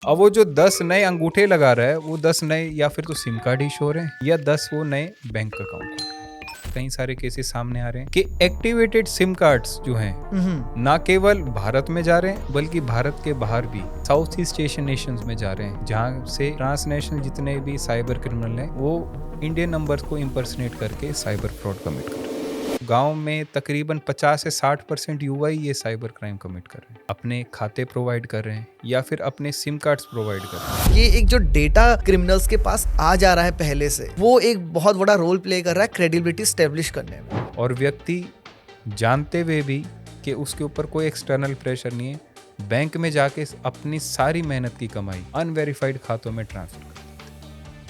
अब वो जो 10 नए अंगूठे लगा रहा है वो 10 नए या फिर तो सिम कार्ड ही शो रहे हैं या 10 वो नए बैंक अकाउंट। कई सारे केसेस सामने आ रहे हैं कि एक्टिवेटेड सिम कार्ड्स जो हैं ना केवल भारत में जा रहे हैं बल्कि भारत के बाहर भी साउथ ईस्ट एशियन नेशंस में जा रहे हैं, जहां से ट्रांसनेशनल जितने भी साइबर क्रिमिनल हैं वो इंडियन नंबर्स को इम्पर्सनेट करके साइबर फ्रॉड कमिट कर रहे हैं। गांव में तकरीबन 50 से 60% युवा ही ये साइबर क्राइम कमिट कर रहे हैं, अपने खाते प्रोवाइड कर रहे हैं या फिर अपने सिम कार्ड्स प्रोवाइड कर रहे हैं। ये एक जो डेटा क्रिमिनल्स के पास आ जा रहा है पहले से, वो एक बहुत बड़ा रोल प्ले कर रहा है क्रेडिबिलिटी स्टेब्लिश करने में। और व्यक्ति जानते हुए भी कि उसके ऊपर कोई एक्सटर्नल प्रेशर नहीं है, बैंक में जाके अपनी सारी मेहनत की कमाई अनवेरिफाइड खातों में ट्रांसफर कर।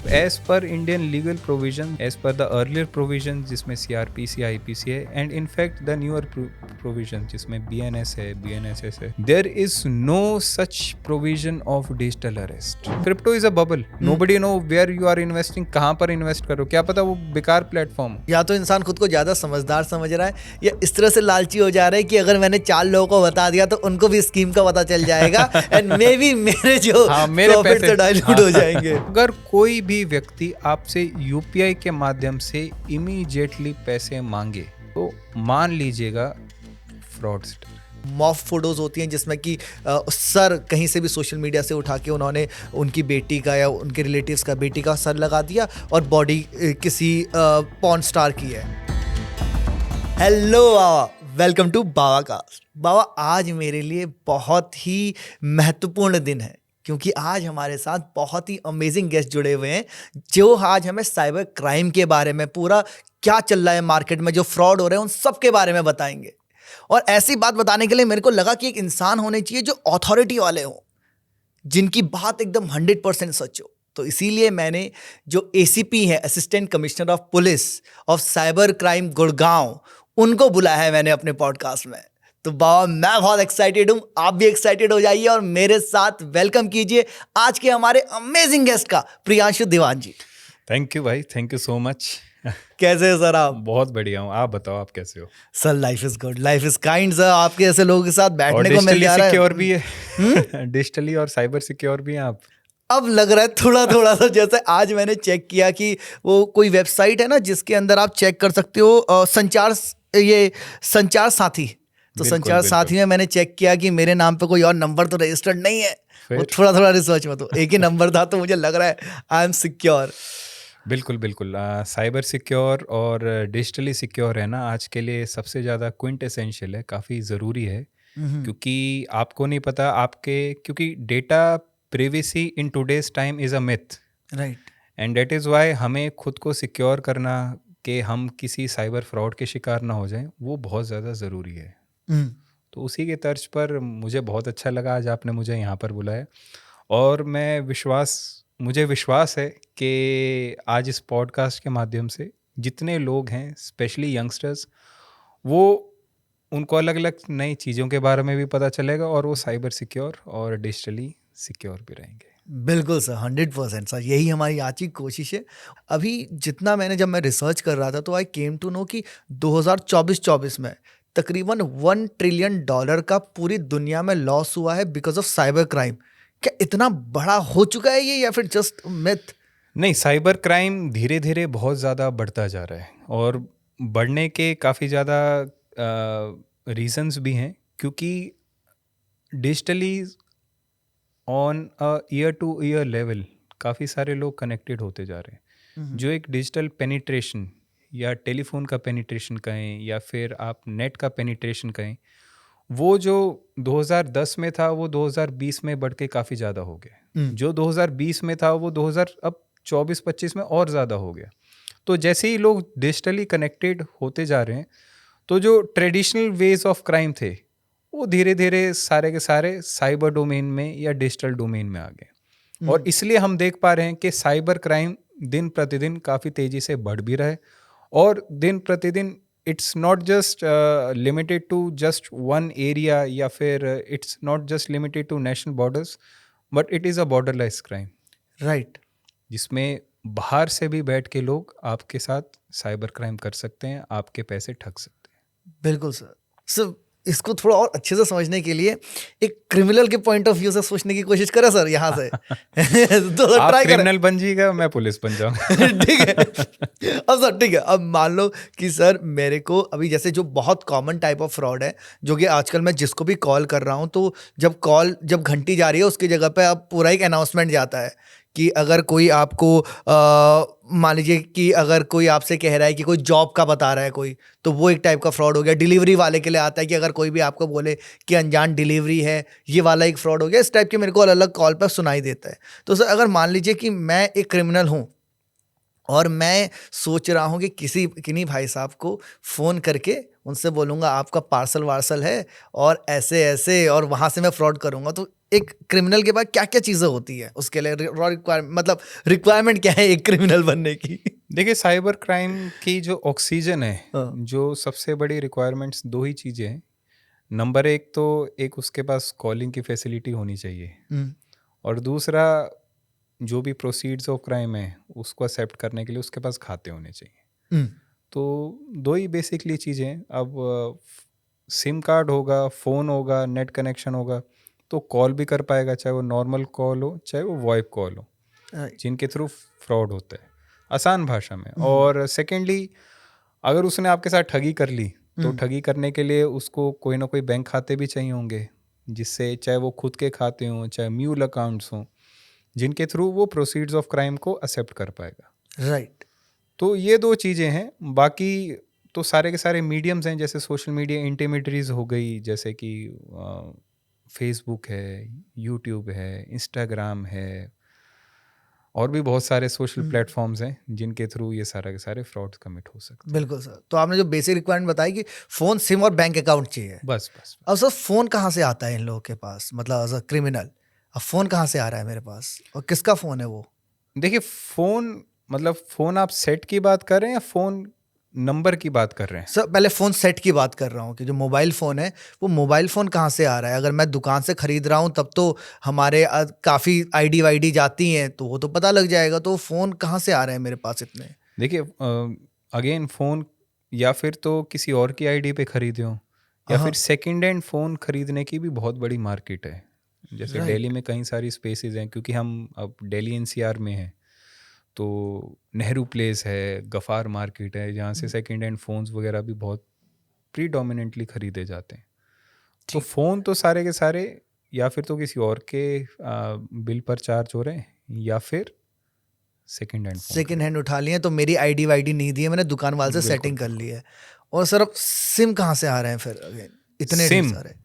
As per Indian legal provision, as per the earlier provision जिसमें CRPC IPC है and in fact the newer provision जिसमें BNS है, BNSS है, there is no such provision of digital arrest. Crypto is a bubble, nobody know where you are investing, कहाँ पर invest करो, क्या पता वो बेकार प्लेटफॉर्म। या तो इंसान खुद को ज्यादा समझदार समझ रहा है या इस तरह से लालची हो जा रहा है कि अगर मैंने 4 लोगों को बता दिया तो उनको भी स्कीम का पता चल जाएगा एंड मे बी मेरे जो मेरे पैसे डाइल्यूट हो जाएंगे। अगर कोई भी व्यक्ति आपसे UPI के माध्यम से इमीडिएटली पैसे मांगे तो मान लीजिएगा फ्रॉडस्टर। मॉफ फोटोज होती हैं जिसमें कि सर कहीं से भी सोशल मीडिया से उठा के उन्होंने उनकी बेटी का या उनके रिलेटिव्स का बेटी का सर लगा दिया और बॉडी किसी पॉर्न स्टार की है। Hello Baba, welcome to Babacast. Baba, आज मेरे लिए बहुत ही महत्वपूर्ण दिन है क्योंकि आज हमारे साथ बहुत ही अमेजिंग गेस्ट जुड़े हुए हैं जो आज हमें साइबर क्राइम के बारे में, पूरा क्या चल रहा है मार्केट में, जो फ्रॉड हो रहे हैं उन सब के बारे में बताएंगे। और ऐसी बात बताने के लिए मेरे को लगा कि एक इंसान होने चाहिए जो अथॉरिटी वाले हों, जिनकी बात एकदम 100% सच हो। तो इसीलिए मैंने जो ACP है, assistant commissioner of police of cyber crime Gurgaon, उनको बुलाया है मैंने अपने पॉडकास्ट में। तो बाबा, मैं बहुत एक्साइटेड हूँ, आप भी एक्साइटेड हो जाइए और मेरे साथ वेलकम कीजिए आज के हमारे अमेजिंग गेस्ट का, प्रियांशु दीवान जी। थैंक यू भाई, थैंक यू सो मच। कैसे हैं सर आप? बहुत बढ़िया हूँ, आप बताओ आप कैसे हो? Sir life is good, life is kind sir. आपके ऐसे लोगों के साथ और बैठने को मिल जा रहा है। सिक्योर भी है। डिजिटली और साइबर सिक्योर भी हैं आप। अब लग रहा है थोड़ा थोड़ा सा। जैसे आज मैंने चेक किया कि वो कोई वेबसाइट है ना जिसके अंदर आप चेक कर सकते हो संचार साथी। तो संचार साथी में मैंने चेक किया कि मेरे नाम पे कोई और नंबर तो रजिस्टर्ड नहीं है। वो थोड़ा थोड़ा रिसर्च में तो एक ही नंबर था, तो मुझे लग रहा है आई एम सिक्योर। बिल्कुल बिल्कुल, साइबर सिक्योर और डिजिटली सिक्योर है ना, आज के लिए सबसे ज़्यादा क्विंट एसेंशियल है, काफ़ी ज़रूरी है। क्योंकि आपको नहीं पता आपके, क्योंकि data privacy in today's time is a myth, right. And that is why हमें खुद को सिक्योर करना कि हम किसी साइबर फ्रॉड के शिकार ना हो जाएं, वो बहुत ज़्यादा ज़रूरी है। तो उसी के तर्ज पर मुझे बहुत अच्छा लगा आज आपने मुझे यहाँ पर बुलाया, और मुझे विश्वास है कि आज इस पॉडकास्ट के माध्यम से जितने लोग हैं, स्पेशली यंगस्टर्स, वो उनको अलग अलग नई चीज़ों के बारे में भी पता चलेगा और वो साइबर सिक्योर और डिजिटली सिक्योर भी रहेंगे। बिल्कुल सर, 100% सर, यही हमारी आज की कोशिश है। अभी जितना जब मैं रिसर्च कर रहा था तो आई केम टू नो कि 2024 में तकरीबन $1 ट्रिलियन का पूरी दुनिया में लॉस हुआ है बिकॉज ऑफ साइबर क्राइम। क्या इतना बड़ा हो चुका है ये या फिर जस्ट मिथ? नहीं, साइबर क्राइम धीरे धीरे बहुत ज़्यादा बढ़ता जा रहा है और बढ़ने के काफ़ी ज़्यादा रीजंस भी हैं, क्योंकि digitally on a year two year level काफ़ी सारे लोग कनेक्टेड होते जा रहे हैं। जो एक डिजिटल पेनिट्रेशन या टेलीफोन का पेनिट्रेशन कहें या फिर आप नेट का पेनिट्रेशन कहें, वो जो 2010 में था वो 2020 में बढ़ के काफ़ी ज़्यादा हो गया। जो 2020 में था वो 2000 अब 24-25 में और ज़्यादा हो गया। तो जैसे ही लोग डिजिटली कनेक्टेड होते जा रहे हैं, तो जो ट्रेडिशनल वेज ऑफ क्राइम थे वो धीरे धीरे सारे के सारे साइबर डोमेन में या डिजिटल डोमेन में आ गए। और इसलिए हम देख पा रहे हैं कि साइबर क्राइम दिन प्रतिदिन काफ़ी तेज़ी से बढ़ भी रहा है, और दिन प्रतिदिन it's not just limited to just one area, या फिर it's not just limited to national borders, but it is a borderless crime. Right. जिसमें बाहर से भी बैठ के लोग आपके साथ साइबर क्राइम कर सकते हैं, आपके पैसे ठग सकते हैं। बिल्कुल सर। सर, इसको थोड़ा और अच्छे से समझने के लिए एक क्रिमिनल के पॉइंट ऑफ व्यू से सोचने की कोशिश करें सर यहाँ से। तो सर आप ट्राई करें। क्रिमिनल बन जाइएगा, मैं पुलिस बन जाऊंगा। ठीक है। अब सर ठीक है, अब मान लो कि सर मेरे को अभी जैसे जो बहुत कॉमन टाइप ऑफ फ्रॉड है, जो कि आजकल मैं जिसको भी कॉल कर रहा हूँ, तो जब घंटी जा रही है उसकी जगह पे अब पूरा एक अनाउंसमेंट जाता है कि अगर कोई आपको मान लीजिए कि अगर कोई आपसे कह रहा है कि कोई जॉब का बता रहा है कोई, तो वो एक टाइप का फ्रॉड हो गया। डिलीवरी वाले के लिए आता है कि अगर कोई भी आपको बोले कि अनजान डिलीवरी है, ये वाला एक फ्रॉड हो गया। इस टाइप के मेरे को अलग अलग कॉल पर सुनाई देता है। तो सर अगर मान लीजिए कि मैं एक क्रिमिनल हूँ और मैं सोच रहा हूँ कि किन्हीं भाई साहब को फ़ोन करके उनसे बोलूँगा आपका पार्सल वार्सल है और ऐसे ऐसे, और वहाँ से मैं फ्रॉड करूँगा, तो एक क्रिमिनल के पास क्या क्या चीज़ें होती है उसके लिए? रिक्वायरमेंट क्या है एक क्रिमिनल बनने की? देखिए, साइबर क्राइम की जो ऑक्सीजन है, हाँ। जो सबसे बड़ी रिक्वायरमेंट्स दो ही चीज़ें हैं। नंबर एक तो एक उसके पास कॉलिंग की फैसिलिटी होनी चाहिए, हम्म, और दूसरा जो भी प्रोसीड्स ऑफ क्राइम है उसको एक्सेप्ट करने के लिए उसके पास खाते होने चाहिए। हम्म, तो दो ही बेसिकली चीज़ें हैं। अब सिम कार्ड होगा, फ़ोन होगा, नेट कनेक्शन होगा, तो कॉल भी कर पाएगा, चाहे वो नॉर्मल कॉल हो चाहे वो वॉइप कॉल हो, right, जिनके थ्रू फ्रॉड होता है, आसान भाषा में। हम्म, और सेकेंडली, अगर उसने आपके साथ ठगी कर ली, तो ठगी करने के लिए उसको कोई ना कोई बैंक खाते भी चाहिए होंगे, जिससे चाहे वो खुद के खाते हों चाहे म्यूल अकाउंट्स हों, जिनके थ्रू वो प्रोसीड्स ऑफ क्राइम को एक्सेप्ट कर पाएगा। राइट। तो ये दो चीज़ें हैं। बाकी तो सारे के सारे मीडियम्स हैं, जैसे सोशल मीडिया इंटरमीडियरीज हो गई, जैसे कि फेसबुक है, यूट्यूब है, इंस्टाग्राम है, और भी बहुत सारे सोशल प्लेटफॉर्म्स हैं जिनके थ्रू ये सारा के सारे फ्रॉड्स कमिट हो सकते हैं। बिल्कुल सर, तो आपने जो बेसिक रिक्वायरमेंट बताई कि फ़ोन, सिम और बैंक अकाउंट चाहिए। बस बस। अब सर फ़ोन कहाँ से आता है इन लोगों के पास, मतलब एज अ क्रिमिनल? अब फ़ोन कहाँ से आ रहा है मेरे पास और किसका फ़ोन है वो? देखिए, फ़ोन मतलब फ़ोन आप सेट की बात कर रहे हैं या फ़ोन नंबर की बात कर रहे हैं? सर पहले फ़ोन सेट की बात कर रहा हूँ कि जो मोबाइल फ़ोन है, वो मोबाइल फ़ोन कहाँ से आ रहा है? अगर मैं दुकान से ख़रीद रहा हूँ तब तो हमारे काफ़ी आईडी वाईडी जाती हैं, तो वो तो पता लग जाएगा। तो फ़ोन कहाँ से आ रहे हैं मेरे पास इतने? देखिए, अगेन फ़ोन या फिर तो किसी और की आईडी पे खरीदे हो, या फिर हाँ, सेकंड हैंड फ़ोन खरीदने की भी बहुत बड़ी मार्केट है। जैसे दिल्ली राइट। में कई सारी स्पेसेस हैं, क्योंकि हम अब दिल्ली एनसीआर में हैं, तो नेहरू प्लेस है, गफ़ार मार्केट है, जहाँ से सेकंड हैंड फ़ोन्स वगैरह भी बहुत प्रीडोमिनेंटली खरीदे जाते हैं। तो ठीक। फ़ोन तो सारे के सारे या फिर तो किसी और के बिल पर चार्ज हो रहे हैं, या फिर सेकंड हैंड फ़ोन सेकंड खरीद। हैंड उठा लिए, तो मेरी आईडी वाईडी नहीं दी है, मैंने दुकान वाले से बिल्कुल, सेटिंग कर ली बिल्कुल। है। और सर अब सिम कहाँ से आ रहे हैं फिर अगेन? इतने ढेर सिम, सारे।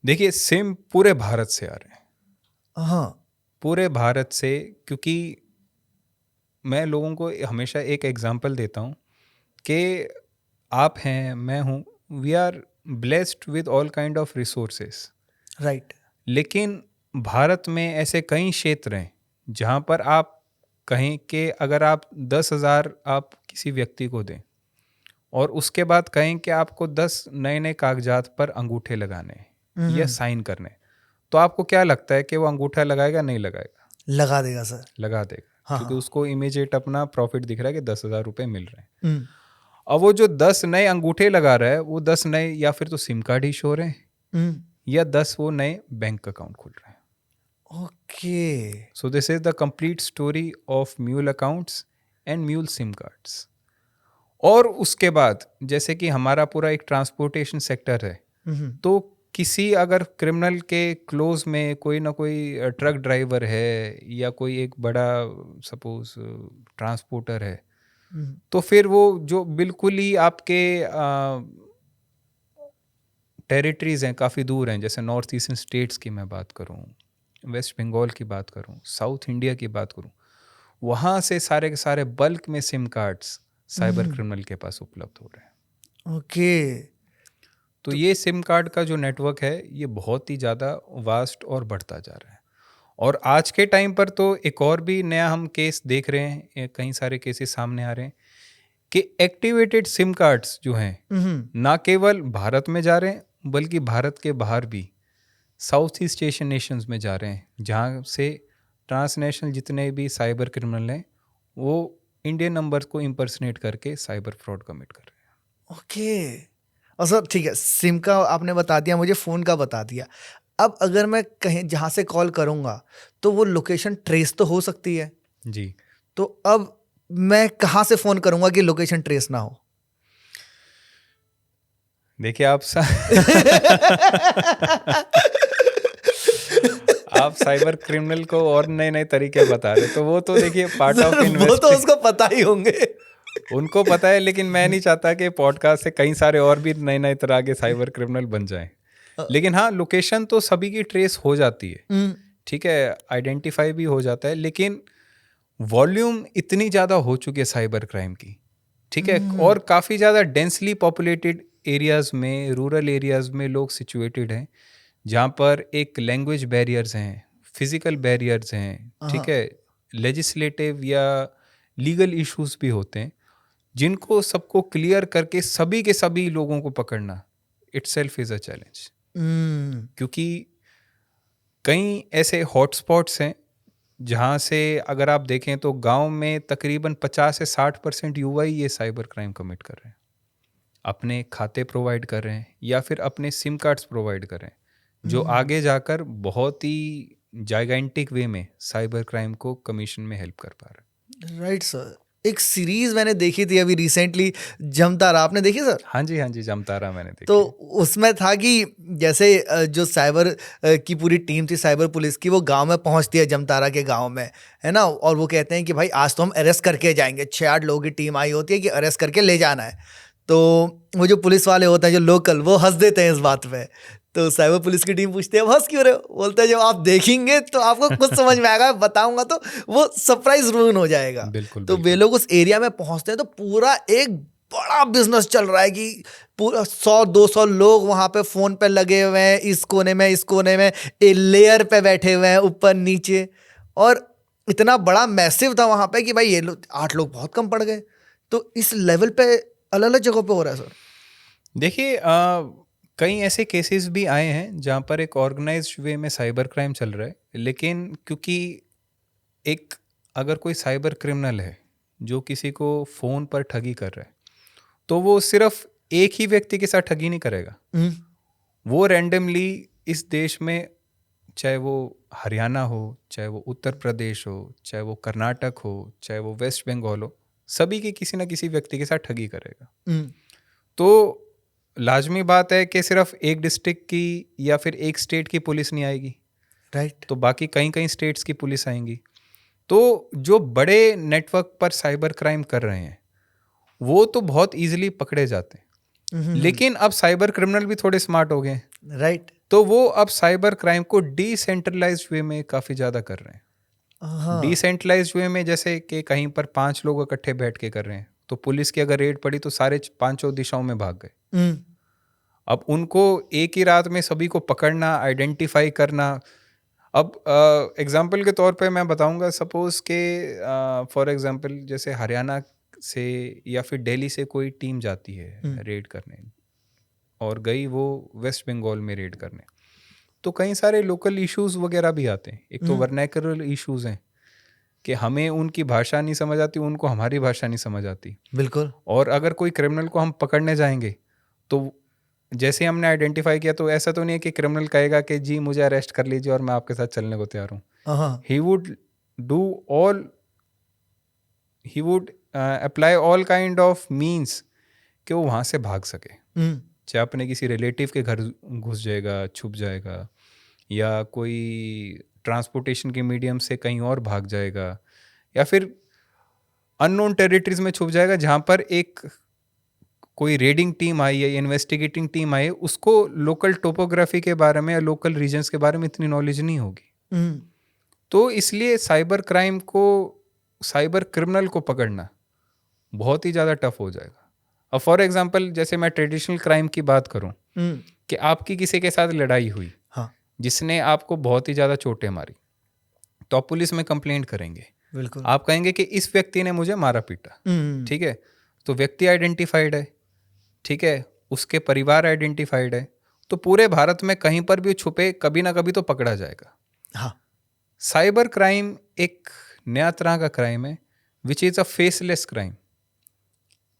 देखिए सिम पूरे भारत से आ रहे हैं, हाँ। पूरे भारत से। क्योंकि मैं लोगों को हमेशा एक एग्जांपल देता हूँ कि आप हैं, मैं हूँ, we are blessed with all kind of resources, right. लेकिन भारत में ऐसे कई क्षेत्र हैं जहाँ पर आप कहें कि अगर आप 10,000 आप किसी व्यक्ति को दें और उसके बाद कहें कि आपको 10 नए नए कागजात पर अंगूठे लगाने हैं या साइन करने हैं, तो आपको क्या लगता है कि वो अंगूठा लगाएगा? नहीं लगाएगा? लगा देगा सर। लगा देगा, हाँ, क्योंकि हाँ। उसको इमीडिएट अपना प्रॉफिट दिख रहा है कि 10,000 रुपये मिल रहे हैं। हुँ, अब वो जो 10 नए अंगूठे लगा रहा है, वो 10 नए या फिर तो सिम कार्ड ही शो रहे हैं, हुँ। या 10 वो नए बैंक अकाउंट खुल रहे हैं। Okay. So this is the complete story of mule accounts and mule SIM cards. और उसके बाद जैसे कि हमारा पूरा एक ट्रांसपोर्टेशन सेक्टर है, हुँ, हुँ। तो किसी अगर क्रिमिनल के क्लोज में कोई ना कोई ट्रक ड्राइवर है या कोई एक बड़ा सपोज ट्रांसपोर्टर है, हुँ, तो फिर वो जो बिल्कुल ही आपके टेरिटरीज़ हैं, काफ़ी दूर हैं, जैसे नॉर्थ ईस्टर्न स्टेट्स की मैं बात करूँ, वेस्ट बंगाल की बात करूँ, साउथ इंडिया की बात करूँ, वहाँ से सारे के सारे बल्क में सिम कार्ड्स साइबर हुँ। क्रिमिनल के पास उपलब्ध हो रहे हैं। ओके। तो तो ये सिम कार्ड का जो नेटवर्क है, ये बहुत ही ज़्यादा वास्ट और बढ़ता जा रहा है। और आज के टाइम पर तो एक और भी नया हम केस देख रहे हैं, कई सारे केसेस सामने आ रहे हैं कि एक्टिवेटेड सिम कार्ड्स जो हैं, हुँ, हुँ। ना केवल भारत में जा रहे हैं, बल्कि भारत के बाहर भी साउथ ईस्ट एशियन नेशंस में जा रहे हैं, जहाँ से ट्रांसनेशनल जितने भी साइबर क्रिमिनल हैं, वो इंडियन नंबर्स को इम्पर्सनेट करके साइबर फ्रॉड कमिट कर रहे हैं। ओके। और सर ठीक है, सिम का आपने बता दिया, मुझे फ़ोन का बता दिया। अब अगर मैं कहीं जहाँ से कॉल करूँगा तो वो लोकेशन ट्रेस तो हो सकती है, जी। तो अब मैं कहाँ से फ़ोन करूँगा कि लोकेशन ट्रेस ना हो? देखिए आप साइबर क्रिमिनल को और नए-नए तरीके बता रहे हो, तो वो तो देखिए पार्ट ऑफ सर वो तो इन्वेस्टि उसको पता ही होंगे। उनको पता है, लेकिन मैं नहीं चाहता कि पॉडकास्ट से कई सारे और भी नए-नए तरह के साइबर क्रिमिनल बन जाएँ। अ, लेकिन हाँ, लोकेशन तो सभी की ट्रेस हो जाती है, हुँ, ठीक है, आइडेंटिफ़ाई भी हो जाता है, लेकिन वॉल्यूम इतनी ज़्यादा हो चुकी है साइबर क्राइम की, ठीक है? हुँ, और काफ़ी ज़्यादा डेंसली पॉपुलेटेड एरियाज़ में, रूरल एरियाज़ में लोग सिचुएटेड हैं, जहाँ पर एक लैंग्वेज बैरियर्स हैं, फिज़िकल बैरियर्स हैं, ठीक हाँ, है? लेजिस्लेटिव या लीगल इश्यूज़ भी होते हैं, जिनको सबको क्लियर करके सभी के सभी लोगों को पकड़ना इटसेल्फ इज़ अ चैलेंज। हुँ, क्योंकि कई ऐसे हॉटस्पॉट्स हैं जहाँ से अगर आप देखें तो गांव में तकरीबन 50 से 60% युवा ही ये साइबर क्राइम कमिट कर रहे हैं, अपने खाते प्रोवाइड कर रहे हैं या फिर अपने सिम कार्ड्स प्रोवाइड कर रहे हैं, जो हुँ, आगे जाकर बहुत ही जाइगेंटिक वे में साइबर क्राइम को कमीशन में हेल्प कर पा रहे हैं। Right sir. एक सीरीज़ मैंने देखी थी अभी रिसेंटली, जमतारा, आपने देखी सर? हाँ जी, हाँ जी, जमतारा मैंने तो देखी है। उसमें था कि जैसे जो साइबर की पूरी टीम थी साइबर पुलिस की, वो गांव में पहुंचती है, जमतारा के गांव में, है ना? और वो कहते हैं कि भाई आज तो हम अरेस्ट करके जाएंगे, 6-8 लोगों की टीम आई होती है कि अरेस्ट करके ले जाना है। तो वो जो पुलिस वाले होते हैं जो लोकल, वो हंस देते हैं इस बात पे। तो साइबर पुलिस की टीम पूछती है, "अब हंस क्यों रहे हो?" बोलते हैं, "जब आप देखेंगे तो आपको खुद समझ में आएगा, बताऊंगा तो वो सरप्राइज रूइन हो जाएगा।" बिल्कुल, तो वे बिल्कुल। लोग उस एरिया में पहुंचते हैं तो पूरा एक बड़ा बिजनेस चल रहा है कि पूरा 100-200 लोग वहां पे फोन पे लगे हुए हैं, इस कोने में ए लेयर पे बैठे हुए हैं, ऊपर नीचे। और इतना बड़ा मैसिव था वहां पे कि भाई ये लोग 8 लोग बहुत कम पड़ गए। तो इस लेवल पे अलग अलग जगहों पे हो रहा है सर। देखिए कई ऐसे केसेस भी आए हैं जहाँ पर एक ऑर्गेनाइज्ड वे में साइबर क्राइम चल रहा है, लेकिन क्योंकि एक अगर कोई साइबर क्रिमिनल है जो किसी को फ़ोन पर ठगी कर रहा है, तो वो सिर्फ एक ही व्यक्ति के साथ ठगी नहीं करेगा। हम्म, वो रैंडमली इस देश में, चाहे वो हरियाणा हो, चाहे वो उत्तर प्रदेश हो, चाहे वो कर्नाटक हो, चाहे वो वेस्ट बंगाल हो, सभी के किसी ना किसी व्यक्ति के साथ ठगी करेगा। हम्म, तो लाजमी बात है कि सिर्फ एक डिस्ट्रिक्ट की या फिर एक स्टेट की पुलिस नहीं आएगी, राइट। तो बाकी कई कई स्टेट्स की पुलिस आएंगी। तो जो बड़े नेटवर्क पर साइबर क्राइम कर रहे हैं वो तो बहुत इजीली पकड़े जाते हैं, लेकिन अब साइबर क्रिमिनल भी थोड़े स्मार्ट हो गए हैं, राइट। तो वो अब साइबर क्राइम को डिसेंट्रलाइज्ड वे में काफ़ी ज़्यादा कर रहे हैं। हाँ। डिसेंट्रलाइज्ड वे में जैसे कि कहीं पर 5 लोग इकट्ठे बैठ के कर रहे हैं, तो पुलिस की अगर रेड पड़ी तो सारे पांचों दिशाओं में भाग गए। हम्म, अब उनको एक ही रात में सभी को पकड़ना, आइडेंटिफाई करना। अब एग्जाम्पल के तौर पे मैं बताऊंगा, सपोज के फॉर एग्जांपल जैसे हरियाणा से या फिर दिल्ली से कोई टीम जाती है हम्म, रेड करने, और गई वो वेस्ट बंगाल में रेड करने, तो कई सारे लोकल इश्यूज वगैरह भी आते हैं। एक तो हम्म, वर्नैकुलर इश्यूज हैं कि हमें उनकी भाषा नहीं समझ आती, उनको हमारी भाषा नहीं समझ आती। बिल्कुल। और अगर कोई क्रिमिनल को हम पकड़ने जाएंगे तो जैसे ही हमने आइडेंटिफाई किया, तो ऐसा तो नहीं है कि क्रिमिनल कहेगा कि जी मुझे अरेस्ट कर लीजिए और मैं आपके साथ चलने को तैयार हूँ। हाँ। He would do all he would apply all kind of means कि वो वहाँ से भाग सके। हम्म, चाहे अपने किसी रिलेटिव के घर घुस जाएगा, छुप जाएगा, या कोई ट्रांसपोर्टेशन के मीडियम से कहीं और भाग जाएगा, या फिर अननोन टेरिटरीज में छुप जाएगा जहाँ पर एक कोई रेडिंग टीम आई है, इन्वेस्टिगेटिंग टीम आई है, उसको लोकल टोपोग्राफी के बारे में या लोकल रीजन्स के बारे में इतनी नॉलेज नहीं होगी। हम्म, तो इसलिए साइबर क्राइम को, साइबर क्रिमिनल को पकड़ना बहुत ही ज़्यादा टफ हो जाएगा। अब फॉर एग्जांपल जैसे मैं ट्रेडिशनल क्राइम की बात करूं, हम्म, कि आपकी किसी के साथ लड़ाई हुई, हाँ। जिसने आपको बहुत ही ज़्यादा चोटें मारी, तो आप पुलिस में कंप्लेंट करेंगे। बिल्कुल। आप कहेंगे कि इस व्यक्ति ने मुझे मारा पीटा, हम्म, ठीक है, तो व्यक्ति आइडेंटिफाइड है, ठीक है, उसके परिवार आइडेंटिफाइड है, तो पूरे भारत में कहीं पर भी छुपे कभी ना कभी तो पकड़ा जाएगा। हाँ। साइबर क्राइम एक नया तरह का क्राइम है, which is a faceless crime.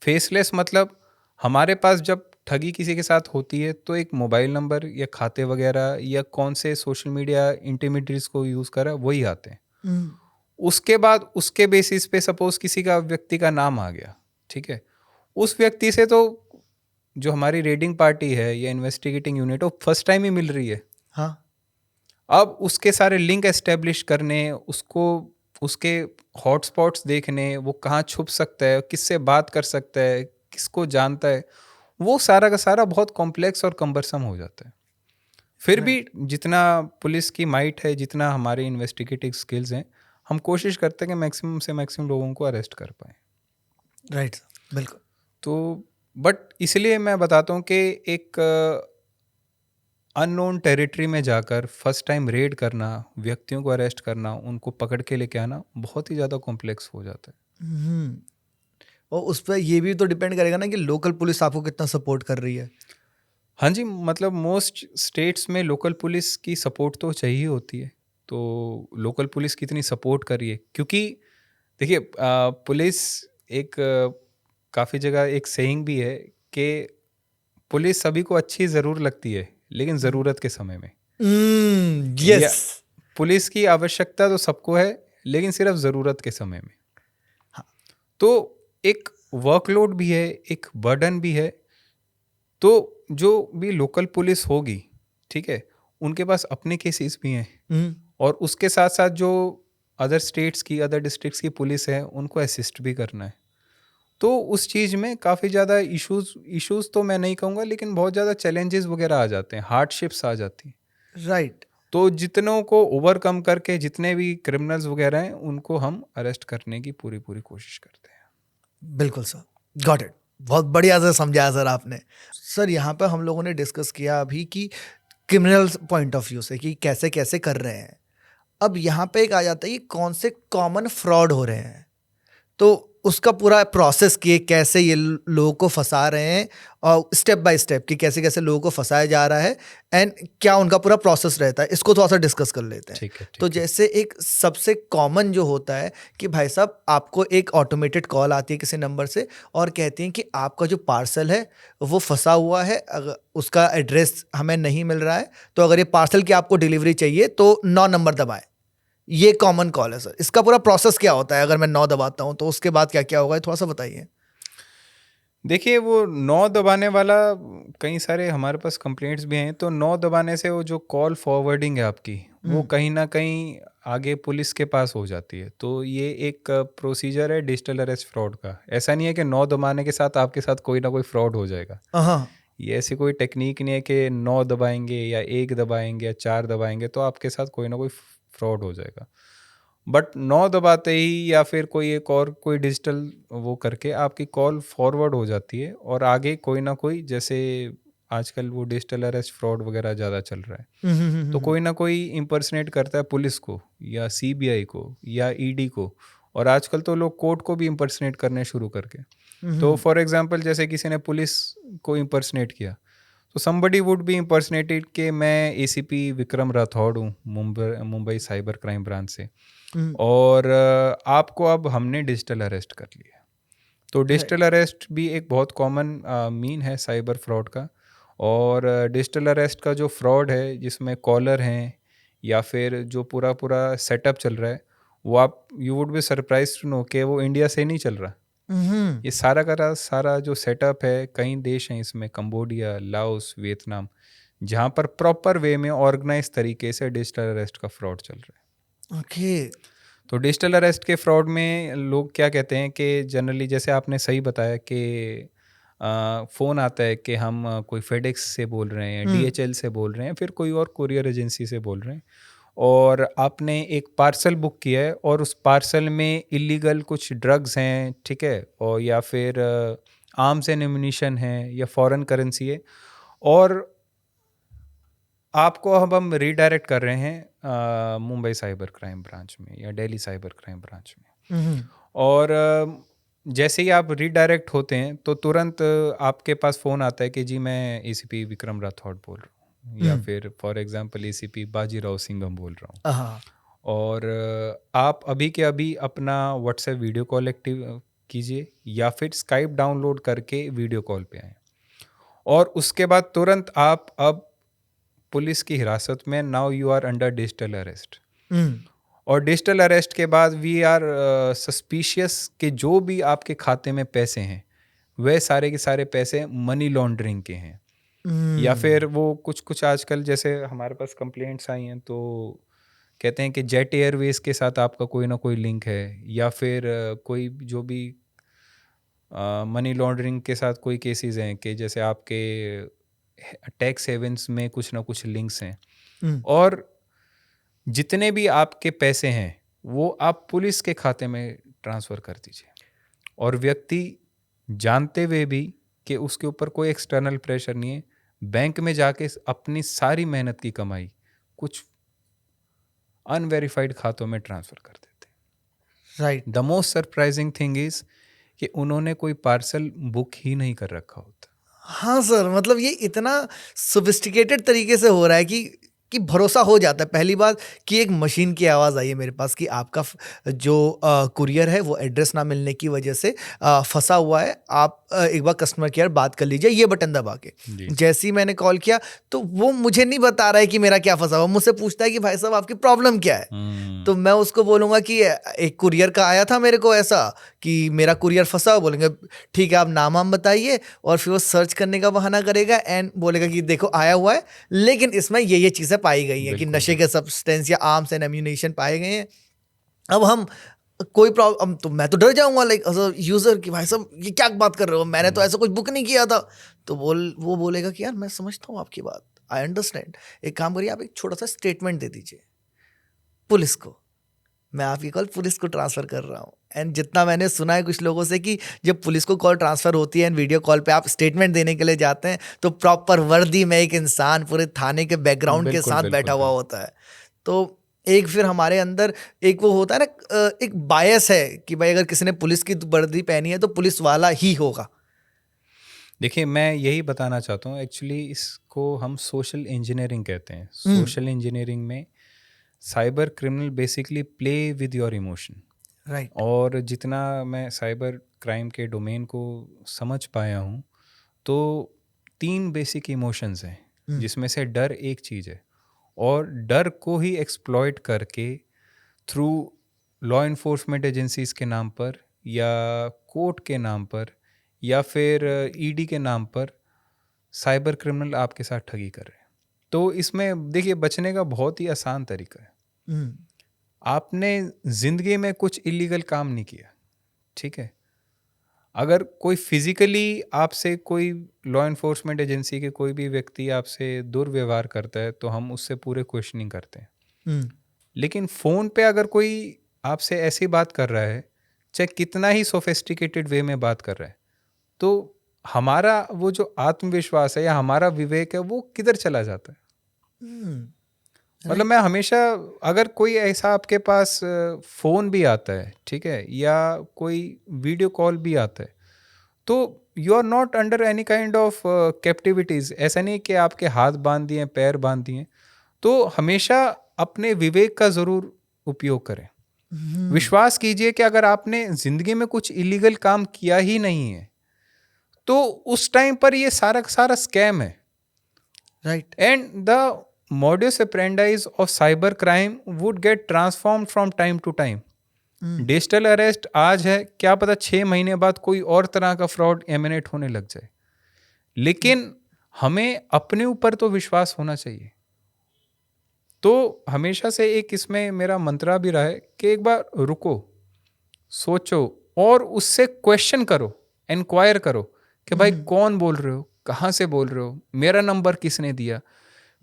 Faceless मतलब हमारे पास जब ठगी किसी के साथ होती है तो एक मोबाइल नंबर या खाते वगैरह या कौन से सोशल मीडिया इंटरमीडिएट्स को यूज़ कर रहा है वही आते हैं। हम्म, उसके बाद उसके बेसिस पे सपोज़ किसी का व्यक्ति का नाम आ गया, ठीक है? उस व्यक्ति से तो जो हमारी रेडिंग पार्टी है या इन्वेस्टिगेटिंग यूनिट है वो फर्स्ट टाइम ही मिल रही है। हाँ, अब उसके सारे लिंक एस्टेब्लिश करने, उसको उसके हॉटस्पॉट्स देखने, वो कहाँ छुप सकता है, किससे बात कर सकता है, किसको जानता है, वो सारा का सारा बहुत कॉम्प्लेक्स और कम्बरसम हो जाता है। फिर भी राइट, जितना पुलिस की माइट है, जितना हमारे इन्वेस्टिगेटिव स्किल्स हैं, हम कोशिश करते हैं कि मैक्सिमम से मैक्सिमम लोगों को अरेस्ट कर पाएँ। राइट, बिल्कुल। तो बट इसलिए मैं बताता हूँ कि एक अननोन टेरिटरी में जाकर फर्स्ट टाइम रेड करना, व्यक्तियों को अरेस्ट करना, उनको पकड़ के लेके आना बहुत ही ज़्यादा कॉम्प्लेक्स हो जाता है। हम्म, और उस पर ये भी तो डिपेंड करेगा ना कि लोकल पुलिस आपको कितना सपोर्ट कर रही है। हाँ जी, मतलब मोस्ट स्टेट्स में लोकल पुलिस की सपोर्ट तो चाहिए होती है। तो लोकल पुलिस कितनी सपोर्ट कर रही है, क्योंकि देखिए पुलिस एक काफ़ी जगह एक सेइंग भी है कि पुलिस सभी को अच्छी ज़रूर लगती है, लेकिन ज़रूरत के समय में। या यस। पुलिस की आवश्यकता तो सबको है, लेकिन सिर्फ ज़रूरत के समय में। हाँ, तो एक वर्कलोड भी है, एक बर्डन भी है। तो जो भी लोकल पुलिस होगी, ठीक है, उनके पास अपने केसेस भी हैं, हम्म, और उसके साथ साथ जो अदर स्टेट्स की, अदर डिस्ट्रिक्ट्स की पुलिस है, उनको असिस्ट भी करना है। तो उस चीज़ में काफ़ी ज़्यादा इश्यूज इश्यूज तो मैं नहीं कहूँगा, लेकिन बहुत ज़्यादा चैलेंजेस वगैरह आ जाते हैं, हार्डशिप्स आ जाती हैं। राइट, तो जितनों को ओवरकम करके जितने भी क्रिमिनल्स वगैरह हैं, उनको हम अरेस्ट करने की पूरी पूरी कोशिश करते हैं। बिल्कुल सर, गॉट इट। बहुत बढ़िया से समझाया सर आपने। सर यहाँ पे हम लोगों ने डिस्कस किया अभी कि क्रिमिनल पॉइंट ऑफ व्यू से कि कैसे कैसे कर रहे हैं। अब यहाँ पे एक आ जाता है कि कौन से कॉमन फ्रॉड हो रहे हैं, तो उसका पूरा प्रोसेस कि कैसे ये लोगों को फंसा रहे हैं, और स्टेप बाय स्टेप कि कैसे कैसे लोगों को फंसाया जा रहा है, एंड क्या उनका पूरा प्रोसेस रहता है, इसको थोड़ा सा डिस्कस कर लेते हैं। ठीक है, तो ठीक है। जैसे एक सबसे कॉमन जो होता है कि भाई साहब आपको एक ऑटोमेटेड कॉल आती है किसी नंबर से और कहती हैं कि आपका जो पार्सल है वो फंसा हुआ है, अगर उसका एड्रेस हमें नहीं मिल रहा है, तो अगर ये पार्सल की आपको डिलीवरी चाहिए तो 9 नंबर दबाएं। ये कॉमन कॉल है सर। इसका पूरा प्रोसेस क्या होता है? अगर मैं 9 दबाता हूँ तो उसके बाद क्या-क्या होगा? ये थोड़ा-सा बताइए। देखिए, वो 9 दबाने वाला कई सारे हमारे पास कंप्लेंट्स भी हैं, तो 9 दबाने से वो जो कॉल फॉरवर्डिंग है आपकी, वो हुँ, कहीं न कहीं आगे पुलिस के पास हो जाती है। तो ये एक प्रोसीजर है डिजिटल अरेस्ट फ्रॉड का। ऐसा नहीं है कि 9 दबाने के साथ आपके साथ कोई ना कोई फ्रॉड हो जाएगा। हाँ, ये ऐसी कोई टेक्नीक नहीं है कि 9 दबाएँगे या 1 दबाएँगे या 4 दबाएँगे तो आपके साथ कोई ना कोई फ्रॉड हो जाएगा। बट 9 दबाते ही या फिर कोई एक और कोई डिजिटल वो करके आपकी कॉल फॉरवर्ड हो जाती है, और आगे कोई ना कोई, जैसे आजकल वो डिजिटल अरेस्ट फ्रॉड वगैरह ज़्यादा चल रहा है, हुँ, हुँ, हुँ, हुँ, तो हुँ, कोई ना कोई इम्पर्सनेट करता है पुलिस को या सीबीआई को या ईडी को, और आजकल तो लोग कोर्ट को भी इम्पर्सनेट करने शुरू करके। हुँ, तो हुँ, फॉर एग्जांपल जैसे किसी ने पुलिस को इम्पर्सनेट किया, तो somebody वुड बी इम्पर्सनेटेड कि मैं एसीपी विक्रम राठौड़ हूँ, Mumbai Mumbai cyber crime branch से, हुँ, और आपको अब हमने डिजिटल अरेस्ट कर लिया। तो राइट, डिजिटल अरेस्ट भी एक बहुत कॉमन मीन है साइबर फ्रॉड का। और डिजिटल अरेस्ट का जो फ्रॉड है, जिसमें कॉलर हैं या फिर जो पूरा पूरा सेटअप चल रहा है, वो आप you would be surprise to know कि वो इंडिया से नहीं चल रहा। हुँ, ये सारा का सारा जो सेटअप है, कई देश हैं इसमें, कंबोडिया, लाओस, वियतनाम, जहाँ पर प्रॉपर वे में ऑर्गेनाइज तरीके से डिजिटल अरेस्ट का फ्रॉड चल रहा है। ओके, तो डिजिटल अरेस्ट के फ्रॉड में लोग क्या कहते हैं कि जनरली, जैसे आपने सही बताया कि फ़ोन आता है कि हम कोई फेडेक्स से बोल रहे हैं, हुँ, डीएचएल से बोल रहे हैं, फिर कोई और कुरियर एजेंसी से बोल रहे हैं, और आपने एक पार्सल बुक किया है और उस पार्सल में इलीगल कुछ ड्रग्स हैं, ठीक है, और या फिर आर्म्स एंड एम्यूनिशन है या फॉरेन करेंसी है, और आपको अब हम रीडायरेक्ट कर रहे हैं मुंबई साइबर क्राइम ब्रांच में या दिल्ली साइबर क्राइम ब्रांच में। हुँ, और जैसे ही आप रीडायरेक्ट होते हैं तो तुरंत आपके पास फ़ोन आता है कि जी मैं एसीपी विक्रम राठौड़ बोल रहा हूँ, या हुँ, फिर for example ACP Bajirao Singham बोल रहा हूँ। हाँ, और आप अभी के अभी अपना व्हाट्सएप वीडियो कॉल एक्टिव कीजिए, या फिर स्काइप डाउनलोड करके वीडियो कॉल पे आएँ। और उसके बाद तुरंत आप अब पुलिस की हिरासत में, now you are under digital arrest. और डिजिटल अरेस्ट के बाद वी आर सस्पिशियस कि जो भी आपके खाते में पैसे हैं वह सारे के सारे पैसे मनी लॉन्ड्रिंग के हैं, या फिर वो कुछ कुछ आजकल जैसे हमारे पास कंप्लेंट्स आई हैं तो कहते हैं कि जेट एयरवेज के साथ आपका कोई ना कोई लिंक है, या फिर कोई जो भी मनी लॉन्ड्रिंग के साथ कोई केसेस हैं कि जैसे आपके टैक्स हेवन्स में कुछ ना कुछ लिंक्स हैं, और जितने भी आपके पैसे हैं वो आप पुलिस के खाते में ट्रांसफ़र कर दीजिए, और व्यक्ति जानते हुए भी कि उसके ऊपर कोई एक्सटर्नल प्रेशर नहीं है, बैंक में जाके अपनी सारी मेहनत की कमाई कुछ अनवेरिफाइड खातों में ट्रांसफ़र कर देते हैं। Right. The most surprising thing is कि उन्होंने कोई पार्सल बुक ही नहीं कर रखा होता। हाँ सर, मतलब ये इतना सोफिस्टिकेटेड तरीके से हो रहा है कि भरोसा हो जाता है। पहली बात कि एक मशीन की आवाज़ आई है मेरे पास कि आपका जो कुरियर है वो एड्रेस ना मिलने की वजह से फंसा हुआ है, आप एक बार कस्टमर केयर बात कर लीजिए ये बटन दबा के। जी। जैसे ही मैंने कॉल किया तो वो मुझे नहीं बता रहा है कि मेरा क्या फंसा हुआ, मुझसे पूछता है कि भाई साहब आपकी प्रॉब्लम क्या है। तो मैं उसको बोलूँगा कि एक कुरियर का आया था मेरे को ऐसा कि मेरा कुरियर फंसा हुआ। बोलेंगे ठीक है आप नाम बताइए, और फिर वो सर्च करने का बहाना करेगा एंड बोलेगा कि देखो आया हुआ है लेकिन इसमें ये चीज़ें पाई गई हैं कि बिल्कुल, नशे के सब्सटेंस या आर्म्स एंड एम्यूनेशन पाए गए हैं। अब हम कोई प्रॉब्लम, तो मैं तो डर जाऊंगा लाइक एज अ यूजर कि भाई साहब ये क्या बात कर रहे हो, मैंने तो ऐसा कुछ बुक नहीं किया था। तो वो बोलेगा कि यार मैं समझता हूँ आपकी बात, आई अंडरस्टैंड, एक काम करिए आप एक छोटा सा स्टेटमेंट दे दीजिए पुलिस को, मैं आपकी कॉल पुलिस को ट्रांसफ़र कर रहा हूँ। एंड जितना मैंने सुना है कुछ लोगों से कि जब पुलिस को कॉल ट्रांसफ़र होती है एंड वीडियो कॉल पे आप स्टेटमेंट देने के लिए जाते हैं तो प्रॉपर वर्दी में एक इंसान पूरे थाने के बैकग्राउंड के बिल्कुल, साथ बिल्कुल, बैठा हुआ बिल्कुल। होता है। तो एक फिर हमारे अंदर एक वो होता है ना, एक बायस है कि भाई अगर किसी ने पुलिस की वर्दी पहनी है तो पुलिस वाला ही होगा। देखिए, मैं यही बताना चाहता हूँ, एक्चुअली इसको हम सोशल इंजीनियरिंग कहते हैं। सोशल इंजीनियरिंग में cyber criminal basically play with your emotion. Right. और जितना मैं साइबर क्राइम के डोमेन को समझ पाया हूँ, तो 3 बेसिक इमोशंस हैं जिसमें से डर एक चीज़ है, और डर को ही एक्सप्लॉइट करके थ्रू लॉ इन्फोर्समेंट एजेंसीज के नाम पर या कोर्ट के नाम पर या फिर ईडी के नाम पर साइबर क्रिमिनल आपके साथ ठगी कर रहे हैं। तो इसमें देखिए, बचने का बहुत ही आसान तरीका है। आपने ज़िंदगी में कुछ इलीगल काम नहीं किया, ठीक है? अगर कोई फिजिकली आपसे, कोई लॉ इन्फोर्समेंट एजेंसी के कोई भी व्यक्ति आपसे दुर्व्यवहार करता है तो हम उससे पूरे क्वेश्चनिंग करते हैं। लेकिन फ़ोन पे अगर कोई आपसे ऐसी बात कर रहा है, चाहे कितना ही सोफिस्टिकेटेड वे में बात कर रहा है, तो हमारा वो जो आत्मविश्वास है या हमारा विवेक है वो किधर चला जाता है। मतलब मैं हमेशा, अगर कोई ऐसा आपके पास फ़ोन भी आता है, ठीक है, या कोई वीडियो कॉल भी आता है, तो you are not under any kind of captivities. ऐसा नहीं कि आपके हाथ बांध दिए, पैर बांध दिए। तो हमेशा अपने विवेक का ज़रूर उपयोग करें। विश्वास कीजिए कि अगर आपने ज़िंदगी में कुछ इलीगल काम किया ही नहीं है तो उस टाइम पर ये सारा का सारा स्कैम है। Right. And the modus operandi of cyber crime would get transformed from time to time. Digital arrest आज है, क्या पता 6 महीने बाद कोई और तरह का फ्रॉड एमिनेट होने लग जाए। लेकिन हमें अपने ऊपर तो विश्वास होना चाहिए। तो हमेशा से एक इसमें मेरा मंत्रा भी रहा है कि एक बार रुको, सोचो और उससे क्वेश्चन करो, इंक्वायर करो कि भाई कौन बोल रहे हो, कहाँ से बोल रहे हो, मेरा नंबर किसने दिया।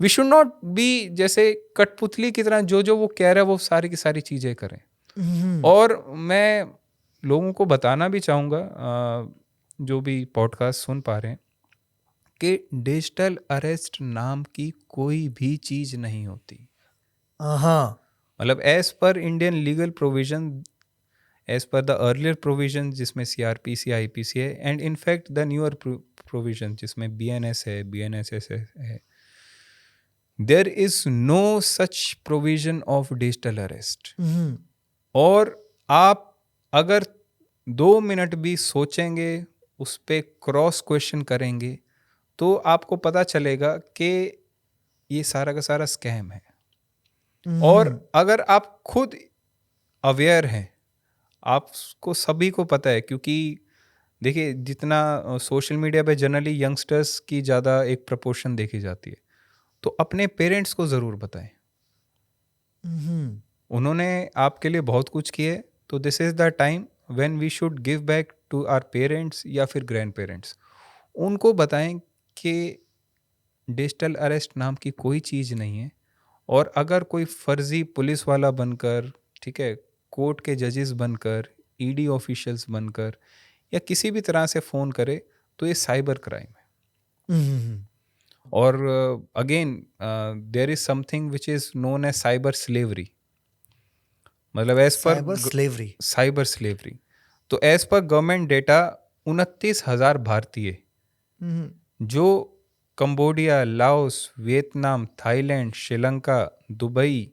वी शुड नॉट बी जैसे कठपुतली की तरह जो वो कह रहा है वो सारी की सारी चीज़ें करें। और मैं लोगों को बताना भी चाहूँगा, जो भी पॉडकास्ट सुन पा रहे हैं, कि डिजिटल अरेस्ट नाम की कोई भी चीज़ नहीं होती। हाँ। मतलब as per Indian legal provision, as per the earlier provision जिसमें CRPC IPC है, and in fact the newer provision जिसमें BNS है, BNSS है, there is no such provision of digital arrest. और आप अगर 2 मिनट भी सोचेंगे, उस पर क्रॉस क्वेश्चन करेंगे, तो आपको पता चलेगा कि ये सारा का सारा स्कैम है। और अगर आप खुद अवेयर हैं, आपको सभी को पता है, क्योंकि देखिए जितना सोशल मीडिया पे जनरली यंगस्टर्स की ज़्यादा एक प्रपोर्शन देखी जाती है, तो अपने पेरेंट्स को ज़रूर बताएं। उन्होंने आपके लिए बहुत कुछ किया है, तो this is the time when we should give back to our parents या फिर ग्रैंड पेरेंट्स। उनको बताएं कि डिजिटल अरेस्ट नाम की कोई चीज़ नहीं है, और अगर कोई फर्जी पुलिस वाला बनकर, ठीक है, कोर्ट के जजेस बनकर, ईडी ऑफिशियल्स बनकर या किसी भी तरह से फ़ोन करे, तो ये साइबर क्राइम है। और again there is something which is known as cyber slavery, मतलब एज पर साइबर स्लेवरी। तो एज पर गवर्नमेंट डेटा 29,000 भारतीय जो Cambodia, Laos, Vietnam, Thailand, Sri Lanka, Dubai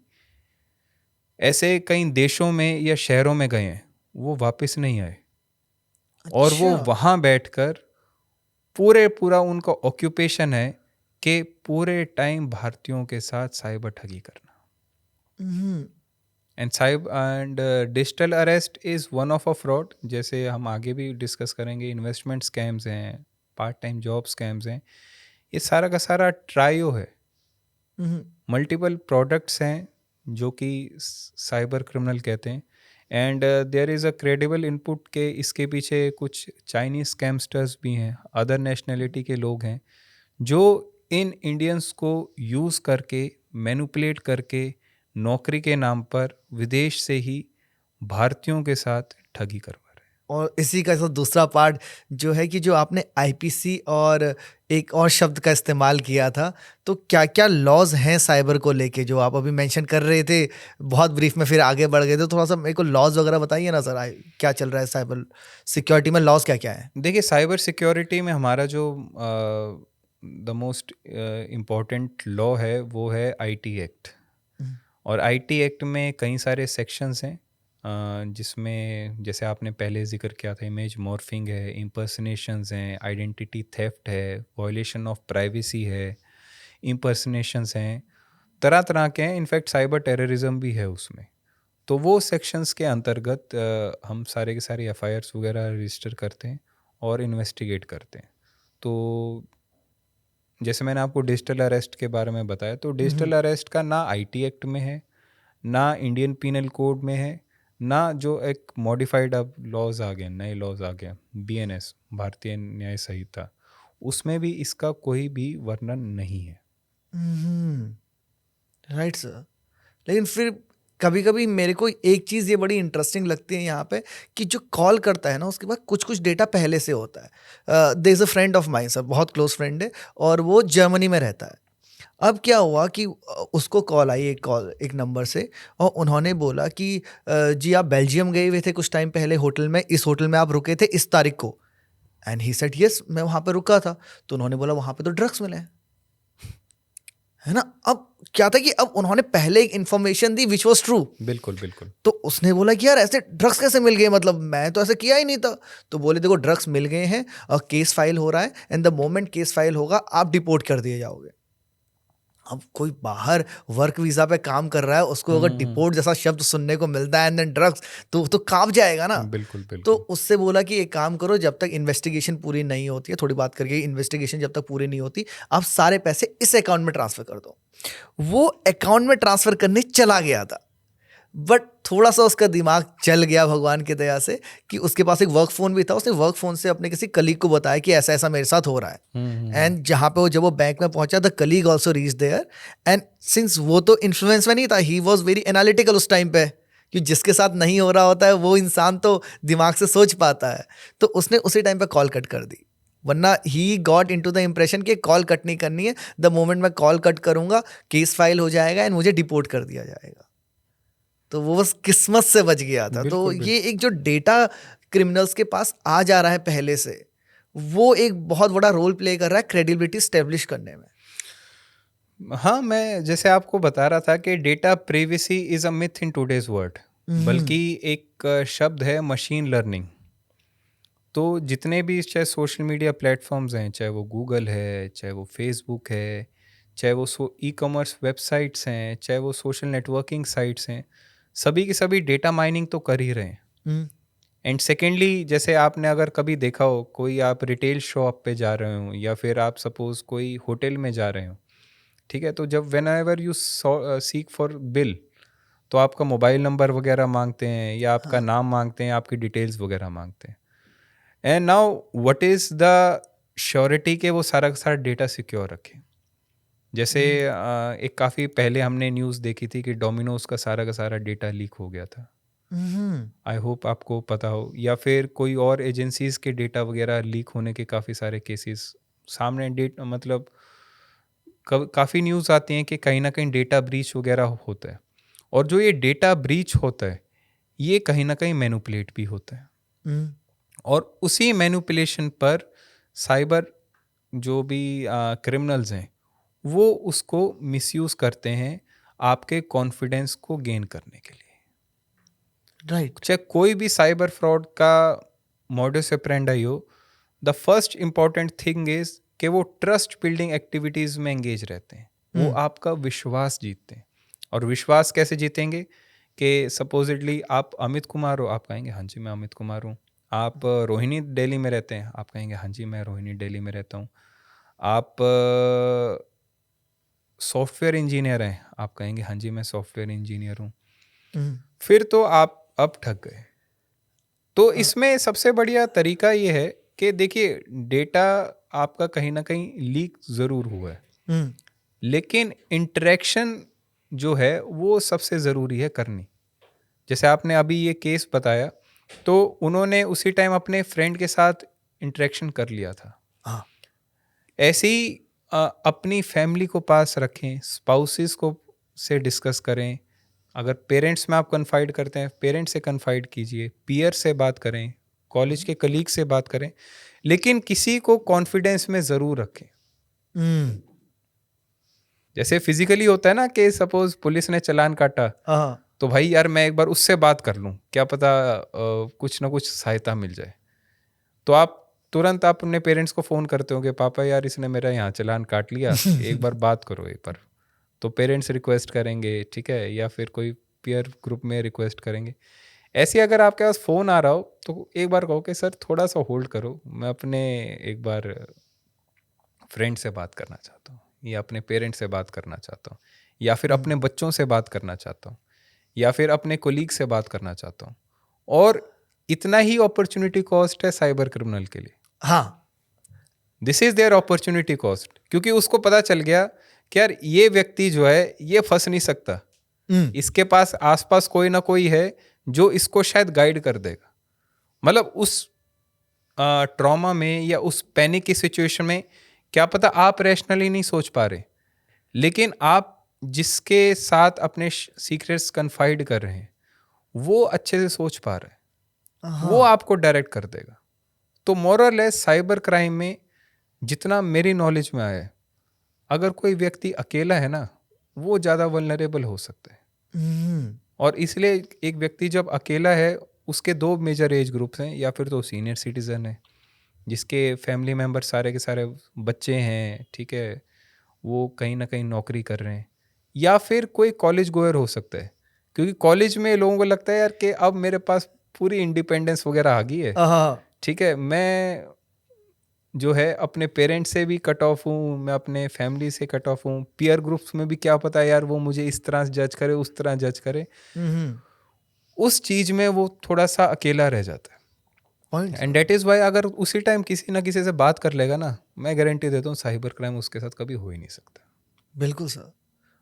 ऐसे कई देशों में या शहरों में गए हैं, वो वापस नहीं आए। और वो वहाँ बैठकर पूरा उनका ऑक्यूपेशन है कि पूरे टाइम भारतीयों के साथ साइबर ठगी करना। And digital arrest is one of a fraud, जैसे हम आगे भी डिस्कस करेंगे। इन्वेस्टमेंट स्कैम्स हैं, पार्ट टाइम जॉब स्कैम्स हैं, ये सारा का सारा ट्रायो है। मल्टीपल प्रोडक्ट्स हैं जो कि साइबर क्रिमिनल कहते हैं। And there is a credible input के इसके पीछे कुछ चाइनीज स्कैमस्टर्स भी हैं, अदर नेशनलिटी के लोग हैं जो इन इंडियंस को यूज़ करके, मैनिपुलेट करके, नौकरी के नाम पर विदेश से ही भारतीयों के साथ ठगी करवा रहे हैं। और इसी का दूसरा पार्ट जो है कि जो आपने आईपीसी और एक और शब्द का इस्तेमाल किया था, तो क्या क्या लॉज हैं साइबर को लेके जो आप अभी मेंशन कर रहे थे, बहुत ब्रीफ में फिर आगे बढ़ गए, तो थोड़ा सा मेरे को लॉज वगैरह बताइए ना सर, क्या चल रहा है साइबर सिक्योरिटी में, लॉज क्या क्या है? देखिए, साइबर सिक्योरिटी में हमारा जो द मोस्ट इम्पॉर्टेंट लॉ है वो है आईटी एक्ट। और आईटी एक्ट में कई सारे सेक्शंस हैं, जिसमें जैसे आपने पहले जिक्र किया था, इमेज मॉर्फिंग है, इम्पर्सनेशंस हैं, आइडेंटिटी थेफ्ट है, वायलेशन ऑफ प्राइवेसी है, इम्पर्सनेशंस हैं, तरह तरह के हैं। इनफैक्ट साइबर टेररिज्म भी है उसमें। तो वो सेक्शंस के अंतर्गत हम सारे के सारे एफआईआर्स वगैरह रजिस्टर करते हैं और इन्वेस्टिगेट करते हैं। तो जैसे मैंने आपको डिजिटल अरेस्ट के बारे में बताया, तो डिजिटल अरेस्ट का ना आईटी एक्ट में है, ना इंडियन पीनल कोड में है, ना जो एक मॉडिफाइड अब लॉज आ गए, नए लॉज आ गए, बीएनएस, भारतीय न्याय संहिता, उसमें भी इसका कोई भी वर्णन नहीं है। Right sir. लेकिन फिर कभी कभी मेरे को एक चीज़ ये बड़ी इंटरेस्टिंग लगती है यहाँ पे कि जो कॉल करता है ना, उसके बाद कुछ कुछ डेटा पहले से होता है। There is a friend of mine sir, बहुत क्लोज फ्रेंड है, और वो जर्मनी में रहता है। अब क्या हुआ कि उसको कॉल आई, एक नंबर से, और उन्होंने बोला कि जी आप बेल्जियम गए हुए थे कुछ टाइम पहले होटल में, इस होटल में आप रुके थे इस तारीख को। एंड ही सेड यस, मैं वहाँ पे रुका था। तो उन्होंने बोला वहाँ पे तो ड्रग्स मिले हैं, है ना। अब क्या था कि अब उन्होंने पहले एक information the which was true. बिल्कुल बिल्कुल। तो उसने बोला कि यार ऐसे ड्रग्स कैसे मिल गए, मतलब मैं तो ऐसे किया ही नहीं था। तो बोले देखो ड्रग्स मिल गए हैं और केस फाइल हो रहा है, and the moment case file होगा आप डिपोर्ट कर दिए जाओगे। अब कोई बाहर वर्क वीजा पे काम कर रहा है, उसको अगर डिपोर्ट जैसा शब्द सुनने को मिलता है एंड देन ड्रग्स, तो कांप जाएगा ना। बिल्कुल बिल्कुल। तो उससे बोला कि एक काम करो, जब तक इन्वेस्टिगेशन पूरी नहीं होती है, थोड़ी बात करके, इन्वेस्टिगेशन जब तक पूरी नहीं होती, आप सारे पैसे इस अकाउंट में ट्रांसफर कर दो। वो अकाउंट में ट्रांसफर करने चला गया था, बट थोड़ा सा उसका दिमाग चल गया भगवान की दया से कि उसके पास एक वर्क फोन भी था। उसने वर्क फोन से अपने किसी कलीग को बताया कि ऐसा ऐसा मेरे साथ हो रहा है। एंड जहाँ पे जब वो बैंक में पहुंचा, the colleague also reach there, and since वो तो इन्फ्लुएंस में नहीं था, ही वॉज वेरी एनालिटिकल उस टाइम पे, कि जिसके साथ नहीं हो रहा होता है वो इंसान तो दिमाग से सोच पाता है। तो उसने उसी टाइम पे कॉल कट कर दी, वरना he got into the impression कि कॉल कट नहीं करनी है, द मोमेंट मैं कॉल कट करूंगा केस फाइल हो जाएगा एंड मुझे डिपोर्ट कर दिया जाएगा। तो वो बस किस्मत से बच गया था। तो ये एक जो डेटा क्रिमिनल्स के पास आ जा रहा है पहले से, वो एक बहुत बड़ा रोल प्ले कर रहा है क्रेडिबिलिटी स्टेब्लिश करने में। हाँ, मैं जैसे आपको बता रहा था कि data privacy is a myth in today's world, बल्कि एक शब्द है मशीन लर्निंग। तो जितने भी चाहे सोशल मीडिया प्लेटफॉर्म्स हैं, चाहे वो गूगल है, चाहे वो फेसबुक है, चाहे वो ई कॉमर्स वेबसाइट्स हैं, चाहे वो सोशल नेटवर्किंग साइट्स हैं, सभी की सभी डेटा माइनिंग तो कर ही रहे हैं। हम्म, एंड सेकेंडली, जैसे आपने अगर कभी देखा हो, कोई आप रिटेल शॉप पे जा रहे हो या फिर आप सपोज कोई होटल में जा रहे हो, ठीक है, तो जब when ever you seek for bill, तो आपका मोबाइल नंबर वगैरह मांगते हैं या आपका हाँ, नाम मांगते हैं, आपकी डिटेल्स वगैरह मांगते हैं। And now what is the surety के वो सारा का सारा डेटा सिक्योर रखें। जैसे हम्म, एक काफ़ी पहले हमने न्यूज़ देखी थी कि डोमिनोज का सारा डेटा लीक हो गया था। हम्म, आई होप आपको पता हो, या फिर कोई और एजेंसीज के डेटा वगैरह लीक होने के काफ़ी सारे केसेस सामने डेट मतलब काफ़ी न्यूज़ आती हैं कि कहीं ना कहीं डेटा ब्रीच वगैरह होता है। और जो ये डेटा ब्रीच होता है, ये कहीं ना कहीं मैनिपुलेट भी होता है। हम्म, और उसी मैनिपुलेशन पर साइबर जो भी क्रिमिनल्स हैं, वो उसको मिसयूज़ करते हैं आपके कॉन्फिडेंस को गेन करने के लिए। राइट, चाहे कोई भी साइबर फ्रॉड का मॉडस ऑपरेंडी हो, the first important thing is कि वो ट्रस्ट बिल्डिंग एक्टिविटीज में एंगेज रहते हैं, वो हम्म, आपका विश्वास जीतते हैं। और विश्वास कैसे जीतेंगे? कि सपोजिटली आप अमित कुमार हो, आप कहेंगे हाँ जी मैं अमित कुमार हूँ। आप रोहिणी दिल्ली में रहते हैं, आप कहेंगे हाँ जी मैं रोहिणी दिल्ली में रहता हूँ। आप सॉफ्टवेयर इंजीनियर हैं, आप कहेंगे हाँ जी मैं सॉफ्टवेयर इंजीनियर हूँ। हम्म, फिर तो आप अब ठग गए। तो हाँ, इसमें सबसे बढ़िया तरीका ये है कि देखिए, डेटा आपका कहीं ना कहीं लीक ज़रूर हुआ है, हम्म, लेकिन इंटरेक्शन जो है वो सबसे ज़रूरी है करनी। जैसे आपने अभी ये केस बताया, तो उन्होंने उसी टाइम अपने फ्रेंड के साथ इंटरेक्शन कर लिया था। हाँ, ऐसे ही अपनी फैमिली को पास रखें, स्पाउसेस को से डिस्कस करें। अगर पेरेंट्स में आप कन्फाइड करते हैं, पेरेंट्स से कन्फाइड कीजिए, पीयर से बात करें, कॉलेज के कलीग से बात करें, लेकिन किसी को कॉन्फिडेंस में ज़रूर रखें। हम्म, जैसे फिजिकली होता है ना कि सपोज पुलिस ने चालान काटा, हाँ, तो भाई यार मैं एक बार उससे बात कर लूँ, क्या पता कुछ ना कुछ सहायता मिल जाए। तो आप तुरंत आप अपने पेरेंट्स को फ़ोन करते हो कि पापा यार इसने मेरा यहाँ चालान काट लिया, एक बार बात करो एक बार। तो पेरेंट्स रिक्वेस्ट करेंगे, ठीक है, या फिर कोई पीयर ग्रुप में रिक्वेस्ट करेंगे। ऐसे अगर आपके पास फ़ोन आ रहा हो, तो एक बार कहो कि सर थोड़ा सा होल्ड करो, मैं अपने एक बार फ्रेंड से बात करना चाहता हूँ, या अपने पेरेंट्स से बात करना चाहता हूँ, या फिर अपने हम्म, बच्चों से बात करना चाहता हूँ, या फिर अपने कोलीग से बात करना चाहता हूँ। और इतना ही अपॉर्चुनिटी कॉस्ट है साइबर क्रिमिनल के लिए। हाँ, this is their opportunity cost, क्योंकि उसको पता चल गया कि यार ये व्यक्ति जो है ये फंस नहीं सकता, हम्म, इसके पास आसपास कोई ना कोई है जो इसको शायद गाइड कर देगा। मतलब उस ट्रॉमा में या उस पैनिक की सिचुएशन में, क्या पता आप रैशनली नहीं सोच पा रहे, लेकिन आप जिसके साथ अपने सीक्रेट्स कन्फाइड कर रहे हैं, वो अच्छे से सोच पा रहे हैं, वो हाँ, आपको डायरेक्ट कर देगा। तो मोरल है, साइबर क्राइम में जितना मेरी नॉलेज में आया है, अगर कोई व्यक्ति अकेला है ना, वो ज़्यादा वल्नरेबल हो सकता है। हम्म, और इसलिए एक व्यक्ति जब अकेला है, उसके दो मेजर एज ग्रुप्स हैं, या फिर तो सीनियर सिटीज़न है जिसके फैमिली मेम्बर सारे के सारे बच्चे हैं, ठीक है, वो कहीं ना कहीं नौकरी कर रहे हैं, या फिर कोई कॉलेज गोयर हो सकता है, क्योंकि कॉलेज में लोगों को लगता है यार कि अब मेरे पास पूरी इंडिपेंडेंस वगैरह आ गई है, हाँ, ठीक है, मैं जो है अपने पेरेंट्स से भी कट ऑफ हूँ, मैं अपने फैमिली से कट ऑफ हूँ, पीयर ग्रुप्स में भी क्या पता यार वो मुझे इस तरह जज करे, उस तरह जज करे। हम्म, उस चीज़ में वो थोड़ा सा अकेला रह जाता पॉइंट है। And sir, date is Y अगर उसी टाइम किसी ना किसी से बात कर लेगा ना, मैं गारंटी देता हूँ साइबर क्राइम उसके साथ कभी हो ही नहीं सकता। बिल्कुल सर।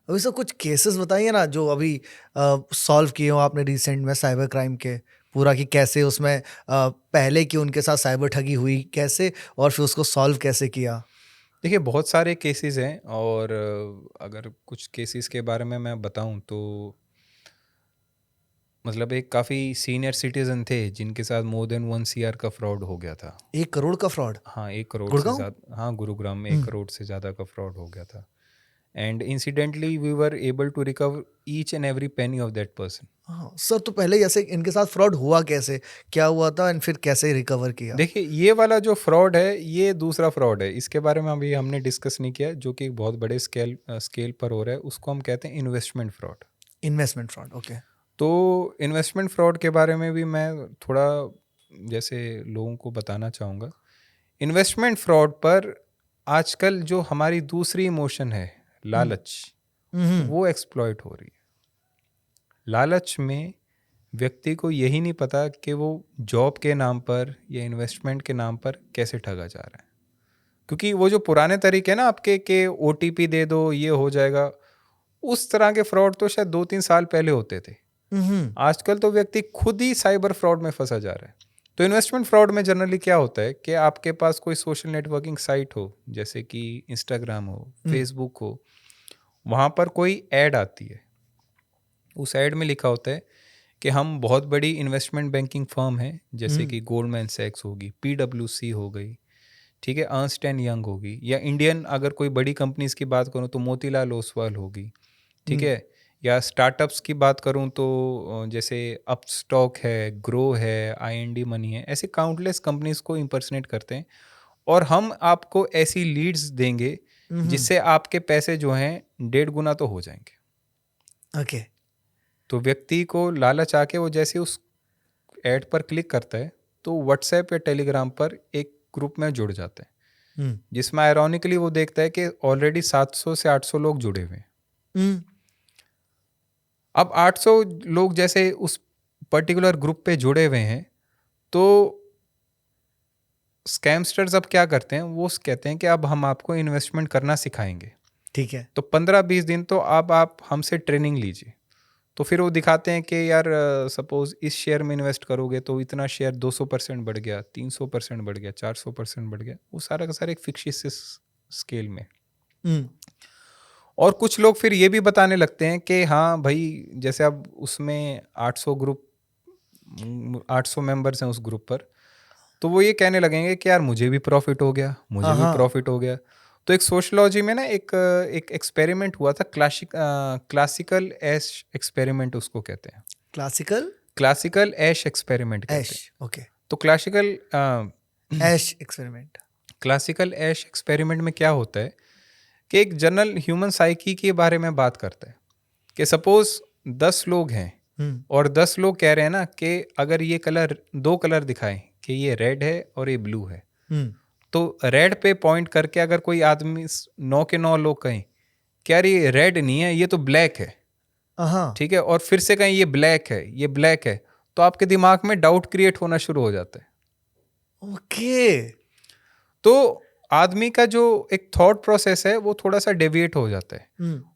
अभी सर कुछ केसेस बताइए ना जो अभी सॉल्व किए हो आपने रिसेंट में साइबर क्राइम के, पूरा कि कैसे उसमें पहले की उनके साथ साइबर ठगी हुई कैसे और फिर उसको सॉल्व कैसे किया? देखिए बहुत सारे केसेस हैं, और अगर कुछ केसेस के बारे में मैं बताऊं तो मतलब एक काफ़ी सीनियर सिटीजन थे जिनके साथ मोर देन 1 CR का फ्रॉड हो गया था। 1 करोड़ का फ्रॉड? हाँ, 1 करोड़ से गुड़गांव? ज़्यादा, हाँ गुरुग्राम में 1 हुँ, करोड़ से ज़्यादा का फ्रॉड हो गया था। and incidentally we were able to recover each and every penny of that person. हाँ, सर तो पहले ऐसे इनके साथ फ्रॉड हुआ कैसे, क्या हुआ था एंड फिर कैसे रिकवर किया? देखिए ये वाला जो फ्रॉड है ये दूसरा फ्रॉड है, इसके बारे में अभी हमने डिस्कस नहीं किया, जो कि एक बहुत बड़े स्केल पर हो रहा है, उसको हम कहते हैं investment fraud. Investment fraud, okay. तो इन्वेस्टमेंट फ्रॉड के बारे में भी मैं थोड़ा जैसे लोगों को बताना चाहूँगा। इन्वेस्टमेंट फ्रॉड पर आजकल जो हमारी दूसरी इमोशन है लालच, वो एक्सप्लॉइट हो रही है। लालच में व्यक्ति को यही नहीं पता कि वो जॉब के नाम पर या इन्वेस्टमेंट के नाम पर कैसे ठगा जा रहा है, क्योंकि वो जो पुराने तरीके ना आपके के OTP दे दो ये हो जाएगा, उस तरह के फ्रॉड तो शायद 2-3 साल पहले होते थे। आजकल तो व्यक्ति खुद ही साइबर फ्रॉड में फंसा जा रहा है। तो इन्वेस्टमेंट फ्रॉड में जनरली क्या होता है कि आपके पास कोई सोशल नेटवर्किंग साइट हो, जैसे कि इंस्टाग्राम हो, फेसबुक हो, वहाँ पर कोई ऐड आती है। उस ऐड में लिखा होता है कि हम बहुत बड़ी इन्वेस्टमेंट बैंकिंग फर्म है, जैसे कि गोल्डमैन सैक्स होगी, PwC हो गई, ठीक है, अर्नस्ट एंड यंग होगी, या इंडियन अगर कोई बड़ी कंपनीज की बात करूँ तो मोतीलाल ओसवाल होगी, ठीक है, या स्टार्टअप्स की बात करूँ तो जैसे अपस्टॉक है, ग्रो है, IND मनी है, ऐसे काउंटलेस कंपनीज को इम्पर्सनेट करते हैं और हम आपको ऐसी लीड्स देंगे जिससे आपके पैसे जो हैं 1.5 गुना तो हो जाएंगे। ओके। तो व्यक्ति को लालच आके वो जैसे उस ऐड पर क्लिक करता है तो व्हाट्सएप या टेलीग्राम पर एक ग्रुप में जुड़ जाता है, जिसमें आयरॉनिकली वो देखता है कि ऑलरेडी 700 से 800 लोग जुड़े हुए हैं। अब 800 लोग जैसे उस पर्टिकुलर ग्रुप पे जुड़े हुए हैं, तो स्कैमस्टर्स अब क्या करते हैं, वो कहते हैं कि अब हम आपको इन्वेस्टमेंट करना सिखाएंगे, ठीक है। तो 15-20 दिन तो अब आप हमसे ट्रेनिंग लीजिए। तो फिर वो दिखाते हैं कि यार सपोज इस शेयर में इन्वेस्ट करोगे तो इतना शेयर 200% बढ़ गया, 300% बढ़ गया, 400% बढ़ गया, वो सारा का सारा एक फिक्शियस स्केल में। और कुछ लोग फिर ये भी बताने लगते हैं कि हाँ भाई, जैसे अब उसमें 800 मेंबर्स हैं उस ग्रुप पर, तो वो ये कहने लगेंगे कि यार मुझे भी प्रॉफिट हो गया, मुझे भी प्रॉफिट हो गया। तो एक सोशलॉजी में ना एक एक्सपेरिमेंट हुआ था, क्लासिकल ऐश एक्सपेरिमेंट उसको कहते हैं। क्लासिकल ऐश एक्सपेरिमेंट कहते हैं। ओके। तो क्लासिकल ऐश एक्सपेरिमेंट में क्या होता है कि एक जनरल ह्यूमन साइकी के बारे में बात करता है कि सपोज 10 लोग हैं और 10 लोग कह रहे हैं ना कि अगर ये कलर 2 कलर दिखाएं कि ये रेड है और ये ब्लू है, तो रेड पे पॉइंट करके अगर कोई आदमी 9 के 9 लोग कहें कि यार ये रेड नहीं है, ये तो ब्लैक है, ठीक है, और फिर से कहें ये ब्लैक है, ये ब्लैक है, तो आपके दिमाग में डाउट क्रिएट होना शुरू हो जाता है। ओके। तो आदमी का जो एक थॉट प्रोसेस है वो थोड़ा सा डेविएट हो जाता है।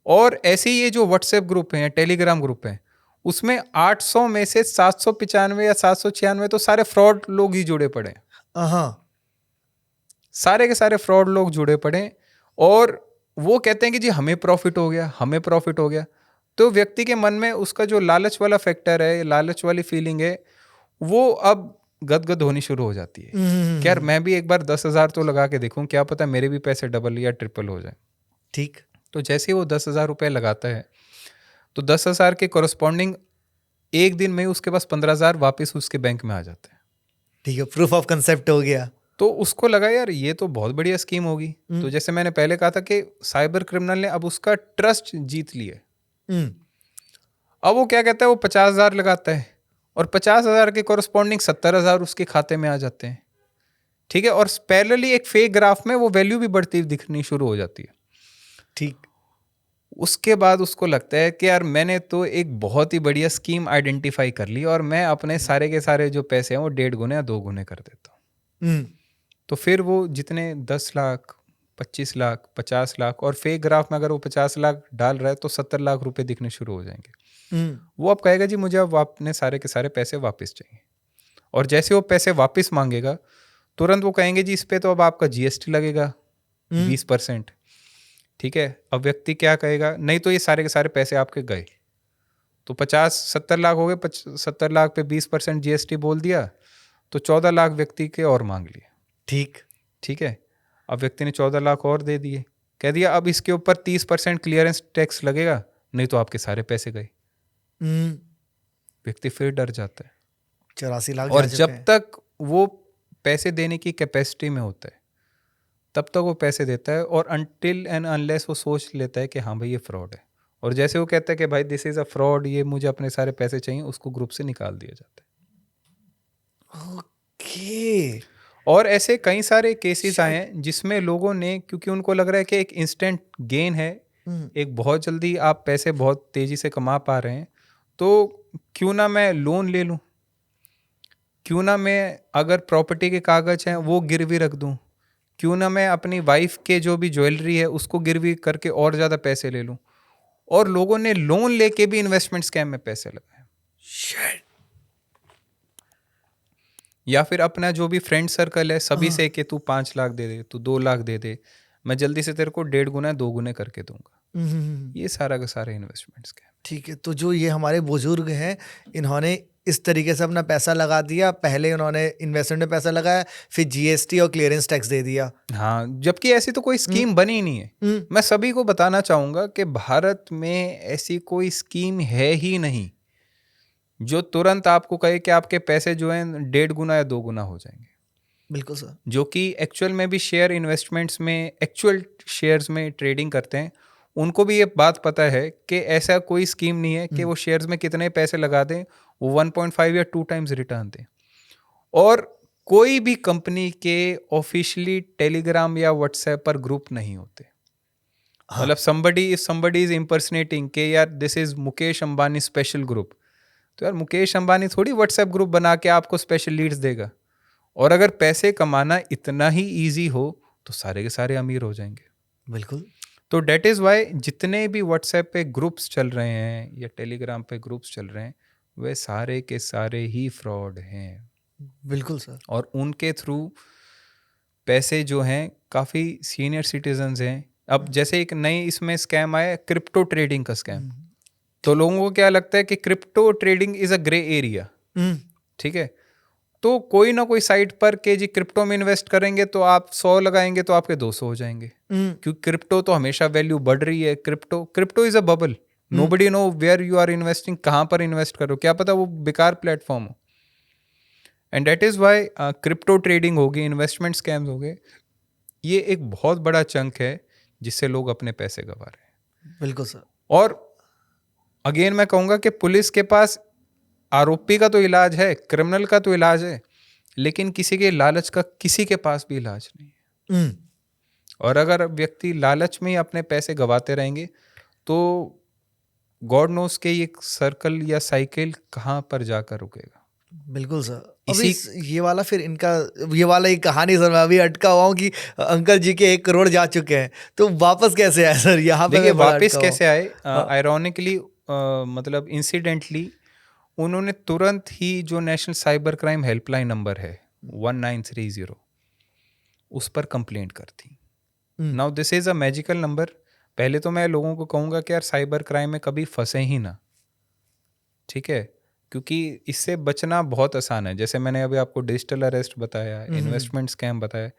और ऐसे ही ये जो व्हाट्सएप ग्रुप हैं, टेलीग्राम ग्रुप हैं, उसमें 800 में से 795 या 796 तो सारे फ्रॉड लोग ही जुड़े पड़े हैं। सारे के सारे फ्रॉड लोग जुड़े पड़े, और वो कहते हैं कि जी हमें प्रॉफिट हो गया, हमें प्रॉफिट हो गया। तो व्यक्ति के मन में उसका जो लालच वाला फैक्टर है, लालच वाली फीलिंग है, वो अब गदगद होनी शुरू हो जाती है कि यार मैं भी एक बार 10,000 तो लगा के देखूं, क्या पता मेरे भी पैसे डबल या ट्रिपल हो जाए। ठीक। तो जैसे ही वो 10,000 रुपये लगाता है तो 10,000 के कोरस्पॉन्डिंग एक दिन में उसके पास 15,000 वापस उसके बैंक में आ जाते हैं। ठीक है, प्रूफ ऑफ कंसेप्ट हो गया। तो उसको लगा यार ये तो बहुत बढ़िया स्कीम होगी। तो जैसे मैंने पहले कहा था कि साइबर क्रिमिनल ने अब उसका ट्रस्ट जीत लिया। अब वो क्या कहता है, वो 50,000 लगाता है और 50,000 के कोरस्पॉन्डिंग 70,000 उसके खाते में आ जाते हैं, ठीक है, और पैरेलली एक फेक ग्राफ में वो वैल्यू भी बढ़ती दिखनी शुरू हो जाती है। ठीक। उसके बाद उसको लगता है कि यार मैंने तो एक बहुत ही बढ़िया स्कीम आइडेंटिफाई कर ली और मैं अपने सारे के सारे जो पैसे हैं वो 1.5 गुने या 2 गुने कर देता हूँ। तो फिर वो जितने 10 लाख, 25 लाख, 50 लाख, और फेक ग्राफ में अगर वो 50 लाख डाल रहा है तो 70 लाख रुपए दिखने शुरू हो जाएंगे। वो अब कहेगा जी मुझे अब अपने सारे के सारे पैसे वापस चाहिए, और जैसे वो पैसे वापस मांगेगा तुरंत वो कहेंगे जी इस पे तो अब आपका GST लगेगा 20%, ठीक है। अब व्यक्ति क्या कहेगा, नहीं तो ये सारे के सारे पैसे आपके गए। तो 70 लाख हो गए, 70 लाख पे 20% GST बोल दिया तो 14 लाख व्यक्ति के और मांग लिए। ठीक। ठीक है, अब व्यक्ति ने 14 लाख और दे दिए, कह दिया अब इसके ऊपर 30% क्लियरेंस टैक्स लगेगा, नहीं तो आपके सारे पैसे गए। व्यक्ति फिर डर जाता है। 84 लाख और जा चुके जब हैं। तक वो पैसे देने की कैपेसिटी में होता है तब तक वो पैसे देता है, और अनटिल एंड अनलेस वो सोच लेता है कि हाँ भाई ये फ्रॉड है, और जैसे वो कहता है कि भाई दिस इज अ फ्रॉड, ये मुझे अपने सारे पैसे चाहिए, उसको ग्रुप से निकाल दिया जाता है। ओके। और ऐसे कई सारे केसेस आए हैं जिसमें लोगों ने, क्योंकि उनको लग रहा है कि एक इंस्टेंट गेन है, एक बहुत जल्दी आप पैसे बहुत तेजी से कमा पा रहे हैं, तो क्यों ना मैं लोन ले लूं, क्यों ना मैं अगर प्रॉपर्टी के कागज हैं वो गिरवी रख दूं, क्यों ना मैं अपनी वाइफ के जो भी ज्वेलरी है उसको गिरवी करके और ज़्यादा पैसे ले लूं। और लोगों ने लोन लेके भी इन्वेस्टमेंट स्कैम में पैसे लगाए। शिट। या फिर अपना जो भी फ्रेंड सर्कल है सभी से कि तू 5 लाख दे दे, तू 2 लाख दे दे, मैं जल्दी से तेरे को 1.5 गुना 2 गुने करके दूंगा। ये सारा का सारा इन्वेस्टमेंट स्कैम। ठीक है, तो जो ये हमारे बुजुर्ग हैं, इन्होंने इस तरीके से अपना पैसा लगा दिया। पहले उन्होंने इन्वेस्टमेंट में पैसा लगाया, फिर जीएसटी और क्लियरेंस टैक्स दे दिया। हाँ, जबकि ऐसी तो कोई स्कीम बनी ही नहीं है। मैं सभी को बताना चाहूंगा कि भारत में ऐसी कोई स्कीम है ही नहीं जो तुरंत आपको कहे कि आपके पैसे जो हैं 1.5 गुना या 2 गुना हो जाएंगे। बिल्कुल सर। जो कि एक्चुअल में भी शेयर इन्वेस्टमेंट्स में, एक्चुअल शेयर्स में ट्रेडिंग करते हैं, उनको भी ये बात पता है कि ऐसा कोई स्कीम नहीं है कि वो शेयर्स में कितने पैसे लगा दें वो 1.5 या 2 टाइम्स रिटर्न दें। और कोई भी कंपनी के ऑफिशियली टेलीग्राम या व्हाट्सएप पर ग्रुप नहीं होते। मतलब somebody is impersonating कि यार this is Mukesh Ambani special group, तो यार मुकेश अंबानी थोड़ी व्हाट्सएप ग्रुप बना के आपको स्पेशल लीड्स देगा। और अगर पैसे कमाना इतना ही इजी हो तो सारे के सारे अमीर हो जाएंगे। बिल्कुल। तो डेट इज़ वाई जितने भी व्हाट्सएप पे ग्रुप्स चल रहे हैं या टेलीग्राम पे ग्रुप्स चल रहे हैं वे सारे के सारे ही फ्रॉड हैं। बिल्कुल सर। और उनके थ्रू पैसे जो हैं काफ़ी सीनियर सिटीजन्स हैं। अब जैसे एक नई इसमें स्कैम आया क्रिप्टो ट्रेडिंग का स्कैम, तो लोगों को क्या लगता है कि crypto trading is a grey area. ठीक है, तो कोई ना कोई साइट पर के जी क्रिप्टो में इन्वेस्ट करेंगे तो आप 100 लगाएंगे तो आपके 200 हो जाएंगे, क्योंकि क्रिप्टो तो हमेशा वैल्यू बढ़ रही है। Crypto is a bubble, nobody know where you are investing, कहाँ पर इन्वेस्ट करो, क्या पता वो बेकार प्लेटफॉर्म हो। And that is why crypto trading हो गई, इन्वेस्टमेंट स्कैम्स हो गए, ये एक बहुत बड़ा चंक है जिससे लोग अपने पैसे गंवा रहे हैं। बिल्कुल सर। और अगेन मैं कहूँगा कि पुलिस के पास आरोपी का तो इलाज है, क्रिमिनल का तो इलाज है, लेकिन किसी के लालच का किसी के पास भी इलाज नहीं है। और अगर व्यक्ति लालच में ही अपने पैसे गंवाते रहेंगे तो गॉड नोस के ये सर्कल या साइकिल कहाँ पर जाकर रुकेगा। बिल्कुल सर। अभी ये वाला फिर इनका ये वाला एक कहानी सर, मैं अभी अटका हुआ हूँ कि अंकल जी के 1 करोड़ जा चुके हैं, तो वापस कैसे आए सर यहाँ पे? देखिए वापस कैसे आए, आयरॉनिकली मतलब इंसिडेंटली उन्होंने तुरंत ही जो national cyber crime helpline number है 1930 उस पर कंप्लेंट कर थी। Now this is a magical number. पहले तो मैं लोगों को कहूँगा कि यार साइबर क्राइम में कभी फंसे ही ना, ठीक है, क्योंकि इससे बचना बहुत आसान है। जैसे मैंने अभी आपको डिजिटल अरेस्ट बताया, इन्वेस्टमेंट स्कैम बताया,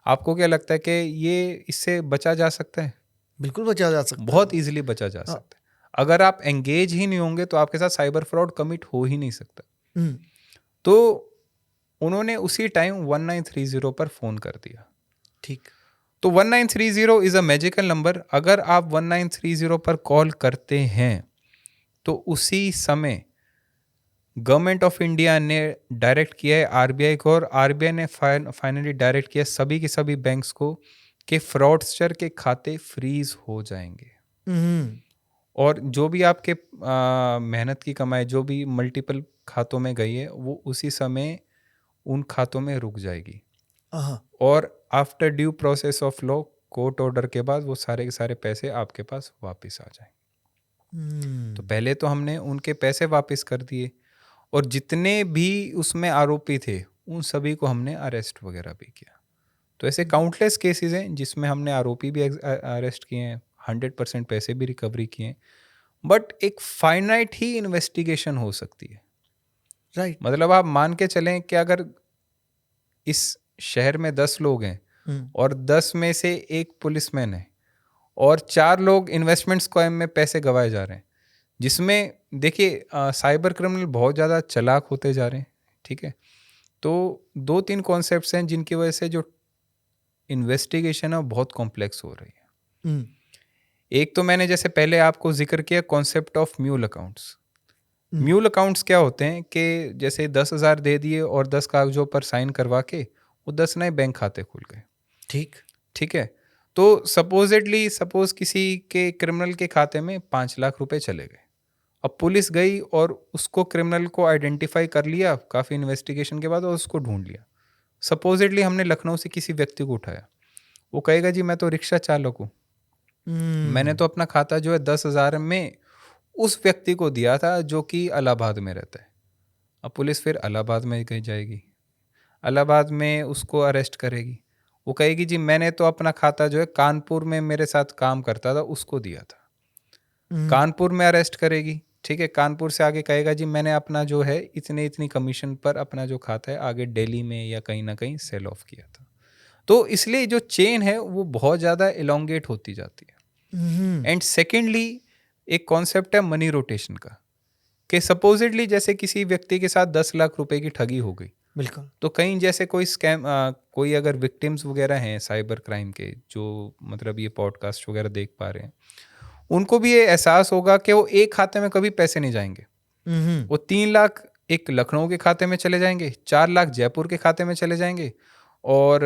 आपको क्या लगता है कि ये इससे बचा जा सकता है? बिल्कुल बचा जा सकता है, बहुत इजीली बचा जा सकता है। अगर आप एंगेज ही नहीं होंगे तो आपके साथ साइबर फ्रॉड कमिट हो ही नहीं सकता। तो उन्होंने उसी टाइम 1930 पर फोन कर दिया। ठीक, तो 1930 इज अ मैजिकल नंबर। अगर आप 1930 पर कॉल करते हैं तो उसी समय गवर्नमेंट ऑफ इंडिया ने डायरेक्ट किया है आरबीआई को, और आरबीआई ने फाइनली डायरेक्ट किया सभी के सभी बैंक्स को कि फ्रॉडस्टर के खाते फ्रीज हो जाएंगे। और जो भी आपके मेहनत की कमाई जो भी मल्टीपल खातों में गई है वो उसी समय उन खातों में रुक जाएगी। और after due process of law, court order के बाद वो सारे के सारे पैसे आपके पास वापस आ जाएंगे। तो पहले तो हमने उनके पैसे वापस कर दिए, और जितने भी उसमें आरोपी थे उन सभी को हमने अरेस्ट वगैरह भी किया। तो ऐसे काउंटलेस केसेस हैं जिसमें हमने आरोपी भी अरेस्ट किए हैं, 100% पैसे भी रिकवरी किए हैं। बट एक फाइनाइट ही इन्वेस्टिगेशन हो सकती है, राइट। मतलब आप मान के चलें कि अगर इस शहर में 10 लोग हैं और 10 में से एक पुलिसमैन है और 4 लोग इन्वेस्टमेंट स्कैम में पैसे गंवाए जा रहे हैं, जिसमें देखिए साइबर क्रिमिनल बहुत ज़्यादा चालाक होते जा रहे हैं, ठीक है। तो 2-3 कॉन्सेप्ट्स हैं जिनकी वजह से जो इन्वेस्टिगेशन है वो बहुत कॉम्प्लेक्स हो रही है। हम्म, एक तो मैंने जैसे पहले आपको जिक्र किया concept of mule accounts. Hmm, mule accounts क्या होते हैं कि जैसे 10,000 दे दिए और 10 कागजों पर साइन करवा के वो 10 नए बैंक खाते खुल गए, ठीक। ठीक है। तो सपोज किसी के क्रिमिनल के खाते में 5 लाख रुपए चले गए। अब पुलिस गई और उसको क्रिमिनल को आइडेंटिफाई कर लिया काफ़ी इन्वेस्टिगेशन के बाद और उसको ढूंढ लिया। सपोजिटली हमने लखनऊ से किसी व्यक्ति को उठाया, वो कहेगा जी मैं तो रिक्शा चालक हूँ, मैंने तो अपना खाता जो है 10,000 में उस व्यक्ति को दिया था जो कि इलाहाबाद में रहता है। अब पुलिस फिर इलाहाबाद में कहीं जाएगी, इलाहाबाद में उसको अरेस्ट करेगी, वो कहेगी जी मैंने तो अपना खाता जो है कानपुर में मेरे साथ काम करता था उसको दिया था। कानपुर में अरेस्ट करेगी, ठीक है। कानपुर से आगे कहेगा जी मैंने अपना जो है इतने इतनी कमीशन पर अपना जो खाता है आगे दिल्ली में या कहीं ना कहीं सेल ऑफ किया था। तो इसलिए जो चेन है वो बहुत ज़्यादा इलोंगेट होती जाती है। एंड सेकेंडली एक कॉन्सेप्ट है मनी रोटेशन का, कि सपोजिटली जैसे किसी व्यक्ति के साथ 10 लाख रुपए की ठगी हो गई, बिल्कुल। तो कहीं जैसे कोई स्कैम कोई अगर विक्टिम्स वगैरह हैं साइबर क्राइम के, जो मतलब ये पॉडकास्ट वगैरह देख पा रहे हैं, उनको भी ये एहसास होगा कि वो एक खाते में कभी पैसे नहीं जाएंगे। वो 3 लाख एक लखनऊ के खाते में चले जाएंगे, 4 लाख जयपुर के खाते में चले जाएंगे और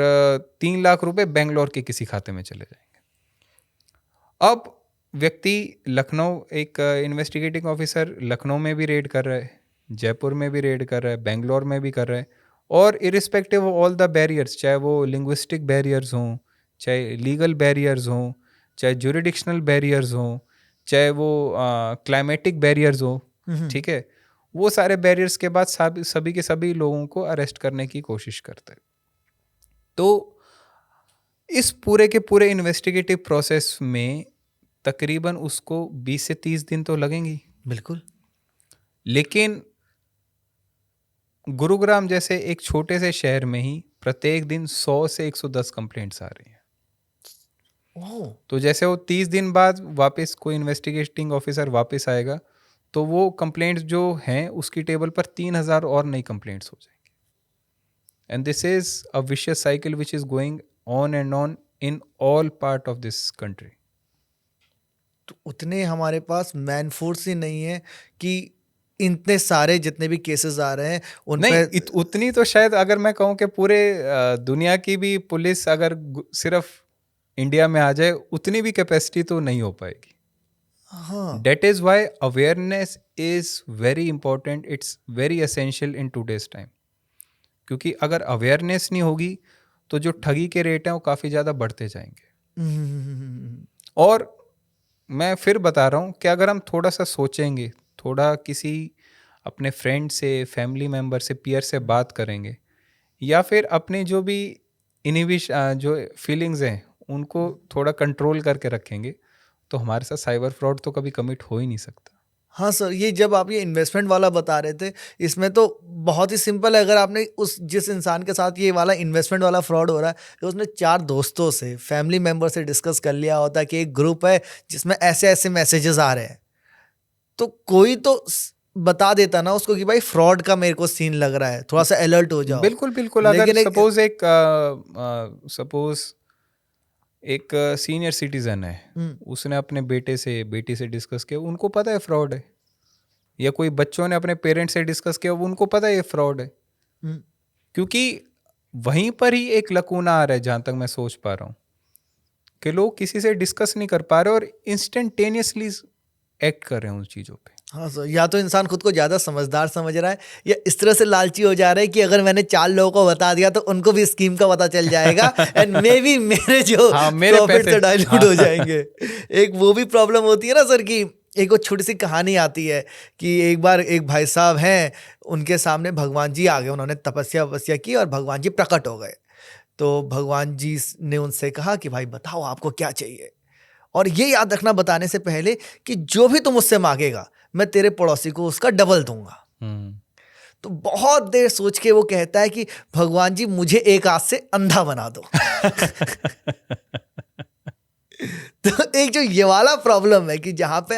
3 लाख रुपए बेंगलोर के किसी खाते में चले जाएंगे। अब व्यक्ति लखनऊ एक इन्वेस्टिगेटिंग ऑफिसर लखनऊ में भी रेड कर रहा है, जयपुर में भी रेड कर रहा है, बेंगलोर में भी कर रहा है, और irrespective of all the barriers, चाहे वो लिंग्विस्टिक बैरियर्स हों, चाहे लीगल बैरियर्स हों, चाहे जुरिडिक्शनल बैरियर्स हों, चाहे वो क्लाइमेटिक बैरियर्स हों, ठीक है, वो सारे बैरियर्स के बाद सभी के सभी लोगों को अरेस्ट करने की कोशिश करते हैं। तो इस पूरे के पूरे इन्वेस्टिगेटिव प्रोसेस में तकरीबन उसको 20 से 30 दिन तो लगेंगी। बिल्कुल। लेकिन गुरुग्राम जैसे एक छोटे से शहर में ही प्रत्येक दिन 100 से 110 कंप्लेंट्स आ रही हैं। ओह, तो जैसे वो 30 दिन बाद वापस कोई इन्वेस्टिगेटिंग ऑफिसर वापस आएगा तो वो कंप्लेंट्स जो हैं उसकी टेबल पर 3,000 और नई कंप्लेंट्स हो जाएंगी। And this is a vicious cycle which is going on and on in all part of this country. तो उतने हमारे पास मैन फोर्स ही नहीं है कि इतने सारे जितने भी केसेस आ रहे हैं उन नहीं पे उतनी तो शायद अगर मैं कहूँ कि पूरे दुनिया की भी पुलिस अगर सिर्फ इंडिया में आ जाए उतनी भी कैपेसिटी तो नहीं हो पाएगी। हाँ, That is why awareness is very important. It's very essential in today's time. क्योंकि अगर अवेयरनेस नहीं होगी तो जो ठगी के रेट हैं वो काफ़ी ज़्यादा बढ़ते जाएंगे। और मैं फिर बता रहा हूँ कि अगर हम थोड़ा सा सोचेंगे, थोड़ा किसी अपने फ्रेंड से, फैमिली मेम्बर से, पीयर से बात करेंगे, या फिर अपने जो भी इनहिबिश जो फीलिंग्स हैं उनको थोड़ा कंट्रोल करके रखेंगे, तो हमारे साथ साइबर फ्रॉड तो कभी कमिट हो ही नहीं सकता। हाँ सर, ये जब आप ये इन्वेस्टमेंट वाला बता रहे थे, इसमें तो बहुत ही सिंपल है। अगर आपने उस जिस इंसान के साथ ये वाला इन्वेस्टमेंट वाला फ्रॉड हो रहा है, तो उसने 4 दोस्तों से, फैमिली मेम्बर से डिस्कस कर लिया होता है कि एक ग्रुप है जिसमें ऐसे ऐसे मैसेजेस आ रहे हैं, तो कोई तो बता देता ना उसको कि भाई फ्रॉड का मेरे को सीन लग रहा है, थोड़ा सा अलर्ट हो जाओ। बिल्कुल बिल्कुल। अगर लेकिन सपोज एक सीनियर सिटीजन है, उसने अपने बेटी से डिस्कस किया, उनको पता है फ्रॉड है, या कोई बच्चों ने अपने पेरेंट्स से डिस्कस किया, उनको पता है ये फ्रॉड है, क्योंकि वहीं पर ही एक लकूना आ रहा है जहां तक मैं सोच पा रहा हूँ कि लोग किसी से डिस्कस नहीं कर पा रहे और इंस्टेंटेनियसली एक्ट कर रहे हैं उन चीज़ों पे। हाँ सर, या तो इंसान खुद को ज़्यादा समझदार समझ रहा है, या इस तरह से लालची हो जा रहा है कि अगर मैंने 4 लोगों को बता दिया तो उनको भी स्कीम का पता चल जाएगा एंड मे बी मेरे जो मेरे प्रॉफिट पैसे डाइल्यूट हो जाएंगे। एक वो भी प्रॉब्लम होती है ना सर, कि एक वो छोटी सी कहानी आती है कि एक बार एक भाई साहब हैं, उनके सामने भगवान जी आ गए, उन्होंने तपस्या की और भगवान जी प्रकट हो गए। तो भगवान जी ने उनसे कहा कि भाई बताओ आपको क्या चाहिए, और ये याद रखना बताने से पहले कि जो भी तुम मुझसे मांगेगा मैं तेरे पड़ोसी को उसका डबल दूंगा। तो बहुत देर सोच के वो कहता है कि भगवान जी मुझे एक हाथ से अंधा बना दो। तो एक जो ये वाला प्रॉब्लम है कि जहाँ पे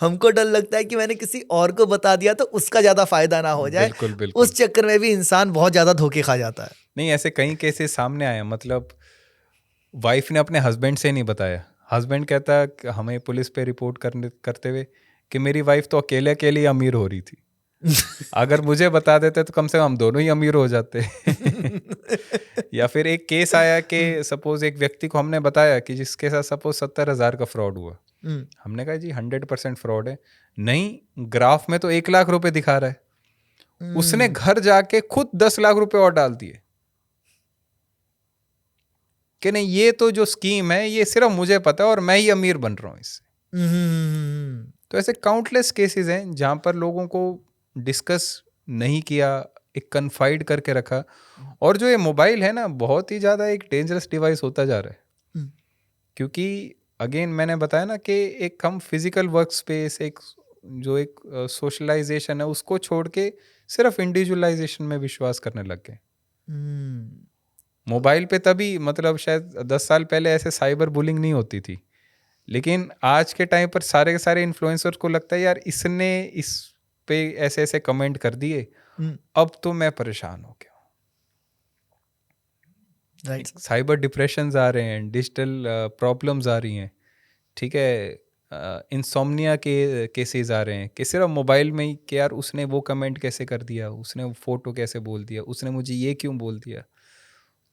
हमको डर लगता है कि मैंने किसी और को बता दिया तो उसका ज्यादा फायदा ना हो जाए, बिल्कुल, उस बिल्कुल। चक्कर में भी इंसान बहुत ज्यादा धोखे खा जाता है। नहीं, ऐसे कई केसेस सामने आए हैं, मतलब वाइफ ने अपने हस्बैंड से नहीं बताया। हस्बैंड कहता है कि हमें पुलिस पे रिपोर्ट करते हुए कि मेरी वाइफ तो अकेले-अकेले ही अमीर हो रही थी। अगर मुझे बता देते तो कम से कम हम दोनों ही अमीर हो जाते। या फिर एक केस आया कि सपोज़ एक व्यक्ति को हमने बताया कि जिसके साथ सपोज़ 70,000 का फ्रॉड हुआ। हम्म, हमने कहा जी 100% फ्रॉड है। नहीं, ग्राफ में तो 1 लाख रुपए दिखा रहा है। उसने घर जाके खुद 10 लाख रुपए और डाल दिए कि नहीं, ये तो जो स्कीम है ये सिर्फ मुझे पता है और मैं ही अमीर बन रहा हूँ इससे। तो ऐसे काउंटलेस केसेस हैं जहाँ पर लोगों को डिस्कस नहीं किया, एक कन्फाइड करके रखा। और जो ये मोबाइल है ना, बहुत ही ज़्यादा एक डेंजरस डिवाइस होता जा रहा है। क्योंकि अगेन मैंने बताया ना कि एक हम फिजिकल वर्क स्पेस, एक जो एक सोशलाइजेशन है उसको छोड़ के सिर्फ इंडिविजुअलाइजेशन में विश्वास करने लग गए। मोबाइल पे तभी, मतलब शायद 10 साल पहले ऐसे साइबर बुलिंग नहीं होती थी, लेकिन आज के टाइम पर सारे के सारे इन्फ्लुएंसर्स को लगता है यार इसने इस पे ऐसे ऐसे कमेंट कर दिए, अब तो मैं परेशान हो गया। राइट। साइबर डिप्रेशंस आ रहे हैं, डिजिटल प्रॉब्लम्स आ रही हैं, ठीक है, इंसोम्निया के केसेस आ रहे हैं कि सिर्फ मोबाइल में ही कि यार उसने वो कमेंट कैसे कर दिया, उसने वो फोटो कैसे बोल दिया, उसने मुझे ये क्यों बोल दिया।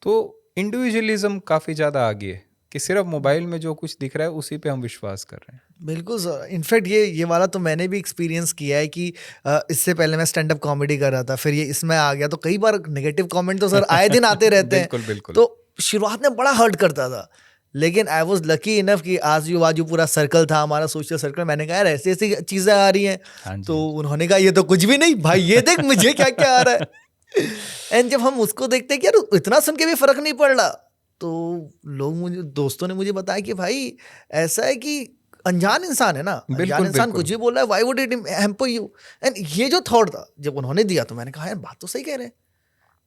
तो इंडिविजुअलिज्म काफ़ी ज़्यादा आगे है कि सिर्फ मोबाइल में जो कुछ दिख रहा है उसी पे हम विश्वास कर रहे हैं। बिल्कुल सर, इनफैक्ट ये वाला तो मैंने भी एक्सपीरियंस किया है कि इससे पहले मैं स्टैंड अप कॉमेडी कर रहा था, फिर ये इसमें आ गया तो कई बार नेगेटिव कमेंट तो सर आए दिन आते रहते हैं। बिल्कुल, बिल्कुल। तो शुरुआत में बड़ा हर्ट करता था, लेकिन आई वाज लकी इनफ कि आजू बाजू पूरा सर्कल था हमारा, सोशल सर्कल। मैंने कहा यार ऐसी ऐसी चीजें आ रही हैं, हाँ जी, तो हाँ जी। उन्होंने कहा ये तो कुछ भी नहीं भाई, ये देख मुझे क्या क्या आ रहा है। एंड जब हम उसको देखते हैं कि यार इतना सुन के भी फर्क नहीं पड़ रहा, तो दोस्तों ने मुझे बताया कि भाई ऐसा है कि अनजान इंसान है ना, अनजान बिल्कुल, इंसान बिल्कुल। कुछ भी बोल रहा है, why would it hamper you. And ये जो थॉट था जब उन्होंने दिया तो मैंने कहा यार बात तो सही कह रहे हैं।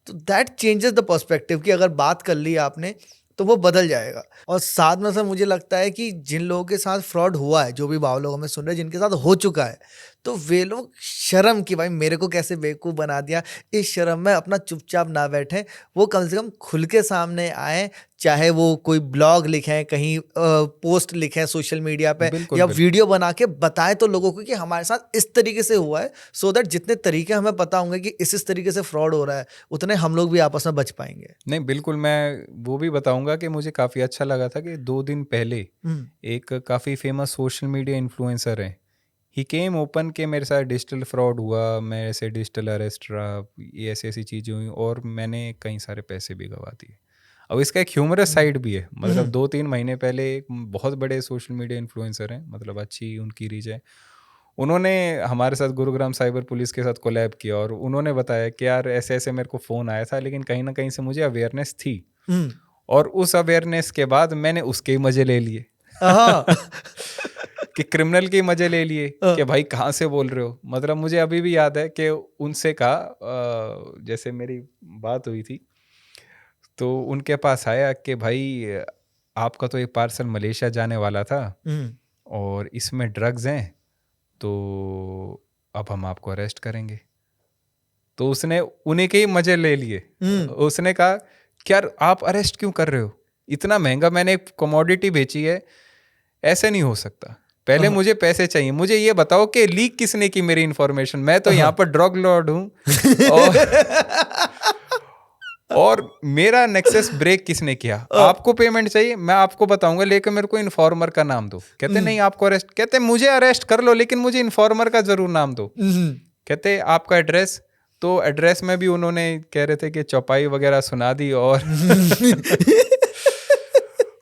तो दैट चेंजेस द पर्सपेक्टिव कि अगर बात कर ली आपने तो वो बदल जाएगा। और साथ में सर मुझे लगता है कि जिन लोगों के साथ फ्रॉड हुआ है, जो भी भाव लोग हमें सुन रहे हैं जिनके साथ हो चुका है, तो वे लोग शर्म कि भाई मेरे को कैसे बेवकूफ़ बना दिया, इस शर्म में अपना चुपचाप ना बैठें, वो कम से कम खुल के सामने आएँ। चाहे वो कोई ब्लॉग लिखें, कहीं पोस्ट लिखें सोशल मीडिया पे, बिल्कुल, या बिल्कुल। वीडियो बना के बताएं तो लोगों को कि हमारे साथ इस तरीके से हुआ है, सो दैट जितने तरीके हमें पता होंगे कि इस तरीके से फ्रॉड हो रहा है, उतने हम लोग भी आपस में बच पाएंगे। नहीं, बिल्कुल, मैं वो भी बताऊंगा कि मुझे काफ़ी अच्छा लगा था कि 2 दिन पहले हम्म, एक काफ़ी फेमस सोशल मीडिया इन्फ्लुएंसर हैं, ही केम ओपन के मेरे साथ डिजिटल फ्रॉड हुआ, मैं ऐसे डिजिटल अरेस्ट रहा, ये ऐसी ऐसी चीज़ें हुई और मैंने कई सारे पैसे भी गंवा दिए। अब इसका एक ह्यूमरस हम्म, साइड भी है, मतलब हम्म, 2-3 महीने पहले एक बहुत बड़े सोशल मीडिया इन्फ्लुएंसर हैं, मतलब अच्छी उनकी रीच है। उन्होंने हमारे साथ गुरुग्राम साइबर पुलिस के साथ कोलैब किया और उन्होंने बताया कि यार ऐसे-ऐसे मेरे को फ़ोन आया था, लेकिन कहीं न कहीं से मुझे अवेयरनेस थी हम्म, और उस अवेयरनेस के बाद मैंने उसके ही मज़े ले लिए। हाँ। कि क्रिमिनल के ही मज़े ले लिए हाँ, कि भाई कहाँ से बोल रहे हो? मतलब मुझे अभी भी याद है कि उनसे कहा, जैसे मेरी बात हुई थी, तो उनके पास आया कि भाई आपका तो ये पार्सल मलेशिया जाने वाला था हम्म, और इसमें ड्रग्स हैं, तो अब हम आपको अरेस्ट करेंगे। तो उसने उन्हीं के ही मज़े ले लिए। हम्म, उसने कहा कि यार आप अरेस्ट क्यों कर रहे हो? इतना महँगा मैंने एक कमोडिटी बेची है, ऐसे नहीं हो सकता। पहले हाँ, मुझे पैसे चाहिए। मुझे ये बताओ कि लीक किसने की मेरी इन्फॉर्मेशन? मैं तो यहाँ हाँ। पर ड्रग लॉर्ड हूँ और और मेरा नेक्सस ब्रेक किसने किया? आपको पेमेंट चाहिए? मैं आपको बताऊँगा, लेकिन मेरे को इन्फॉर्मर का नाम दो। कहते नहीं, आपको अरेस्ट, कहते मुझे अरेस्ट कर लो लेकिन मुझे इन्फॉर्मर का ज़रूर नाम दो। कहते आपका एड्रेस? तो एड्रेस में भी उन्होंने कह रहे थे कि चौपाई वगैरह सुना दी और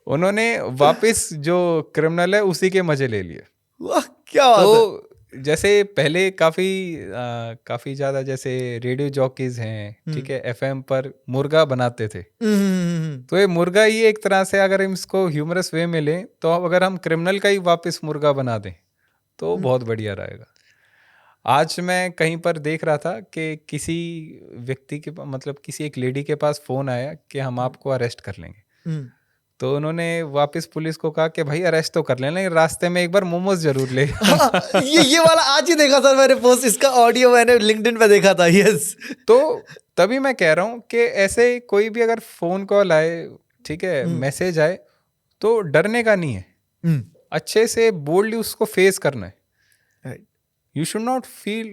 उन्होंने वापस जो क्रिमिनल है उसी के मजे ले लिए। वाह, क्या बात है। तो जैसे पहले काफ़ी ज़्यादा जैसे रेडियो जॉकीज हैं, ठीक है, एफएम पर मुर्गा बनाते थे। तो ये मुर्गा ही एक तरह से, अगर हम इसको ह्यूमरस वे में लें, तो अब अगर हम क्रिमिनल का ही वापस मुर्गा बना दें तो बहुत बढ़िया रहेगा। आज मैं कहीं पर देख रहा था कि किसी व्यक्ति के मतलब किसी एक लेडी के पास फ़ोन आया कि हम आपको अरेस्ट कर लेंगे। तो उन्होंने वापस पुलिस को कहा कि भाई अरेस्ट तो कर लेना, लेकिन रास्ते में एक बार मोमोज जरूर ले। हाँ, ये वाला आज ही देखा सर मैंने पोस्ट, इसका ऑडियो मैंने लिंक्डइन पे देखा था। यस। तो तभी मैं कह रहा हूँ कि ऐसे कोई भी अगर फोन कॉल आए, ठीक है, मैसेज आए, तो डरने का नहीं है, अच्छे से बोल्डली उसको फेस करना है। Right. You should not feel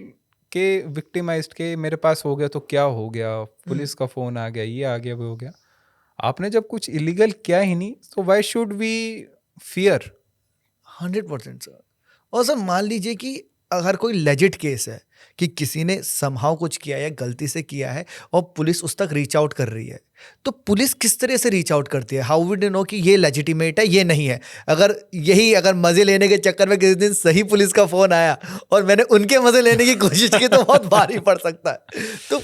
के विक्टिमाइज्ड के मेरे पास हो गया तो क्या हो गया, पुलिस का फोन आ गया, ये आ गया, वो हो गया। आपने जब कुछ इलीगल किया ही नहीं तो why should we fear? 100% sir. और सर मान लीजिए कि अगर कोई लेजिट केस है कि किसी ने समहाउ कुछ किया या गलती से किया है और पुलिस उस तक रीच आउट कर रही है, तो पुलिस किस तरह से रीच आउट करती है? हाउ विड यू नो कि ये लेजिटिमेट है, ये नहीं है? अगर मजे लेने के चक्कर में किसी दिन सही पुलिस का फोन आया और मैंने उनके मजे लेने की कोशिश की तो बहुत भारी पड़ सकता है। तो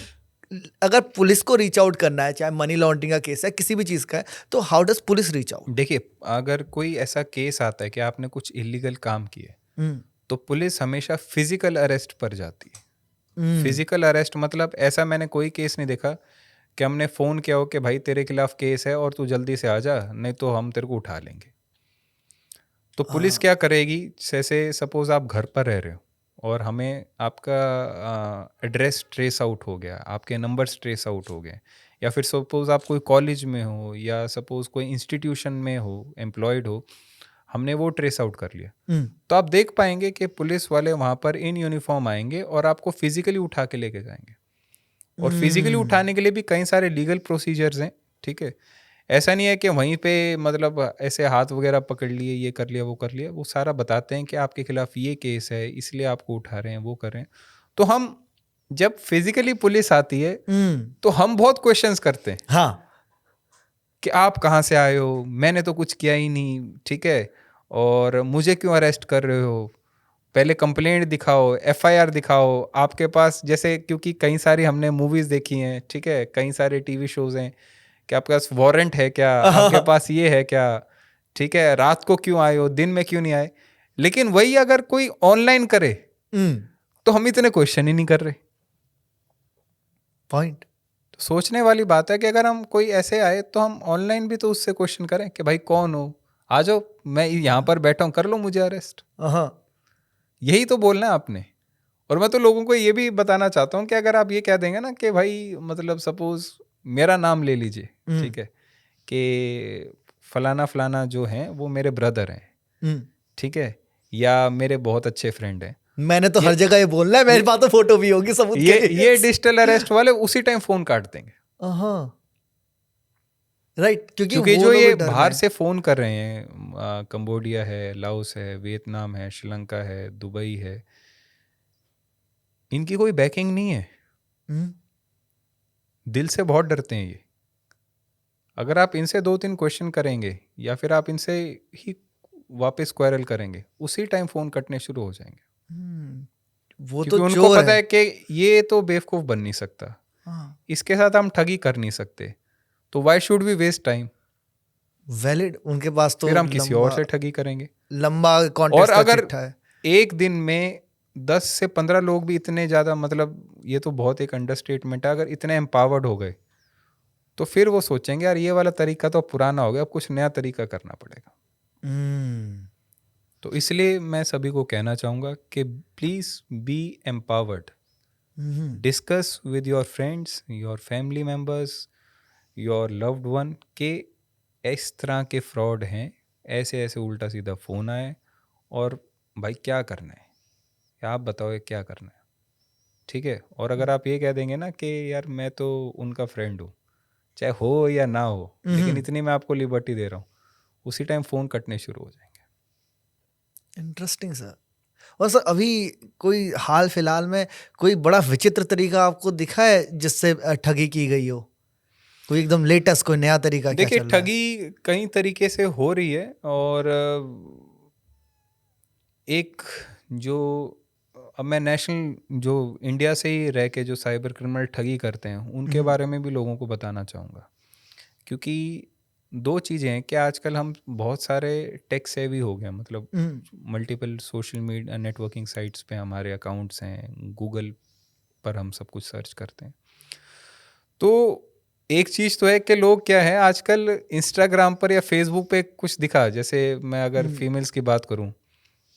अगर पुलिस को रीच आउट करना है, चाहे मनी लॉन्ड्रिंग का केस है, किसी भी चीज का है, तो how does police reach out? देखिए, अगर कोई ऐसा केस आता है कि आपने कुछ इलीगल काम किए, तो पुलिस हमेशा फिजिकल अरेस्ट पर जाती है। फिजिकल अरेस्ट मतलब ऐसा मैंने कोई केस नहीं देखा कि हमने फ़ोन किया हो कि भाई तेरे खिलाफ केस है और तू जल्दी से आ जा, नहीं तो हम तेरे को उठा लेंगे। तो पुलिस क्या करेगी, जैसे सपोज आप घर पर रह रहे हो और हमें आपका एड्रेस ट्रेस आउट हो गया, आपके नंबर्स ट्रेस आउट हो गए, या फिर सपोज आप कोई कॉलेज में हो या सपोज कोई इंस्टीट्यूशन में हो, एम्प्लॉयड हो, हमने वो ट्रेस आउट कर लिया, तो आप देख पाएंगे कि पुलिस वाले वहाँ पर इन यूनिफॉर्म आएंगे और आपको फिजिकली उठा के लेके जाएंगे। और फिजिकली उठाने के लिए भी कई सारे लीगल प्रोसीजर्स हैं, ठीक है। ऐसा नहीं है कि वहीं पे मतलब ऐसे हाथ वगैरह पकड़ लिए, ये कर लिया, वो कर लिया। वो सारा बताते हैं कि आपके खिलाफ ये केस है, इसलिए आपको उठा रहे हैं, वो कर रहे हैं। तो हम जब फिजिकली पुलिस आती है तो हम बहुत क्वेश्चंस करते हैं। हाँ। कि आप कहाँ से आए हो, मैंने तो कुछ किया ही नहीं, ठीक है, और मुझे क्यों अरेस्ट कर रहे हो, पहले कंप्लेंट दिखाओ, एफआईआर दिखाओ आपके पास। जैसे क्योंकि कई सारी हमने मूवीज़ देखी हैं, ठीक है, कई सारे टीवी शोज़ हैं कि आपके पास वारंट है क्या, आपके पास ये है क्या, ठीक है, रात को क्यों आए हो, दिन में क्यों नहीं आए। लेकिन वही अगर कोई ऑनलाइन करे तो हम इतने क्वेश्चन ही नहीं कर रहे। पॉइंट। तो सोचने वाली बात है कि अगर हम कोई ऐसे आए तो हम ऑनलाइन भी तो उससे क्वेश्चन करें कि भाई कौन हो, आ जाओ, मैं यहाँ पर बैठा हूँ, कर लो मुझे अरेस्ट। यही तो बोलना है आपने। और मैं तो लोगों को ये भी बताना चाहता हूँ कि अगर आप ये कह देंगे ना कि भाई मतलब सपोज मेरा नाम ले लीजिए, ठीक है, कि फलाना फलाना जो हैं वो मेरे ब्रदर हैं, ठीक है, या मेरे बहुत अच्छे फ्रेंड हैं, मैंने तो हर जगह ये बोलना है, मेरे पास तो फोटो भी होगी सबूत के लिए। ये डिजिटल अरेस्ट वाले उसी टाइम फोन काट देंगे। राइट, क्योंकि जो ये बाहर से फोन कर रहे हैं, कंबोडिया है, लाओस है, वियतनाम है, श्रीलंका है, दुबई है, इनकी कोई बैकिंग नहीं है। दिल से बहुत डरते हैं ये। अगर आप इनसे 2-3 क्वेश्चन करेंगे या फिर आप इनसे ही वापस क्वेरल करेंगे, उसी टाइम फोन कटने शुरू हो जाएंगे। वो क्योंकि तो उनको चोर पता है कि ये तो बेवकूफ बन नहीं सकता, इसके साथ हम ठगी कर नहीं सकते, तो why should we waste time. Valid, उनके पास तो फिर हम किसी और से ठगी करेंगे। लंबा कॉन्टेक्स्ट और का अगर चिट्ठा है। एक दिन में 10 से 15 लोग भी इतने ज़्यादा, मतलब ये तो बहुत एक अंडरस्टेटमेंट है, अगर इतने एम्पावर्ड हो गए तो फिर वो सोचेंगे यार ये वाला तरीका तो पुराना हो गया, अब कुछ नया तरीका करना पड़ेगा। तो इसलिए मैं सभी को कहना चाहूँगा कि please be empowered, discuss with your friends, your family members, your loved one के इस तरह के फ्रॉड हैं, ऐसे ऐसे उल्टा सीधा फ़ोन आए और भाई क्या करना है, या आप बताओ क्या करना है, ठीक है। और अगर आप ये कह देंगे ना कि यार मैं तो उनका फ्रेंड हूँ, चाहे हो या ना हो, लेकिन इतनी मैं आपको लिबर्टी दे रहा हूँ, उसी टाइम फ़ोन कटने शुरू हो जाएंगे। Interesting sir. और सर अभी कोई हाल फिलहाल में कोई बड़ा विचित्र तरीका आपको दिखा है जिससे ठगी की गई हो? कोई एकदम लेटेस्ट कोई नया तरीका क्या देखिए, चल रहा है? ठगी कई तरीके से हो रही है, और एक जो अब मैं नेशनल जो इंडिया से ही रह के जो साइबर क्रिमिनल ठगी करते हैं उनके बारे में भी लोगों को बताना चाहूँगा। क्योंकि 2 चीज़ें हैं कि आजकल हम बहुत सारे टेक सेवी हो गए हैं, मतलब multiple social media networking sites पे हमारे अकाउंट्स हैं, गूगल पर हम सब कुछ सर्च करते हैं। तो एक चीज़ तो है कि लोग क्या है आजकल इंस्टाग्राम पर या फेसबुक पे कुछ दिखा, जैसे मैं अगर फीमेल्स की बात करूं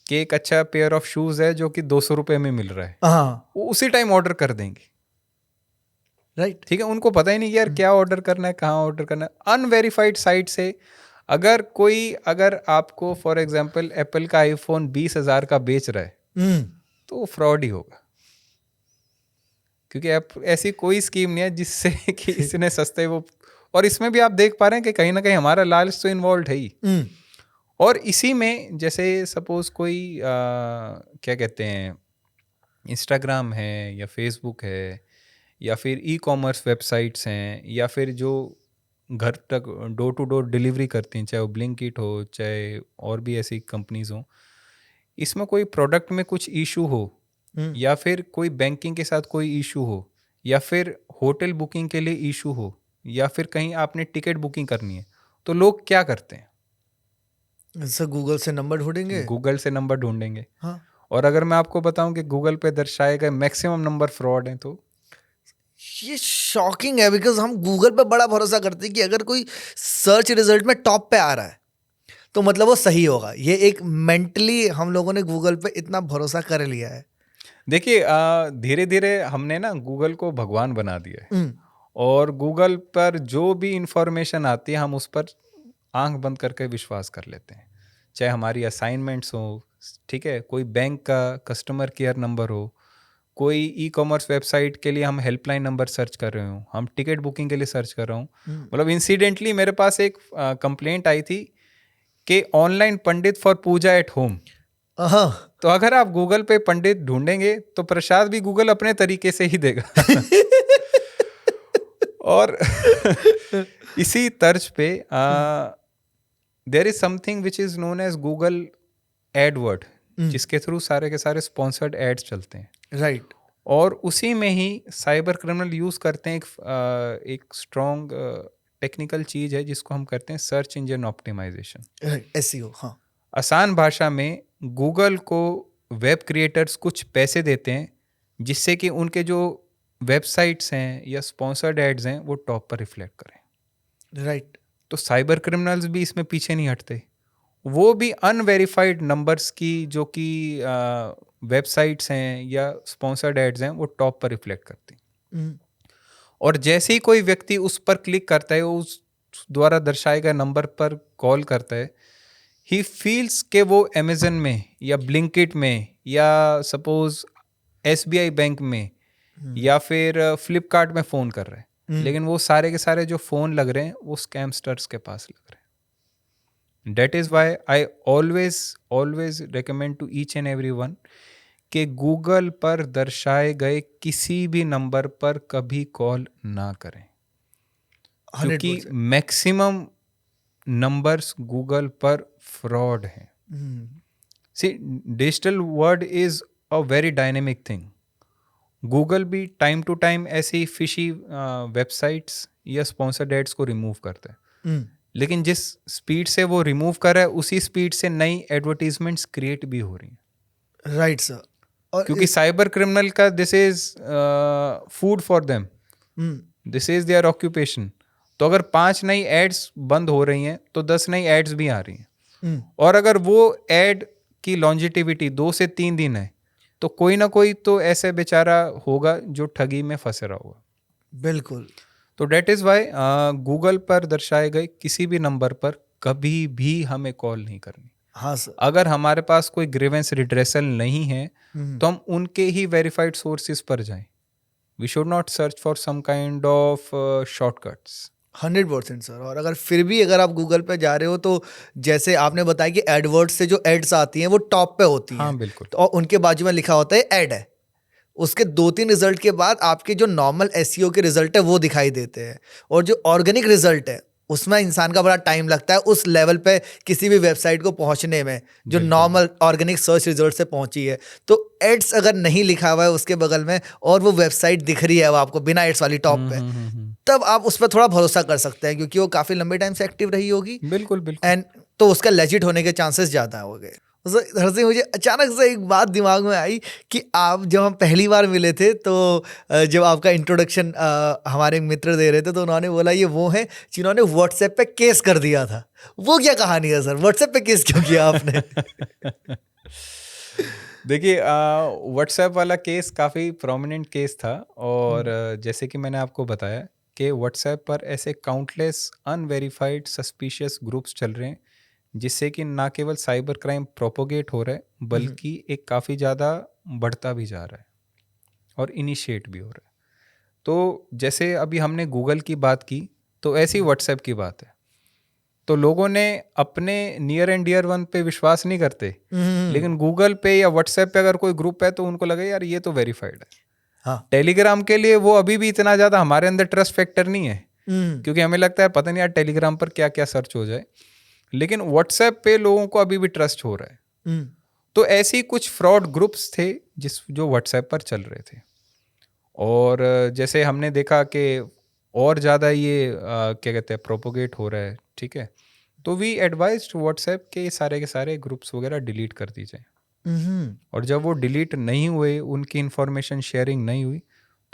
कि एक अच्छा पेयर ऑफ शूज़ है जो कि 200 रुपये में मिल रहा है, हाँ, वो उसी टाइम ऑर्डर कर देंगे। राइट। ठीक है, उनको पता ही नहीं कि यार क्या ऑर्डर करना है, कहाँ ऑर्डर करना है। अनवेरीफाइड साइट से अगर आपको फॉर एग्जांपल एप्पल का आईफोन 20,000 का बेच रहा है तो वो फ्रॉड ही होगा, क्योंकि ऐसी कोई स्कीम नहीं है जिससे कि इसने सस्ते वो। और इसमें भी आप देख पा रहे हैं कि कहीं ना कहीं हमारा लालच तो इन्वॉल्व है ही। और इसी में जैसे सपोज कोई क्या कहते हैं, इंस्टाग्राम है या फेसबुक है या फिर ई कॉमर्स वेबसाइट्स हैं या फिर जो घर तक डोर टू डोर डिलीवरी करती हैं, चाहे वो ब्लिंकिट हो चाहे और भी ऐसी कंपनीज हो, इसमें कोई प्रोडक्ट में कुछ इशू हो या फिर कोई बैंकिंग के साथ कोई इशू हो या फिर होटल बुकिंग के लिए इशू हो या फिर कहीं आपने टिकट बुकिंग करनी है, तो लोग क्या करते हैं, सर गूगल से नंबर ढूंढेंगे। गूगल से नंबर ढूंढेंगे। हाँ, और अगर मैं आपको बताऊं कि गूगल पे दर्शाए गए मैक्सिमम नंबर फ्रॉड हैं, तो ये शॉकिंग है बिकॉज हम गूगल पे बड़ा भरोसा करते हैं कि अगर कोई सर्च रिजल्ट में टॉप पे आ रहा है तो मतलब वो सही होगा। ये एक मेंटली हम लोगों ने गूगल पे इतना भरोसा कर लिया है। देखिए धीरे धीरे हमने ना गूगल को भगवान बना दिया है हम्म, और गूगल पर जो भी इंफॉर्मेशन आती है हम उस पर आंख बंद करके विश्वास कर लेते हैं, चाहे हमारी असाइनमेंट्स हो, ठीक है, कोई बैंक का कस्टमर केयर नंबर हो, कोई ई कॉमर्स वेबसाइट के लिए हम हेल्पलाइन नंबर सर्च कर रहे हो, हम टिकट बुकिंग के लिए सर्च कर रहा हूँ। मतलब इंसिडेंटली मेरे पास एक कंप्लेंट आई थी कि online pandit for puja at home. हाँ। तो अगर आप गूगल पे पंडित ढूंढेंगे तो प्रसाद भी गूगल अपने तरीके से ही देगा। और इसी तर्ज पे there is something which is known as Google AdWord, जिसके थ्रू सारे के सारे स्पॉन्सर्ड एड्स चलते हैं। राइट। और उसी में ही साइबर क्रिमिनल यूज करते हैं एक स्ट्रॉन्ग टेक्निकल चीज है जिसको हम करते हैं सर्च इंजन ऑप्टिमाइजेशन, एसईओ। हाँ। आसान भाषा में गूगल को वेब क्रिएटर्स कुछ पैसे देते हैं जिससे कि उनके जो वेबसाइट्स हैं या स्पॉन्सर्ड एड्स हैं वो टॉप पर रिफ्लेक्ट करें। राइट। तो साइबर क्रिमिनल्स भी इसमें पीछे नहीं हटते, वो भी अनवेरीफाइड नंबर्स की जो कि वेबसाइट्स हैं या स्पॉन्सर्ड एड्स हैं वो टॉप पर रिफ्लेक्ट करती हैं। और जैसे ही कोई व्यक्ति उस पर क्लिक करता है, उस द्वारा दर्शाए गए नंबर पर कॉल करता है, ही फील्स के वो अमेजन में या ब्लिंकिट में या सपोज एसबीआई बैंक में या फिर फ्लिपकार्ट में फ़ोन कर रहे हैं, लेकिन वो सारे के सारे जो फ़ोन लग रहे हैं वो स्कैमस्टर्स के पास लग रहे हैं। That is why I always recommend to each and every one कि गूगल पर दर्शाए गए किसी भी नंबर पर कभी कॉल ना करें, क्योंकि 100%। मैक्सिमम नंबर्स गूगल पर फ्रॉड हैं। See, digital world is a very dynamic thing. Google भी टाइम टू टाइम ऐसी फिशी वेबसाइट्स या स्पॉन्सर्ड एड्स को रिमूव करता है, लेकिन जिस स्पीड से वो रिमूव कर रहा है उसी स्पीड से नई एडवर्टीजमेंट्स क्रिएट भी हो रही हैं। Right sir. और क्योंकि साइबर क्रिमिनल का this is food for them, this is their occupation. तो अगर 5 नई एड्स बंद हो रही हैं तो 10 नई एड्स भी आ रही हैं। और अगर वो एड की लॉन्जिटिविटी 2 से 3 दिन है तो कोई ना कोई तो ऐसे बेचारा होगा जो ठगी में फंसे रहा होगा। बिल्कुल। तो डेट इज़ वाई गूगल पर दर्शाए गए किसी भी नंबर पर कभी भी हमें कॉल नहीं करनी। हाँ सर। अगर हमारे पास कोई ग्रीवेंस रिड्रेसल नहीं है तो हम उनके ही वेरीफाइड सोर्सेज पर जाएं। We should not search for some kind of shortcuts. 100% sir. और अगर फिर भी अगर आप गूगल पे जा रहे हो तो जैसे आपने बताया कि एडवर्ड्स से जो एड्स आती हैं वो टॉप पे होती हैं। हाँ बिल्कुल। तो और उनके बाजू में लिखा होता है ऐड है। उसके 2-3 रिजल्ट के बाद आपके जो नॉर्मल एसईओ के रिजल्ट है वो दिखाई देते हैं। और जो ऑर्गेनिक रिजल्ट है उसमें इंसान का बड़ा टाइम लगता है उस लेवल पे किसी भी वेबसाइट को पहुंचने में जो नॉर्मल ऑर्गेनिक सर्च रिजल्ट से पहुंची है। तो एड्स अगर नहीं लिखा हुआ है उसके बगल में और वो वेबसाइट दिख रही है वो आपको बिना एड्स वाली टॉप पे, तब आप उस पर थोड़ा भरोसा कर सकते हैं क्योंकि वो काफ़ी लंबे टाइम से एक्टिव रही होगी। बिल्कुल बिल्कुल। एंड तो उसका लेजिट होने के चांसेस ज़्यादा हो गए। हर से मुझे अचानक से एक बात दिमाग में आई कि आप जब हम पहली बार मिले थे तो जब आपका इंट्रोडक्शन हमारे मित्र दे रहे थे तो उन्होंने बोला ये वो हैं जिन्होंने व्हाट्सएप पे केस कर दिया था। वो क्या कहानी है सर? व्हाट्सएप पे केस क्यों किया आपने? देखिए, व्हाट्सएप वाला केस काफ़ी प्रोमिनेंट केस था। और जैसे कि मैंने आपको बताया कि व्हाट्सएप पर ऐसे काउंटलेस अनवेरिफाइड सस्पिशियस ग्रुप्स चल रहे हैं, जिससे कि ना केवल साइबर क्राइम प्रोपोगेट हो रहा है बल्कि एक काफ़ी ज़्यादा बढ़ता भी जा रहा है और इनिशिएट भी हो रहा है। तो जैसे अभी हमने गूगल की बात की, तो ऐसी व्हाट्सएप की बात है। तो लोगों ने अपने नियर एंड डियर वन पे विश्वास नहीं करते, लेकिन गूगल पे या व्हाट्सएप पे अगर कोई ग्रुप है तो उनको लगे यार ये तो वेरीफाइड है। हाँ। टेलीग्राम के लिए वो अभी भी इतना ज़्यादा हमारे अंदर ट्रस्ट फैक्टर नहीं है, हम्म। क्योंकि हमें लगता है पता नहीं यार टेलीग्राम पर क्या क्या सर्च हो जाए, लेकिन व्हाट्सएप पे लोगों को अभी भी ट्रस्ट हो रहा है। हम्म। तो ऐसे ही कुछ फ्रॉड ग्रुप्स थे जो व्हाट्सएप पर चल रहे थे। और जैसे हमने देखा कि और ज़्यादा ये क्या कहते हैं प्रोपोगेट हो रहा है, ठीक है, तो वी एडवाइज्ड व्हाट्सएप के सारे ग्रुप्स वगैरह डिलीट कर दी जाए। और जब वो डिलीट नहीं हुए, उनकी इंफॉर्मेशन शेयरिंग नहीं हुई,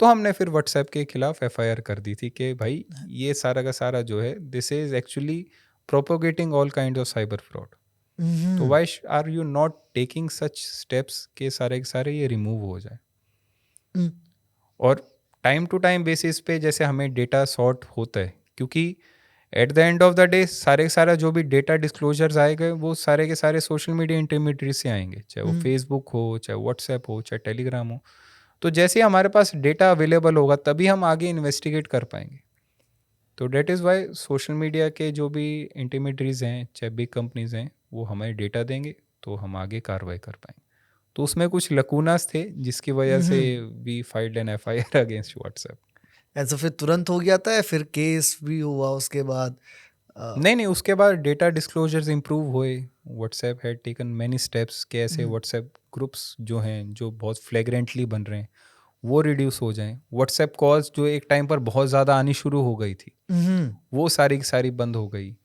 तो हमने फिर व्हाट्सएप के खिलाफ एफआईआर कर दी थी कि भाई ये सारा का सारा जो है this is actually propagating all kind of cyber fraud. तो why are you not taking such steps के सारे ये रिमूव हो जाए। और टाइम टू टाइम बेसिस पे जैसे हमें डेटा सॉर्ट होता है, क्योंकि at the end of the day सारे का सारा जो भी डेटा डिस्क्लोजर्स आएंगे वो सारे के सारे सोशल मीडिया इंटरमीडिएट से आएंगे, चाहे वो फेसबुक हो, चाहे व्हाट्सएप हो, चाहे टेलीग्राम हो। तो जैसे ही हमारे पास डेटा अवेलेबल होगा तभी हम आगे इन्वेस्टिगेट कर पाएंगे। तो date is Y social media के जो भी इंटरमीडिएट्स हैं, चाहे बिग कंपनीज हैं, वो हमें डेटा देंगे तो हम आगे कार्रवाई कर पाएंगे। तो उसमें कुछ लकूनास थे जिसकी वजह से we filed an FIR against WhatsApp. ऐसा फिर तुरंत हो गया था या फिर केस भी हुआ उसके बाद? नहीं, उसके बाद डेटा डिस्क्लोजर्स इम्प्रूव हुए। WhatsApp had taken many steps कि ऐसे व्हाट्सएप ग्रुप्स जो हैं जो बहुत फ्लैग्रेंटली बन रहे हैं वो रिड्यूस हो जाएं। व्हाट्सएप कॉल्स जो एक टाइम पर बहुत ज़्यादा आनी शुरू हो गई थी वो सारी की सारी बंद हो गई।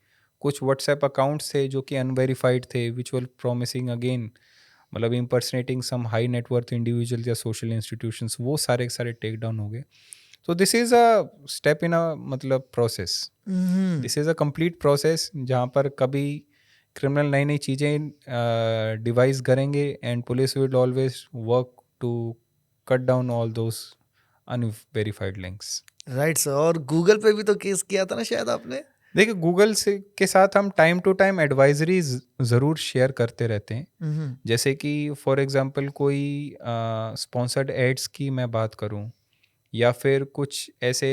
कुछ व्हाट्सएप अकाउंट्स थे जो कि अनवेरीफाइड थे विच वर प्रॉमिसिंग अगेन, मतलब impersonating some high net worth individual या सोशल इंस्टीट्यूशंस, वो सारे के सारे टेक डाउन हो गए। तो this is a step in a मतलब process. This is a complete process जहाँ पर कभी क्रिमिनल नई नई चीज़ें डिवाइस करेंगे and police will always work to cut down all those unverified links. Right sir. और गूगल पे भी तो केस किया था ना शायद आपने? देखिए, गूगल से के साथ हम टाइम टू टाइम एडवाइजरी ज़रूर शेयर करते रहते हैं। जैसे कि फॉर एग्जांपल कोई स्पॉन्सर्ड एड्स की मैं बात करूं, या फिर कुछ ऐसे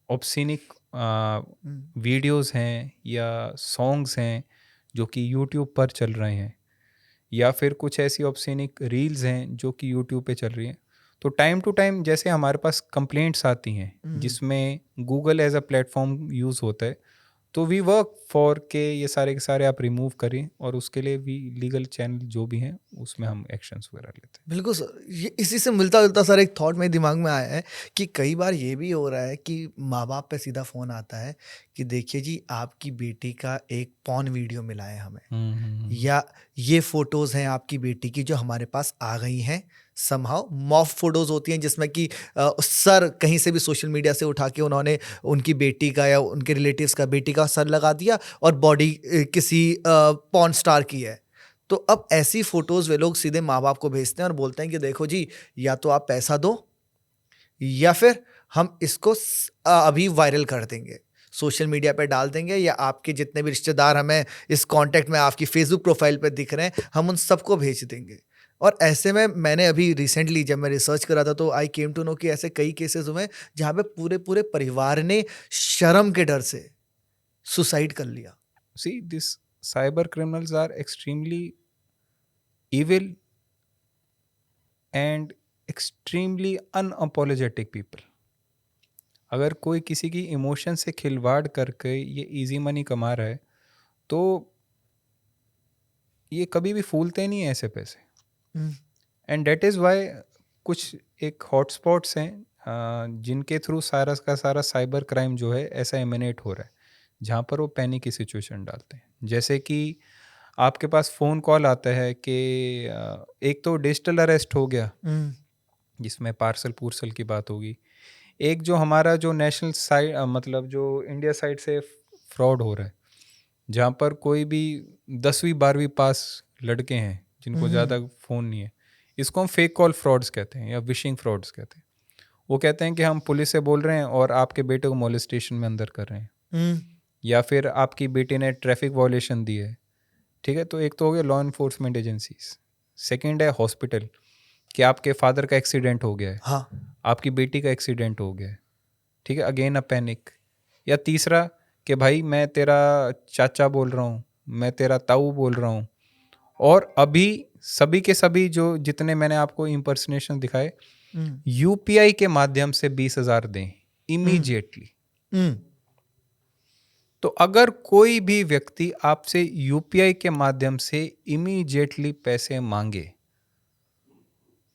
ऑब्ससीनिक वीडियोस हैं या सॉन्ग्स हैं जो कि यूट्यूब पर चल रहे हैं, या फिर कुछ ऐसी ऑब्ससीनिक रील्स हैं जो कि यूट्यूब पे चल रही हैं, तो टाइम टू टाइम जैसे हमारे पास कंप्लेंट्स आती हैं जिसमें Google as a platform use होता है, तो वी वर्क फॉर के ये सारे के सारे आप रिमूव करें, और उसके लिए भी लीगल चैनल जो भी हैं उसमें हम एक्शंस वगैरह लेते हैं। बिल्कुल सर। ये इसी से मिलता जुलता सर एक थॉट मेरे दिमाग में आया है कि कई बार ये भी हो रहा है कि माँ बाप पे सीधा फ़ोन आता है कि देखिए जी आपकी बेटी का एक पॉर्न वीडियो मिला है हमें, या ये फोटोज़ हैं आपकी बेटी की जो हमारे पास आ गई हैं। समहाउ मॉफ फोटोज़ होती हैं जिसमें कि सर कहीं से भी सोशल मीडिया से उठा के उन्होंने उनकी बेटी का या उनके रिलेटिव्स का बेटी का सर लगा दिया और बॉडी किसी पॉर्न स्टार की है। तो अब ऐसी फोटोज़ वे लोग सीधे माँ बाप को भेजते हैं और बोलते हैं कि देखो जी या तो आप पैसा दो या फिर हम इसको अभी वायरल कर देंगे, सोशल मीडिया पे डाल देंगे, या आपके जितने भी रिश्तेदार हमें इस कांटेक्ट में आपकी फेसबुक प्रोफाइल पे दिख रहे हैं हम उन सबको भेज देंगे। और ऐसे में मैंने अभी रिसेंटली जब मैं रिसर्च कर रहा था तो आई केम टू नो कि ऐसे कई केसेस हुए जहाँ पे पूरे पूरे परिवार ने शर्म के डर से सुसाइड कर लिया। See this cyber criminals are extremely evil and extremely unapologetic people। अगर कोई किसी की इमोशन से खिलवाड़ करके ये इजी मनी कमा रहा है तो ये कभी भी फूलते नहीं है ऐसे पैसे। एंड डेट इज़ वाई कुछ एक हॉटस्पॉट्स हैं जिनके थ्रू सारा का सारा साइबर क्राइम जो है ऐसा एमिनेट हो रहा है, जहाँ पर वो पैनिक की सिचुएशन डालते हैं। जैसे कि आपके पास फ़ोन कॉल आता है कि एक तो डिजिटल अरेस्ट हो गया, जिसमें पार्सल पूर्सल की बात होगी। एक जो हमारा जो नेशनल साइड मतलब जो इंडिया साइड से फ्रॉड हो रहा है, जहाँ पर कोई भी 10वीं 12वीं पास लड़के हैं जिनको ज़्यादा फ़ोन नहीं है, इसको हम फेक कॉल फ्रॉड्स कहते हैं या विशिंग फ्रॉड्स कहते हैं। वो कहते हैं कि हम पुलिस से बोल रहे हैं और आपके बेटे को मोलेस्टेशन में अंदर कर रहे हैं, या फिर आपकी बेटी ने ट्रैफिक वायलेशन दी है। ठीक है, तो एक तो हो गया लॉ इन्फोर्समेंट एजेंसीज, सेकंड है हॉस्पिटल कि आपके फादर का एक्सीडेंट हो गया है, हाँ, आपकी बेटी का एक्सीडेंट हो गया है। ठीक है, अगेन अ पैनिक। या तीसरा कि भाई मैं तेरा चाचा बोल रहा हूँ, मैं तेरा ताऊ बोल रहा हूँ, और अभी सभी के सभी जो जितने मैंने आपको इम्पर्सनेशन दिखाए, यूपीआई के माध्यम से 20,000 दें इमीडिएटली। तो अगर कोई भी व्यक्ति आपसे यूपीआई के माध्यम से इमीडिएटली पैसे मांगे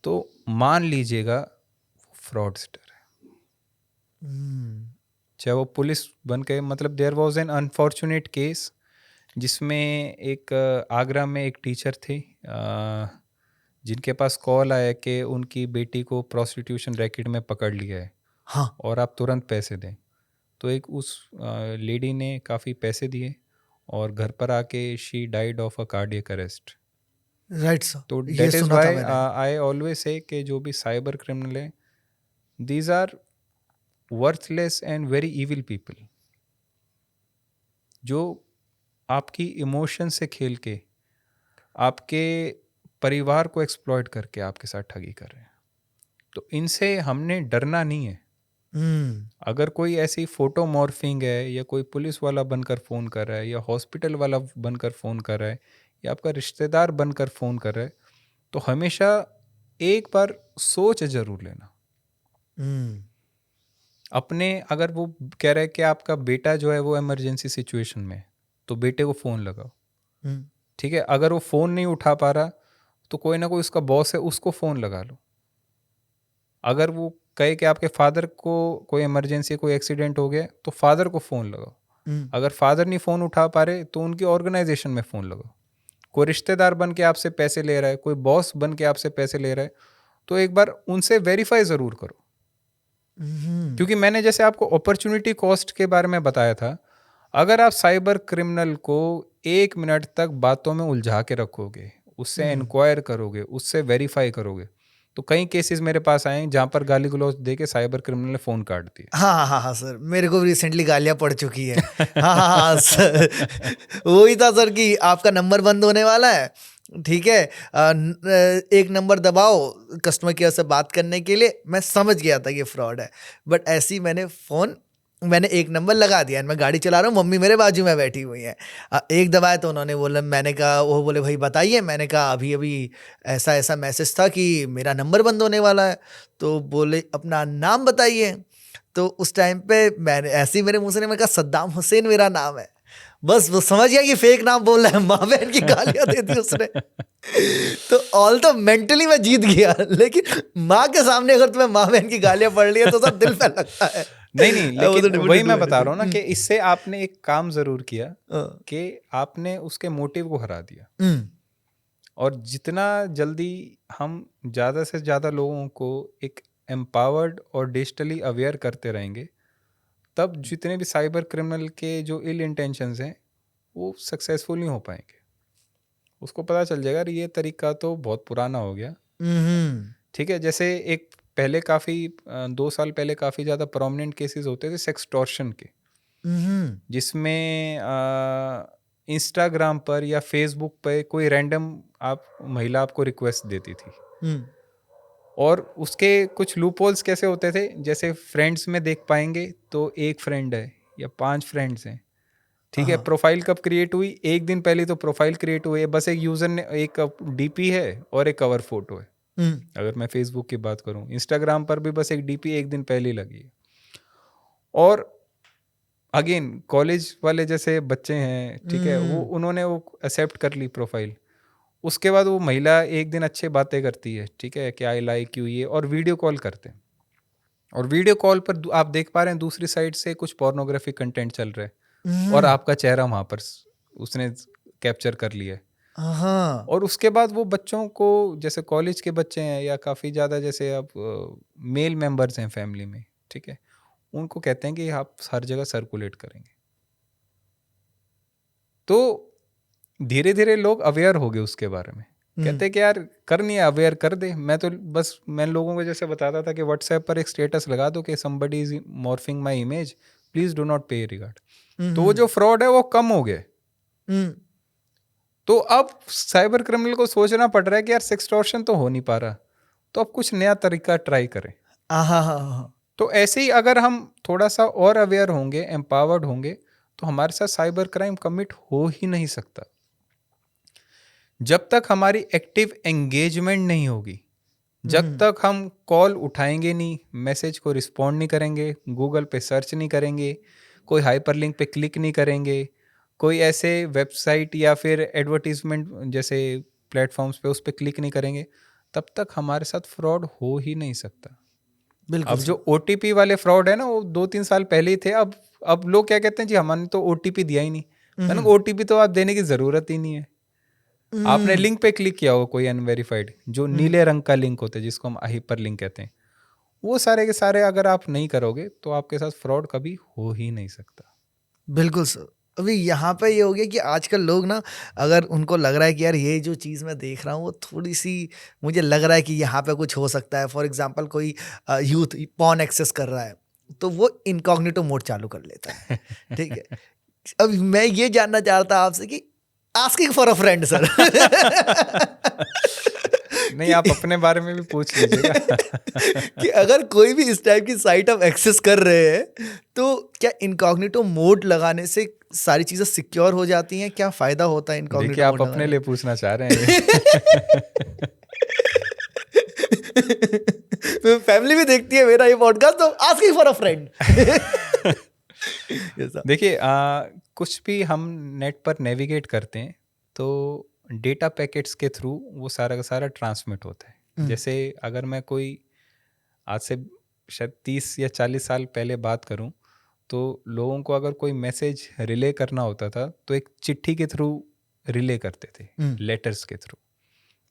तो मान लीजिएगा फ्रॉडस्टर है, चाहे वो पुलिस बन के। मतलब there was an unfortunate case जिसमें एक आगरा में एक टीचर थे जिनके पास कॉल आया कि उनकी बेटी को प्रोस्टिट्यूशन रैकेट में पकड़ लिया है हाँ, और आप तुरंत पैसे दें। तो एक उस लेडी ने काफ़ी पैसे दिए और घर पर आके she died of a cardiac arrest. Right sir, तो ये डेट इज़ सुना था वाई मैंने। आई ऑलवेज से कि जो भी साइबर क्रिमिनल है, these are worthless and very evil people, जो आपकी इमोशन से खेल के आपके परिवार को एक्सप्लॉइट करके आपके साथ ठगी कर रहे हैं। तो इनसे हमने डरना नहीं है। अगर कोई ऐसी फोटो मॉर्फिंग है या कोई पुलिस वाला बनकर फ़ोन कर रहा है या हॉस्पिटल वाला बनकर फ़ोन कर रहा है या आपका रिश्तेदार बनकर फ़ोन कर रहा है, तो हमेशा एक बार सोच ज़रूर लेना। अपने अगर वो कह रहा है कि आपका बेटा जो है वो इमरजेंसी सिचुएशन में है, तो बेटे को फ़ोन लगाओ। ठीक है, अगर वो फ़ोन नहीं उठा पा रहा तो कोई ना कोई उसका बॉस है, उसको फ़ोन लगा लो। अगर वो कहे कि आपके फादर को कोई इमरजेंसी, कोई एक्सीडेंट हो गया, तो फादर को फ़ोन लगाओ। अगर फादर नहीं फ़ोन उठा पा रहे तो उनकी ऑर्गेनाइजेशन में फ़ोन लगाओ। कोई रिश्तेदार बन के आपसे पैसे ले रहा है, कोई बॉस बन के आपसे पैसे ले रहा है, तो एक बार उनसे वेरीफाई ज़रूर करो। क्योंकि मैंने जैसे आपको अपॉर्चुनिटी कॉस्ट के बारे में बताया था, अगर आप साइबर क्रिमिनल को 1 मिनट तक बातों में उलझा के रखोगे, उससे इंक्वायर करोगे, उससे वेरीफाई करोगे, तो कई केसेस मेरे पास आए हैं जहाँ पर गाली गलौज दे के साइबर क्रिमिनल ने फ़ोन काट दिया। हाँ, हाँ, हाँ, हाँ सर, मेरे को भी रिसेंटली गालियाँ पड़ चुकी है। हाँ, हाँ, हाँ सर, वही था सर कि आपका नंबर बंद होने वाला है, ठीक है, एक नंबर दबाओ कस्टमर केयर से बात करने के लिए। मैं समझ गया था ये फ्रॉड है, बट ऐसे ही मैंने एक नंबर लगा दिया। मैं गाड़ी चला रहा हूँ, मम्मी मेरे बाजू में बैठी हुई है। एक दबाया तो उन्होंने बोला, मैंने कहा, वो बोले भाई बताइए। मैंने कहा अभी अभी ऐसा ऐसा मैसेज था कि मेरा नंबर बंद होने वाला है। तो बोले अपना नाम बताइए। तो उस टाइम पे मैंने ऐसे ही मेरे मुंह से मैंने कहा सद्दाम हुसैन मेरा नाम है। बस वो समझ गया कि फेक नाम बोल रहा है, माँ बहन की गालियां दे दी उसने। तो ऑल तो मेंटली मैं जीत गया, लेकिन माँ के सामने अगर तुम्हें माँ बहन की गालियां पड़ रही है तो सब दिल पे लगता है। नहीं नहीं, I लेकिन wasn't able to वही do मैं बता रहा हूँ ना anything. कि इससे आपने एक काम ज़रूर किया हाँ, कि आपने उसके मोटिव को हरा दिया। हम्म, और जितना जल्दी हम ज़्यादा से ज़्यादा लोगों को एक एम्पावर्ड और डिजिटली अवेयर करते रहेंगे, तब जितने भी साइबर क्रिमिनल के जो इल इंटेंशंस हैं वो सक्सेसफुल नहीं हो पाएंगे। उसको पता चल जाएगा अरे ये तरीका तो बहुत पुराना हो गया। हम्म, ठीक है, जैसे एक पहले काफ़ी 2 साल पहले काफ़ी ज़्यादा प्रोमिनेंट केसेस होते थे सेक्सटॉर्शन के, जिसमें इंस्टाग्राम पर या फेसबुक पे कोई रैंडम महिला आपको रिक्वेस्ट देती थी, और उसके कुछ लूपहोल्स कैसे होते थे, जैसे फ्रेंड्स में देख पाएंगे तो एक फ्रेंड है या 5 फ्रेंड्स हैं। ठीक है, हाँ, प्रोफाइल कब क्रिएट हुई, एक दिन पहले तो प्रोफाइल क्रिएट हुई है, बस एक यूज़र ने एक डीपी है और एक कवर फोटो है। अगर मैं फेसबुक की बात करूं, इंस्टाग्राम पर भी बस एक डीपी एक दिन पहले ही लगी है। और अगेन कॉलेज वाले जैसे बच्चे हैं, ठीक है, वो उन्होंने वो एक्सेप्ट कर ली प्रोफाइल। उसके बाद वो महिला एक दिन अच्छे बातें करती है, ठीक है, कि आई लाइक यू ये, और वीडियो कॉल करते हैं, और वीडियो कॉल पर आप देख पा रहे हैं दूसरी साइड से कुछ पोर्नोग्राफिक कंटेंट चल रहा है और आपका चेहरा वहाँ पर उसने कैप्चर कर लिया है। हाँ। और उसके बाद वो बच्चों को, जैसे कॉलेज के बच्चे हैं या काफ़ी ज़्यादा जैसे अब मेल मेंबर्स हैं फैमिली में, ठीक है, उनको कहते हैं कि आप हर जगह सर्कुलेट करेंगे। तो धीरे धीरे लोग अवेयर हो गए उसके बारे में, कहते हैं कि यार करनी है, अवेयर कर दे। मैं तो बस मैं लोगों को जैसे बताता था कि व्हाट्सएप पर एक स्टेटस लगा दो कि somebody is morphing my image, please do not पे रिगार्ड। तो वो जो फ्रॉड है वो कम हो गया। तो अब साइबर क्रिमिनल को सोचना पड़ रहा है कि यार सेक्सटॉर्शन तो हो नहीं पा रहा, तो अब कुछ नया तरीका ट्राई करें। तो ऐसे ही अगर हम थोड़ा सा और अवेयर होंगे, एम्पावर्ड होंगे, तो हमारे साथ साइबर क्राइम कमिट हो ही नहीं सकता। जब तक हमारी एक्टिव एंगेजमेंट नहीं होगी, जब तक हम कॉल उठाएंगे नहीं, मैसेज को रिस्पॉन्ड नहीं करेंगे, गूगल पे सर्च नहीं करेंगे, कोई हाइपरलिंक पे क्लिक नहीं करेंगे, कोई ऐसे वेबसाइट या फिर एडवर्टीजमेंट जैसे प्लेटफॉर्म्स पे उस पर क्लिक नहीं करेंगे, तब तक हमारे साथ फ्रॉड हो ही नहीं सकता। बिल्कुल अब जो OTP वाले फ्रॉड है ना, वो 2-3 साल पहले ही थे। अब लोग क्या कहते हैं जी, हमने तो OTP दिया ही नहीं। मैंने कहा OTP तो आप देने की ज़रूरत ही नहीं है। आपने लिंक पे क्लिक किया हो कोई अनवेरीफाइड, जो नीले रंग का लिंक होता है जिसको हम हाइपर लिंक कहते हैं, वो सारे के सारे अगर आप नहीं करोगे तो आपके साथ फ्रॉड कभी हो ही नहीं सकता। बिल्कुल सर। अभी यहाँ पे ये हो गया कि आजकल लोग ना, अगर उनको लग रहा है कि यार ये जो चीज़ मैं देख रहा हूँ वो थोड़ी सी, मुझे लग रहा है कि यहाँ पे कुछ हो सकता है। फॉर एग्जांपल कोई यूथ पॉर्न एक्सेस कर रहा है, तो वो इनकॉग्निटो मोड चालू कर लेता है। ठीक है। अब मैं ये जानना चाहता आपसे कि asking for a friend sir नहीं, कि आप अपने बारे में भी पूछ लीजिएगा। कि अगर कोई भी इस टाइप की साइट आप एक्सेस कर रहे हैं, तो क्या इनकॉग्निटो मोड लगाने से सारी चीज़ें सिक्योर हो जाती हैं? क्या फ़ायदा होता है देखिए, इनकॉग्निटो आप मोड अपने लगाने लिए पूछना चाह रहे हैं ये। फैमिली भी देखती है मेरा ये पॉडकास्ट, तो आस्किंग फॉर अ फ्रेंड ऐसा। देखिए, कुछ भी हम नेट पर नेविगेट करते हैं तो डेटा पैकेट्स के थ्रू वो सारा का सारा ट्रांसमिट होता है। जैसे अगर मैं कोई आज से शायद 30 या 40 साल पहले बात करूं, तो लोगों को अगर कोई मैसेज रिले करना होता था तो एक चिट्ठी के थ्रू रिले करते थे, लेटर्स के थ्रू।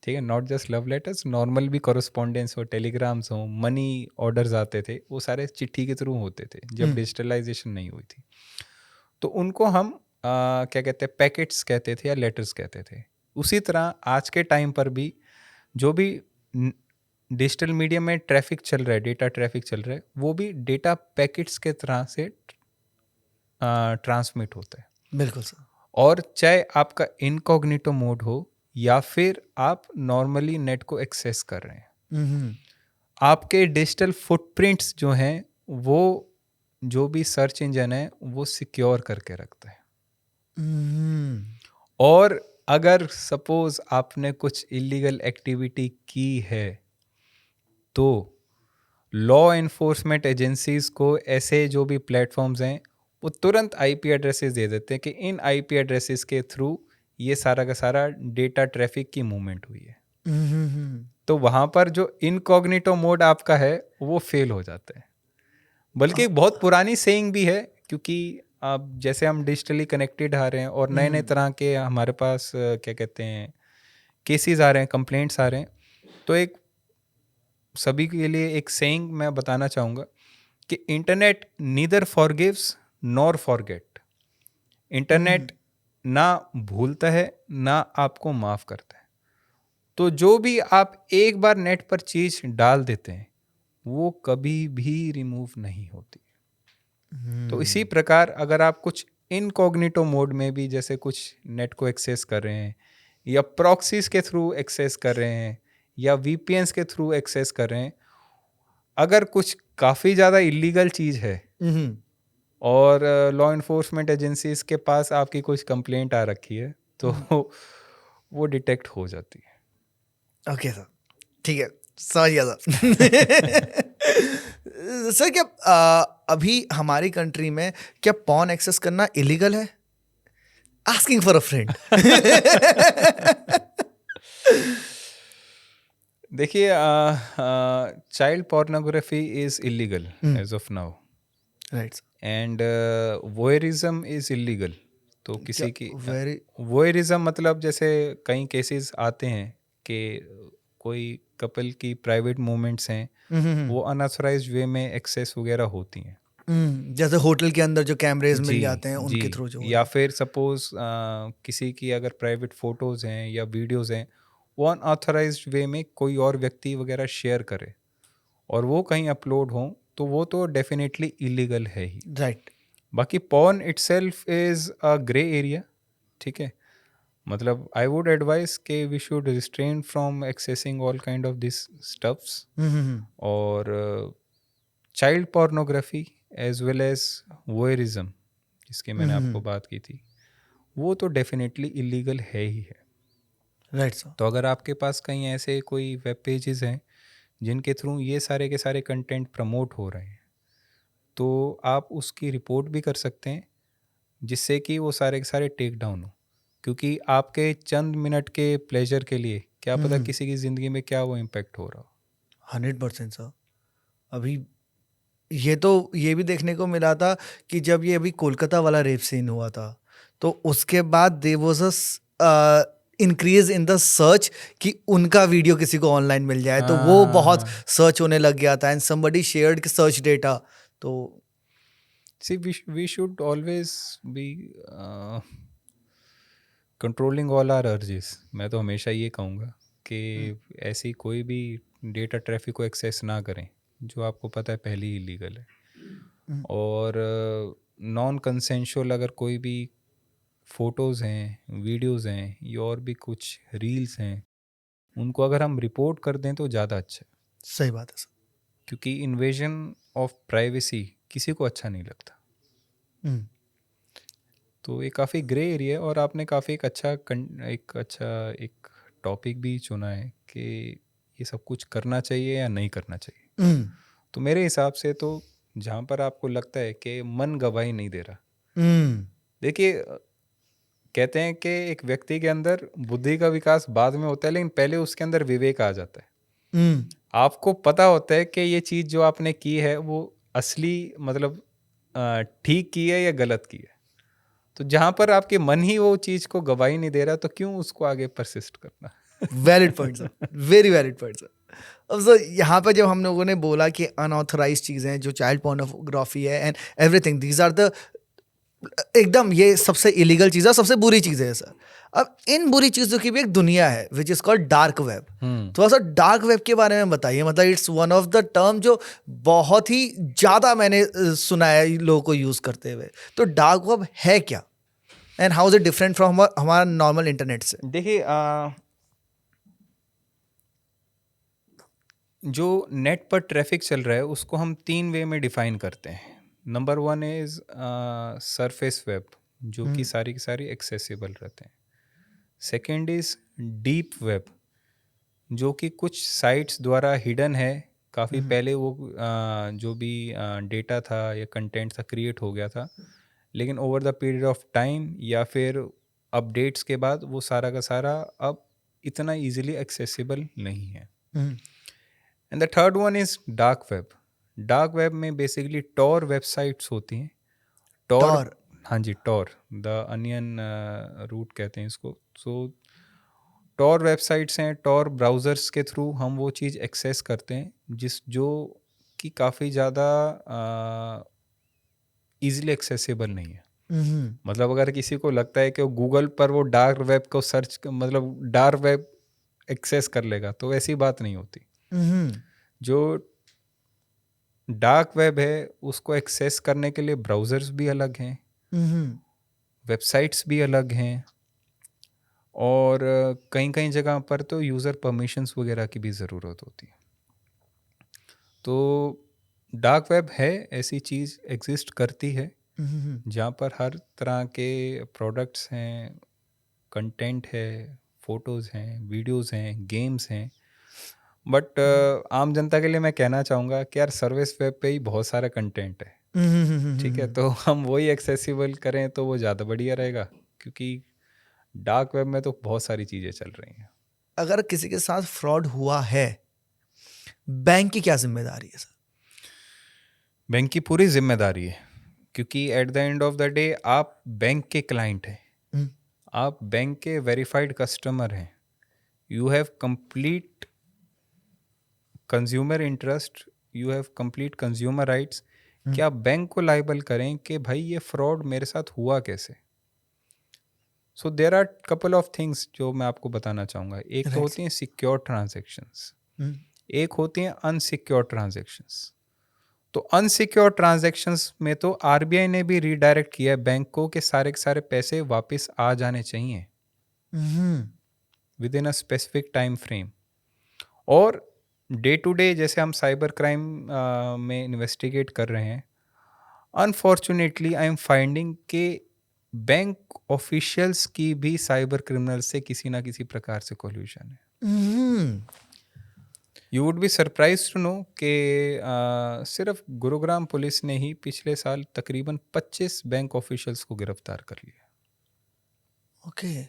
ठीक है, not just love letters, normal भी कॉरेस्पॉन्डेंस हो, टेलीग्राम्स हो, मनी ऑर्डर्स आते थे, वो सारे चिट्ठी के थ्रू होते थे जब डिजिटलाइजेशन नहीं हुई थी। तो उनको हम क्या कहते हैं, पैकेट्स कहते थे या लेटर्स कहते थे। उसी तरह आज के टाइम पर भी जो भी डिजिटल मीडिया में ट्रैफिक चल रहा है, डेटा ट्रैफिक चल रहा है, वो भी डेटा पैकेट्स के तरह से ट्रांसमिट होता है। बिल्कुल सर। और चाहे आपका इनकॉग्निटो मोड हो या फिर आप नॉर्मली नेट को एक्सेस कर रहे हैं, आपके डिजिटल फुटप्रिंट्स जो हैं वो जो भी सर्च इंजन है वो सिक्योर करके रखता है। और अगर सपोज आपने कुछ इलीगल एक्टिविटी की है तो लॉ एनफोर्समेंट एजेंसीज को ऐसे जो भी प्लेटफॉर्म्स हैं वो तुरंत IP एड्रेसेस दे देते हैं कि इन IP एड्रेसेस के थ्रू ये सारा का सारा डेटा ट्रैफिक की मूवमेंट हुई है। तो वहाँ पर जो इनकॉग्निटो मोड आपका है वो फेल हो जाता है। बल्कि एक बहुत पुरानी सेइंग भी है, क्योंकि अब जैसे हम डिजिटली कनेक्टेड आ रहे हैं और नए नए तरह के हमारे पास क्या कहते हैं केसेस आ रहे हैं, कंप्लेंट्स आ रहे हैं, तो एक सभी के लिए एक सेइंग मैं बताना चाहूँगा कि internet neither forgives nor forget. Internet ना भूलता है ना आपको माफ़ करता है। तो जो भी आप एक बार नेट पर चीज़ डाल देते हैं वो कभी भी रिमूव नहीं होती। तो इसी प्रकार अगर आप कुछ इनकॉग्निटो मोड में भी जैसे कुछ नेट को एक्सेस कर रहे हैं या प्रॉक्सीज के थ्रू एक्सेस कर रहे हैं या VPNs के थ्रू एक्सेस कर रहे हैं, अगर कुछ काफ़ी ज़्यादा इलीगल चीज़ है और लॉ इन्फोर्समेंट एजेंसीज के पास आपकी कुछ कंप्लेंट आ रखी है तो वो डिटेक्ट हो जाती है। ओके सर, ठीक है, समझ गया सर। सर क्या अभी हमारी कंट्री में क्या पॉर्न एक्सेस करना इलीगल है? Asking for a friend. देखिए, child pornography is illegal as of now right. And voyeurism is illegal. तो क्या किसी की वेरी वोयरिज्म मतलब जैसे कई केसेस आते हैं कि कोई कपल की प्राइवेट मोमेंट्स हैं, वो अनऑथराइज्ड वे में एक्सेस वगैरह होती हैं। जैसे होटल के अंदर जो कैमरेज मिल जी, जाते हैं जी। उनके थ्रू जो हो या रहा फिर सपोज़ किसी की अगर प्राइवेट फ़ोटोज़ हैं या वीडियोज़ हैं, वो अनऑथराइज्ड वे में कोई और व्यक्ति वगैरह शेयर करे और वो कहीं अपलोड हों, तो वो तो डेफ़िनेटली इल्लीगल है ही। है राइट बाकी porn itself is a grey area, ठीक है? मतलब आई वुड एडवाइस कि we should restrain from accessing all kind of this stuffs. और child pornography as well as voyeurism, जिसकी मैंने आपको बात की थी, वो तो डेफिनेटली इलीगल है ही है। राइट सर तो अगर आपके पास कहीं ऐसे कोई वेब पेजेस हैं जिनके थ्रू ये सारे के सारे कंटेंट प्रमोट हो रहे हैं, तो आप उसकी रिपोर्ट भी कर सकते हैं, जिससे कि वो सारे के सारे टेक डाउन हो। क्योंकि आपके चंद मिनट के प्लेजर के लिए क्या पता किसी की ज़िंदगी में क्या वो इम्पेक्ट हो रहा हो। 100% सर अभी ये भी देखने को मिला था कि जब ये अभी कोलकाता वाला रेप सीन हुआ था तो उसके बाद there was a increase in the search कि उनका वीडियो किसी को ऑनलाइन मिल जाए तो हाँ, वो हाँ, बहुत हाँ। सर्च होने लग गया था and somebody shared search data तो See, we should always be controlling all our urges. मैं तो हमेशा ये कहूँगा कि ऐसी कोई भी डेटा ट्रैफिक को एक्सेस ना करें जो आपको पता है पहले ही इलीगल है। और नॉन कंसेंशुअल अगर कोई भी फ़ोटोज़ हैं, वीडियोज़ हैं या और भी कुछ रील्स हैं, उनको अगर हम रिपोर्ट कर दें तो ज़्यादा अच्छा है। सही बात है सर क्योंकि इन्वेजन ऑफ प्राइवेसी किसी को अच्छा नहीं लगता। हम्म, तो ये काफ़ी ग्रे एरिया है और आपने काफ़ी एक अच्छा एक टॉपिक भी चुना है कि ये सब कुछ करना चाहिए या नहीं करना चाहिए। हम्म, तो मेरे हिसाब से तो जहाँ पर आपको लगता है कि मन गवाही नहीं दे रहा, हम्म, देखिए कहते हैं कि एक व्यक्ति के अंदर बुद्धि का विकास बाद में होता है, लेकिन पहले उसके अंदर विवेक आ जाता है। हम्म, आपको पता होता है कि ये चीज़ जो आपने की है वो असली मतलब ठीक की है या गलत की है। तो जहाँ पर आपके मन ही वो चीज़ को गवाही नहीं दे रहा, तो क्यों उसको आगे परसिस्ट करना। Valid point sir very valid point sir अब सर यहाँ पे जब हम लोगों ने बोला कि अनऑथराइज चीज़ें जो चाइल्ड पोर्नोग्राफी है and everything these are the एकदम ये सबसे इलीगल चीज़ है सबसे बुरी चीज़ है सर अब इन बुरी चीज़ों की भी एक दुनिया है which is called dark web थोड़ा सा डार्क वेब के बारे में बताइए मतलब it's one of the term जो बहुत ही ज़्यादा मैंने सुना है लोगों को यूज़ करते हुए तो डार्क वेब है क्या and how is it different from हमारा नॉर्मल इंटरनेट से देखिए जो नेट पर ट्रैफिक चल रहा है उसको हम 3 वे में डिफाइन करते हैं। नंबर 1 इज़ सरफेस वेब, जो कि सारी की सारी एक्सेसिबल रहते हैं। सेकंड इज़ डीप वेब, जो कि कुछ साइट्स द्वारा हिडन है। काफ़ी पहले वो जो भी डेटा था या कंटेंट था क्रिएट हो गया था, लेकिन over the period of time या फिर अपडेट्स के बाद वो सारा का सारा अब इतना इजीली एक्सेसिबल नहीं है। And the third one is dark web. Dark web में बेसिकली टॉर वेबसाइट्स होती हैं। टॉर, टॉर हाँ जी, टॉर द अनियन रूट कहते हैं इसको। सो टॉर वेबसाइट्स हैं, टॉर ब्राउज़र्स के थ्रू हम वो चीज़ एक्सेस करते हैं जो कि काफ़ी ज़्यादा ईज़िली एक्सेसिबल नहीं है। मतलब अगर किसी को लगता है कि वो गूगल पर वो डार्क वेब को मतलब डार्क वेब एक्सेस कर लेगा, तो ऐसी बात नहीं होती। जो डार्क वेब है उसको एक्सेस करने के लिए ब्राउज़र्स भी अलग हैं, वेबसाइट्स भी अलग हैं और कहीं कहीं जगह पर तो यूज़र परमिशंस वगैरह की भी ज़रूरत होती है। तो डार्क वेब है, ऐसी चीज़ एग्जिस्ट करती है जहाँ पर हर तरह के प्रोडक्ट्स हैं, कंटेंट है, फ़ोटोज़ हैं, वीडियोज़ हैं, गेम्स हैं। बट आम जनता के लिए मैं कहना चाहूँगा कि यार सर्विस वेब पे ही बहुत सारा कंटेंट है, ठीक है? तो हम वही एक्सेसिबल करें तो वो ज़्यादा बढ़िया रहेगा, क्योंकि डार्क वेब में तो बहुत सारी चीज़ें चल रही हैं। अगर किसी के साथ फ्रॉड हुआ है बैंक की क्या जिम्मेदारी है सर बैंक की पूरी जिम्मेदारी है, क्योंकि at the end of the day आप बैंक के क्लाइंट हैं, हम्म, आप बैंक के वेरीफाइड कस्टमर हैं, you have complete consumer interest, you have complete consumer rights कि आप बैंक को लाइबल करें कि भाई ये फ्रॉड मेरे साथ हुआ कैसे। So there are couple of things जो मैं आपको बताना चाहूँगा। एक तो Right. होती हैं सिक्योर ट्रांजेक्शंस, हम्म, एक होती हैं अनसिक्योर ट्रांजेक्शंस। तो अनसिक्योर ट्रांजैक्शंस में तो आरबीआई ने भी रीडायरेक्ट किया है बैंक को कि सारे के सारे पैसे वापस आ जाने चाहिए hmm, within a specific time frame. और डे टू डे जैसे हम साइबर क्राइम में इन्वेस्टिगेट कर रहे हैं, अनफॉर्चुनेटली आई एम फाइंडिंग कि बैंक ऑफिशियल्स की भी साइबर क्रिमिनल से किसी ना किसी प्रकार से कोल्यूशन है। Hmm, you would be surprise to know कि सिर्फ गुरुग्राम पुलिस ने ही पिछले साल तकरीबन 25 बैंक ऑफिशियल्स को गिरफ्तार कर लिया। ओके,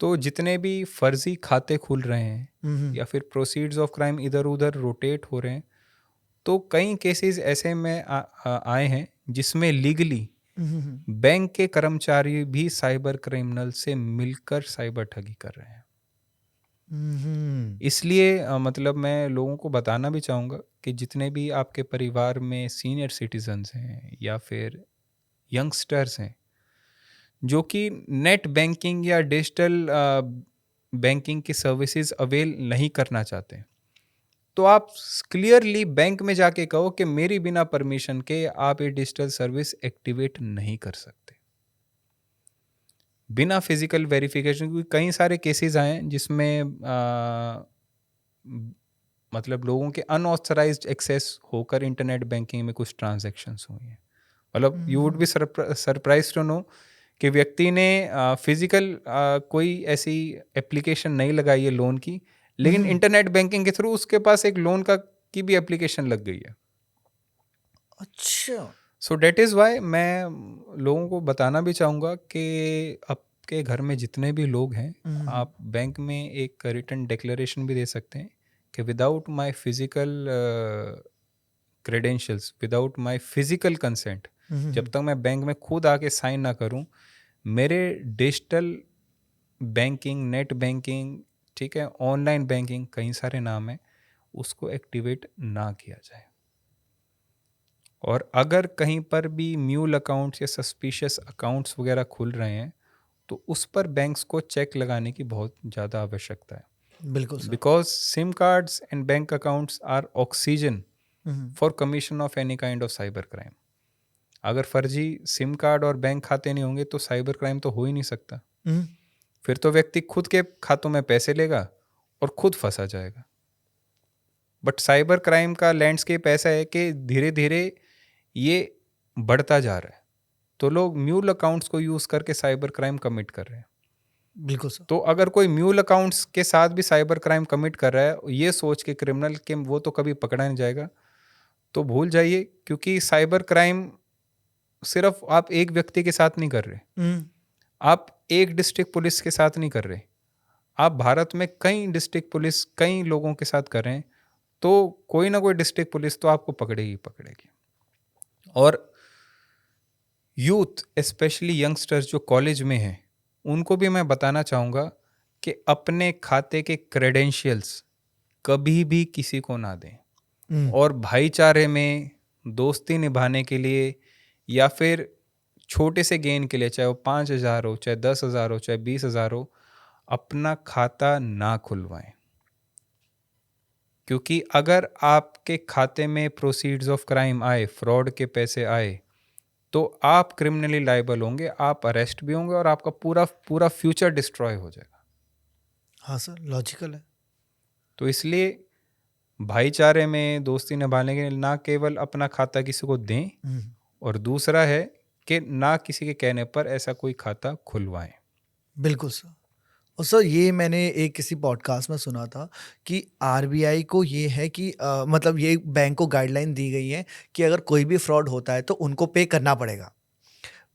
तो जितने भी फर्जी खाते खुल रहे हैं हम्म, या फिर प्रोसीड्स ऑफ क्राइम इधर उधर रोटेट हो रहे हैं, तो कई केसेस ऐसे में आए हैं जिसमें लीगली हम्म, बैंक के कर्मचारी भी साइबर क्रिमिनल से मिलकर साइबर ठगी कर रहे हैं। हम्म, इसलिए मतलब मैं लोगों को बताना भी चाहूँगा कि जितने भी आपके परिवार में सीनियर सिटीजन्स हैं या फिर यंगस्टर्स हैं जो कि नेट बैंकिंग या डिजिटल बैंकिंग की सर्विसेज अवेल नहीं करना चाहते, तो आप क्लियरली बैंक में जाके कहो कि मेरी बिना परमिशन के आप ये डिजिटल सर्विस एक्टिवेट नहीं कर सकते बिना फिजिकल वेरिफिकेशन। क्योंकि कई सारे केसेस आए हैं जिसमें मतलब लोगों के अनऑथराइज्ड एक्सेस होकर इंटरनेट बैंकिंग में कुछ ट्रांजैक्शंस हुई हैं। मतलब you would be surprise to know कि व्यक्ति ने फिजिकल कोई ऐसी एप्लीकेशन नहीं लगाई है लोन की, लेकिन इंटरनेट बैंकिंग के थ्रू उसके पास एक लोन का की भी एप्लीकेशन लग गई है। अच्छा, सो डेट इज़ वाई मैं लोगों को बताना भी चाहूँगा कि आपके घर में जितने भी लोग हैं, आप बैंक में एक रिटन डिक्लेरेशन भी दे सकते हैं कि without my physical credentials, without my physical consent, जब तक मैं बैंक में खुद आके साइन ना करूं, मेरे डिजिटल बैंकिंग, नेट बैंकिंग, ठीक है, ऑनलाइन बैंकिंग, कई सारे नाम हैं, उसको एक्टिवेट ना किया जाए। और अगर कहीं पर भी म्यूल अकाउंट्स या सस्पिशियस अकाउंट्स वगैरह खुल रहे हैं, तो उस पर बैंक्स को चेक लगाने की बहुत ज़्यादा आवश्यकता है। बिल्कुल sir, because sim cards and bank accounts are oxygen hmm, for commission of any kind of cyber crime. अगर फर्जी सिम कार्ड और बैंक खाते नहीं होंगे तो साइबर क्राइम तो हो ही नहीं सकता। हम्म, फिर तो व्यक्ति खुद के खातों में पैसे लेगा और खुद फंसा जाएगा। बट साइबर क्राइम का लैंडस्केप ऐसा है कि धीरे धीरे ये बढ़ता जा रहा है, तो लोग म्यूल अकाउंट्स को यूज़ करके साइबर क्राइम कमिट कर रहे हैं। बिल्कुल सर, तो अगर कोई म्यूल अकाउंट्स के साथ भी साइबर क्राइम कमिट कर रहा है ये सोच के क्रिमिनल कि वो तो कभी पकड़ा नहीं जाएगा, तो भूल जाइए। क्योंकि साइबर क्राइम सिर्फ आप एक व्यक्ति के साथ नहीं कर रहे, हम्म, आप एक डिस्ट्रिक्ट पुलिस के साथ नहीं कर रहे, आप भारत में कई डिस्ट्रिक्ट पुलिस कई लोगों के साथ कर रहे हैं, तो कोई ना कोई डिस्ट्रिक्ट पुलिस तो आपको पकड़ेगी पकड़ेगी। और यूथ स्पेशली यंगस्टर्स जो कॉलेज में हैं, उनको भी मैं बताना चाहूँगा कि अपने खाते के क्रेडेंशियल्स कभी भी किसी को ना दें। हम्म, और भाईचारे में दोस्ती निभाने के लिए या फिर छोटे से गेन के लिए, चाहे वो 5,000 हो, चाहे 10,000 हो, चाहे 20,000 हो, अपना खाता ना खुलवाएं। क्योंकि अगर आपके खाते में प्रोसीड्स ऑफ क्राइम आए, फ्रॉड के पैसे आए, तो आप क्रिमिनली लायबल होंगे, आप अरेस्ट भी होंगे और आपका पूरा पूरा फ्यूचर डिस्ट्रॉय हो जाएगा। हाँ सर, लॉजिकल है, तो इसलिए भाईचारे में दोस्ती निभाने के लिए ना केवल अपना खाता किसी को दें, और दूसरा है कि ना किसी के कहने पर ऐसा कोई खाता खुलवाएं। बिल्कुल सर। और सर ये मैंने एक किसी पॉडकास्ट में सुना था कि आरबीआई को ये है कि मतलब ये बैंक को गाइडलाइन दी गई है कि अगर कोई भी फ्रॉड होता है तो उनको पे करना पड़ेगा,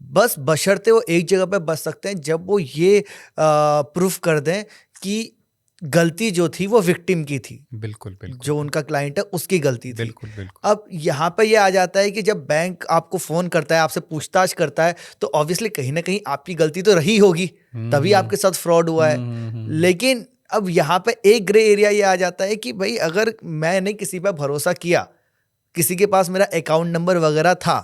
बस बशर्ते वो एक जगह पे बच सकते हैं जब वो ये प्रूफ कर दें कि गलती जो थी वो विक्टिम की थी, बिल्कुल, बिल्कुल, जो उनका क्लाइंट है उसकी गलती थी। बिल्कुल, बिल्कुल। अब यहाँ पे ये आ जाता है कि जब बैंक आपको फोन करता है, आपसे पूछताछ करता है, तो ऑब्वियसली कहीं ना कहीं आपकी गलती तो रही होगी, तभी हुँ, आपके साथ फ्रॉड हुआ है। हुँ। लेकिन अब यहाँ पे एक ग्रे एरिया ये आ जाता है कि भाई अगर मैंने किसी पर भरोसा किया, किसी के पास मेरा अकाउंट नंबर वगैरह था,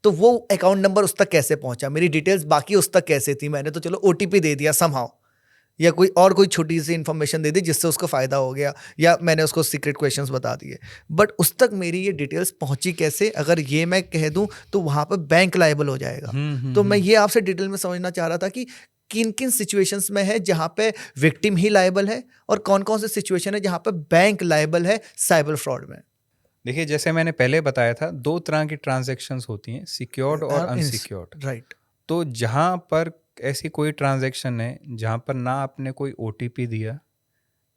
तो वो अकाउंट नंबर उस तक कैसे पहुंचा, मेरी डिटेल्स बाकी उस तक कैसे थी, मैंने तो चलो ओटीपी दे दिया समहाउ, या कोई छोटी सी इन्फॉर्मेशन दे दी जिससे उसको फायदा हो गया, या मैंने उसको सीक्रेट क्वेश्चंस बता दिए, बट उस तक मेरी ये डिटेल्स पहुंची कैसे, अगर ये मैं कह दूं तो वहां पर बैंक लायबल हो जाएगा। तो मैं ये आपसे डिटेल में समझना चाह रहा था कि किन किन सिचुएशंस में है जहां पे विक्टिम ही लायबल है, और कौन कौन से सिचुएशन है जहां पे बैंक लायबल है साइबर फ्रॉड में। देखिए, जैसे मैंने पहले बताया था, 2 तरह की ट्रांज़ैक्शंस होती हैं, सिक्योर्ड और अनसिक्योर्ड। राइट। तो जहाँ पर ऐसी कोई ट्रांज़ैक्शन है, जहाँ पर ना आपने कोई ओटीपी दिया,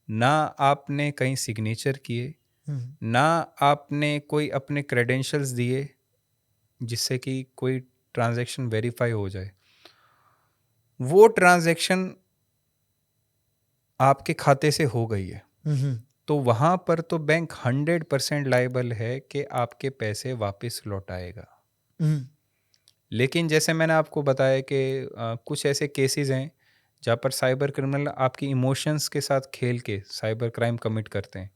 ना आपने कहीं सिग्नेचर किए, ना आपने कोई अपने क्रेडेंशियल्स दिए, जिससे कि कोई ट्रांज़ैक्शन वेरीफ़ाई हो जाए। वो ट्रांज़ैक्शन आपके खाते से हो गई है, तो वहाँ पर तो बैंक 100% लायबल है कि आपके पैसे वापस लौटाएगा। लेकिन जैसे मैंने आपको बताया कि कुछ ऐसे केसेस हैं जहाँ पर साइबर क्रिमिनल आपकी इमोशंस के साथ खेल के साइबर क्राइम कमिट करते हैं।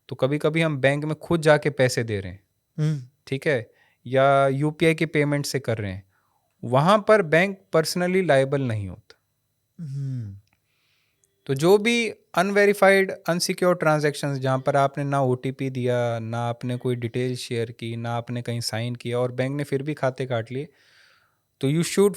तो कभी कभी हम बैंक में खुद जाके पैसे दे रहे हैं, ठीक है, या यूपीआई की पेमेंट से कर रहे हैं, वहाँ पर बैंक पर्सनली लायबल नहीं होता। तो जो भी अनवेरिफाइड अनसिक्योर ट्रांजैक्शंस जहाँ पर आपने ना ओटीपी दिया, ना आपने कोई डिटेल शेयर की, ना आपने कहीं साइन किया और बैंक ने फिर भी खाते काट लिए, तो you should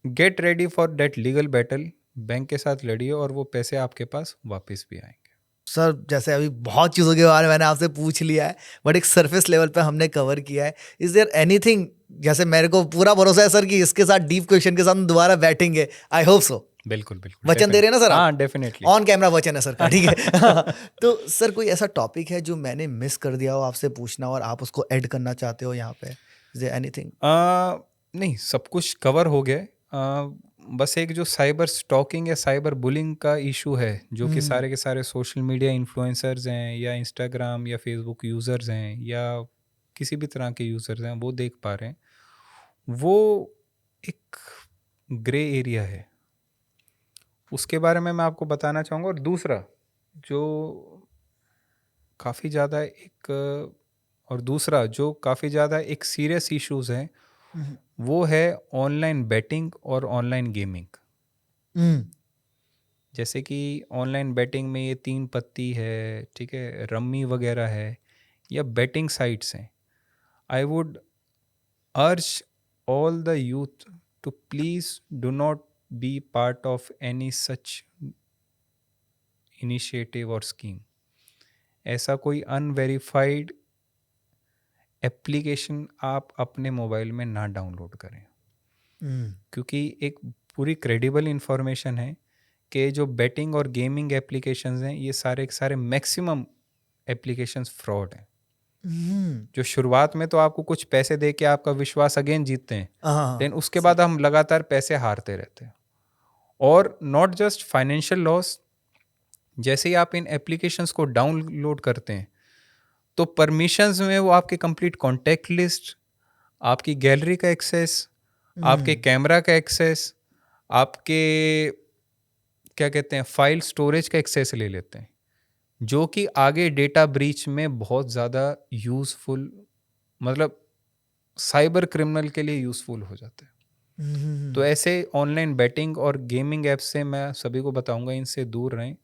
get ready for that legal battle. Bank के साथ लड़िए और वो पैसे आपके पास वापस भी आएंगे। सर जैसे अभी बहुत चीज़ों के बारे में मैंने आपसे पूछ लिया है, बट एक सरफेस लेवल पे हमने कवर किया है। इज देयर एनीथिंग, जैसे मेरे को पूरा भरोसा है सर कि इसके साथ डीप क्वेश्चन के साथ हम दोबारा बैठेंगे, आई होप सो। बिल्कुल बिल्कुल, वचन दे रहे हैं ना सर आप? हाँ, डेफिनेटली। ऑन कैमरा वचन है सर का, ठीक है। तो सर कोई ऐसा टॉपिक है जो मैंने मिस कर दिया हो आपसे पूछना और आप उसको ऐड करना चाहते हो यहाँ पे? Is there anything? नहीं, सब कुछ कवर हो गया है। बस एक जो साइबर स्टॉकिंग या साइबर बुलिंग का इशू है, जो कि सारे के सारे सोशल मीडिया इन्फ्लुएंसर्स हैं या इंस्टाग्राम या फेसबुक यूज़र्स हैं या किसी भी तरह के यूज़र्स हैं, वो देख पा रहे हैं, वो एक ग्रे एरिया है। उसके बारे में मैं आपको बताना चाहूँगा। और दूसरा जो काफ़ी ज़्यादा एक सीरियस इश्यूज है, वो है ऑनलाइन बेटिंग और ऑनलाइन गेमिंग। जैसे कि ऑनलाइन बेटिंग में ये 3 पत्ती है, ठीक है, रम्मी वगैरह है, या बेटिंग साइट्स हैं। आई वुड अर्ज all the youth to please do not be part of any such initiative or scheme. ऐसा कोई अनवेरिफाइड एप्लीकेशन आप अपने मोबाइल में ना डाउनलोड करें, क्योंकि एक पूरी क्रेडिबल इंफॉर्मेशन है कि जो बेटिंग और गेमिंग एप्लीकेशंस हैं, ये सारे के सारे मैक्सिमम एप्लीकेशंस फ्रॉड हैं। जो शुरुआत में तो आपको कुछ पैसे दे के आपका विश्वास अगेन जीतते हैं, लेकिन उसके बाद हम लगातार पैसे हारते रहते हैं। और नॉट जस्ट फाइनेंशियल लॉस, जैसे ही आप इन एप्लीकेशंस को डाउनलोड करते हैं तो परमिशंस में वो आपके कंप्लीट कॉन्टैक्ट लिस्ट, आपकी गैलरी का एक्सेस, आपके कैमरा का एक्सेस, आपके क्या कहते हैं फाइल स्टोरेज का एक्सेस ले लेते हैं, जो कि आगे डेटा ब्रीच में बहुत ज़्यादा यूज़फुल, मतलब साइबर क्रिमिनल के लिए यूज़फुल हो जाता है। तो ऐसे ऑनलाइन बेटिंग और गेमिंग ऐप से मैं सभी को बताऊंगा, इनसे दूर रहें।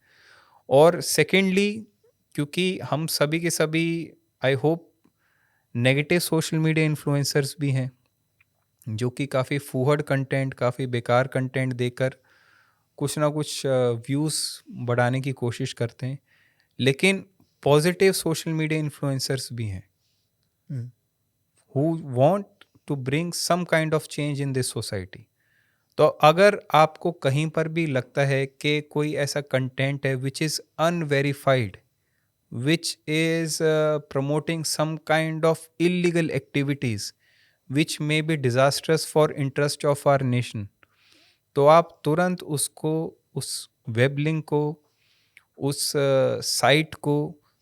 और सेकेंडली, क्योंकि हम सभी के सभी I hope negative social media influencers भी हैं, जो कि काफ़ी फूहड़ कंटेंट, काफ़ी बेकार कंटेंट देकर कुछ ना कुछ व्यूज़ बढ़ाने की कोशिश करते हैं, लेकिन पॉजिटिव सोशल मीडिया इन्फ्लुएंसर्स भी हैं who want to bring some kind of change in this society. तो अगर आपको कहीं पर भी लगता है कि कोई ऐसा कंटेंट है which is unverified, which is promoting some kind of illegal activities which may be disastrous for interest of our nation, तो आप तुरंत उसको, उस वेब लिंक को उस साइट को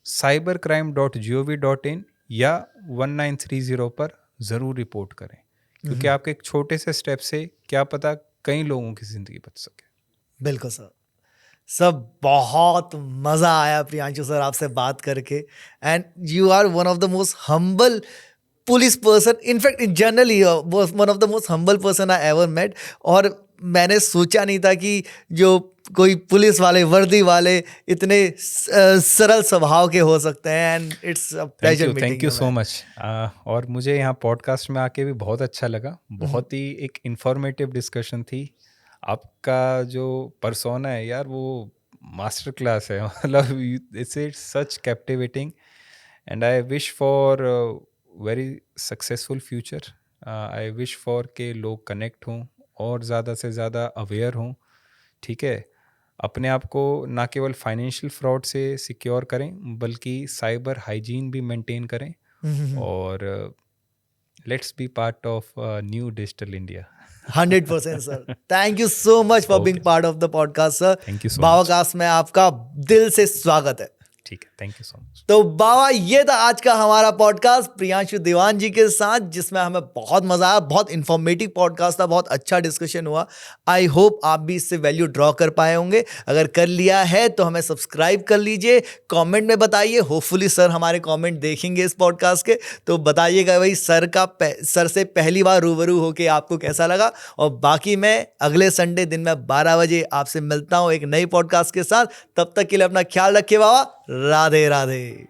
cybercrime.gov.in या 1930 पर ज़रूर रिपोर्ट करें, क्योंकि आपके एक छोटे से स्टेप से क्या पता कई लोगों की ज़िंदगी बच सके। बिल्कुल सर। सब बहुत मज़ा आया प्रियांशु सर आपसे बात करके, and you are one of the most humble police person, in fact in generally one of the most humble person I ever met. और मैंने सोचा नहीं था कि जो कोई पुलिस वाले वर्दी वाले इतने सरल स्वभाव के हो सकते हैं, and it's a pleasure meeting thank you so much. और मुझे यहाँ पॉडकास्ट में आके भी बहुत अच्छा लगा। बहुत ही एक इंफॉर्मेटिव डिस्कशन थी। आपका जो पर्सोना है यार, वो मास्टर क्लास है। मतलब it's such captivating, and I wish for very successful future. I wish for के लोग कनेक्ट हों और ज़्यादा से ज़्यादा अवेयर हों, ठीक है। अपने आप को ना केवल फाइनेंशियल फ्रॉड से सिक्योर करें, बल्कि साइबर हाइजीन भी मेंटेन करें, और let's be part of new digital India. 100% sir. Thank you so much for being part of the podcast sir. Thank you so Babacast में आपका दिल से स्वागत है। ठीक है, थैंक यू सो मच। तो बाबा, ये था आज का हमारा पॉडकास्ट प्रियांशु दीवान जी के साथ, जिसमें हमें बहुत मजा आया। बहुत इंफॉर्मेटिव पॉडकास्ट था, बहुत अच्छा डिस्कशन हुआ। आई होप आप भी इससे वैल्यू ड्रॉ कर पाए होंगे। अगर कर लिया है तो हमें सब्सक्राइब कर लीजिए, कमेंट में बताइए। होपफुली सर हमारे कमेंट देखेंगे इस पॉडकास्ट के, तो बताइएगा भाई सर से पहली बार रूबरू होके आपको कैसा लगा। और बाकी मैं अगले संडे दिन में 12 बजे आपसे मिलता हूँ एक नई पॉडकास्ट के साथ। तब तक के लिए अपना ख्याल रखिए बाबा। राधे राधे।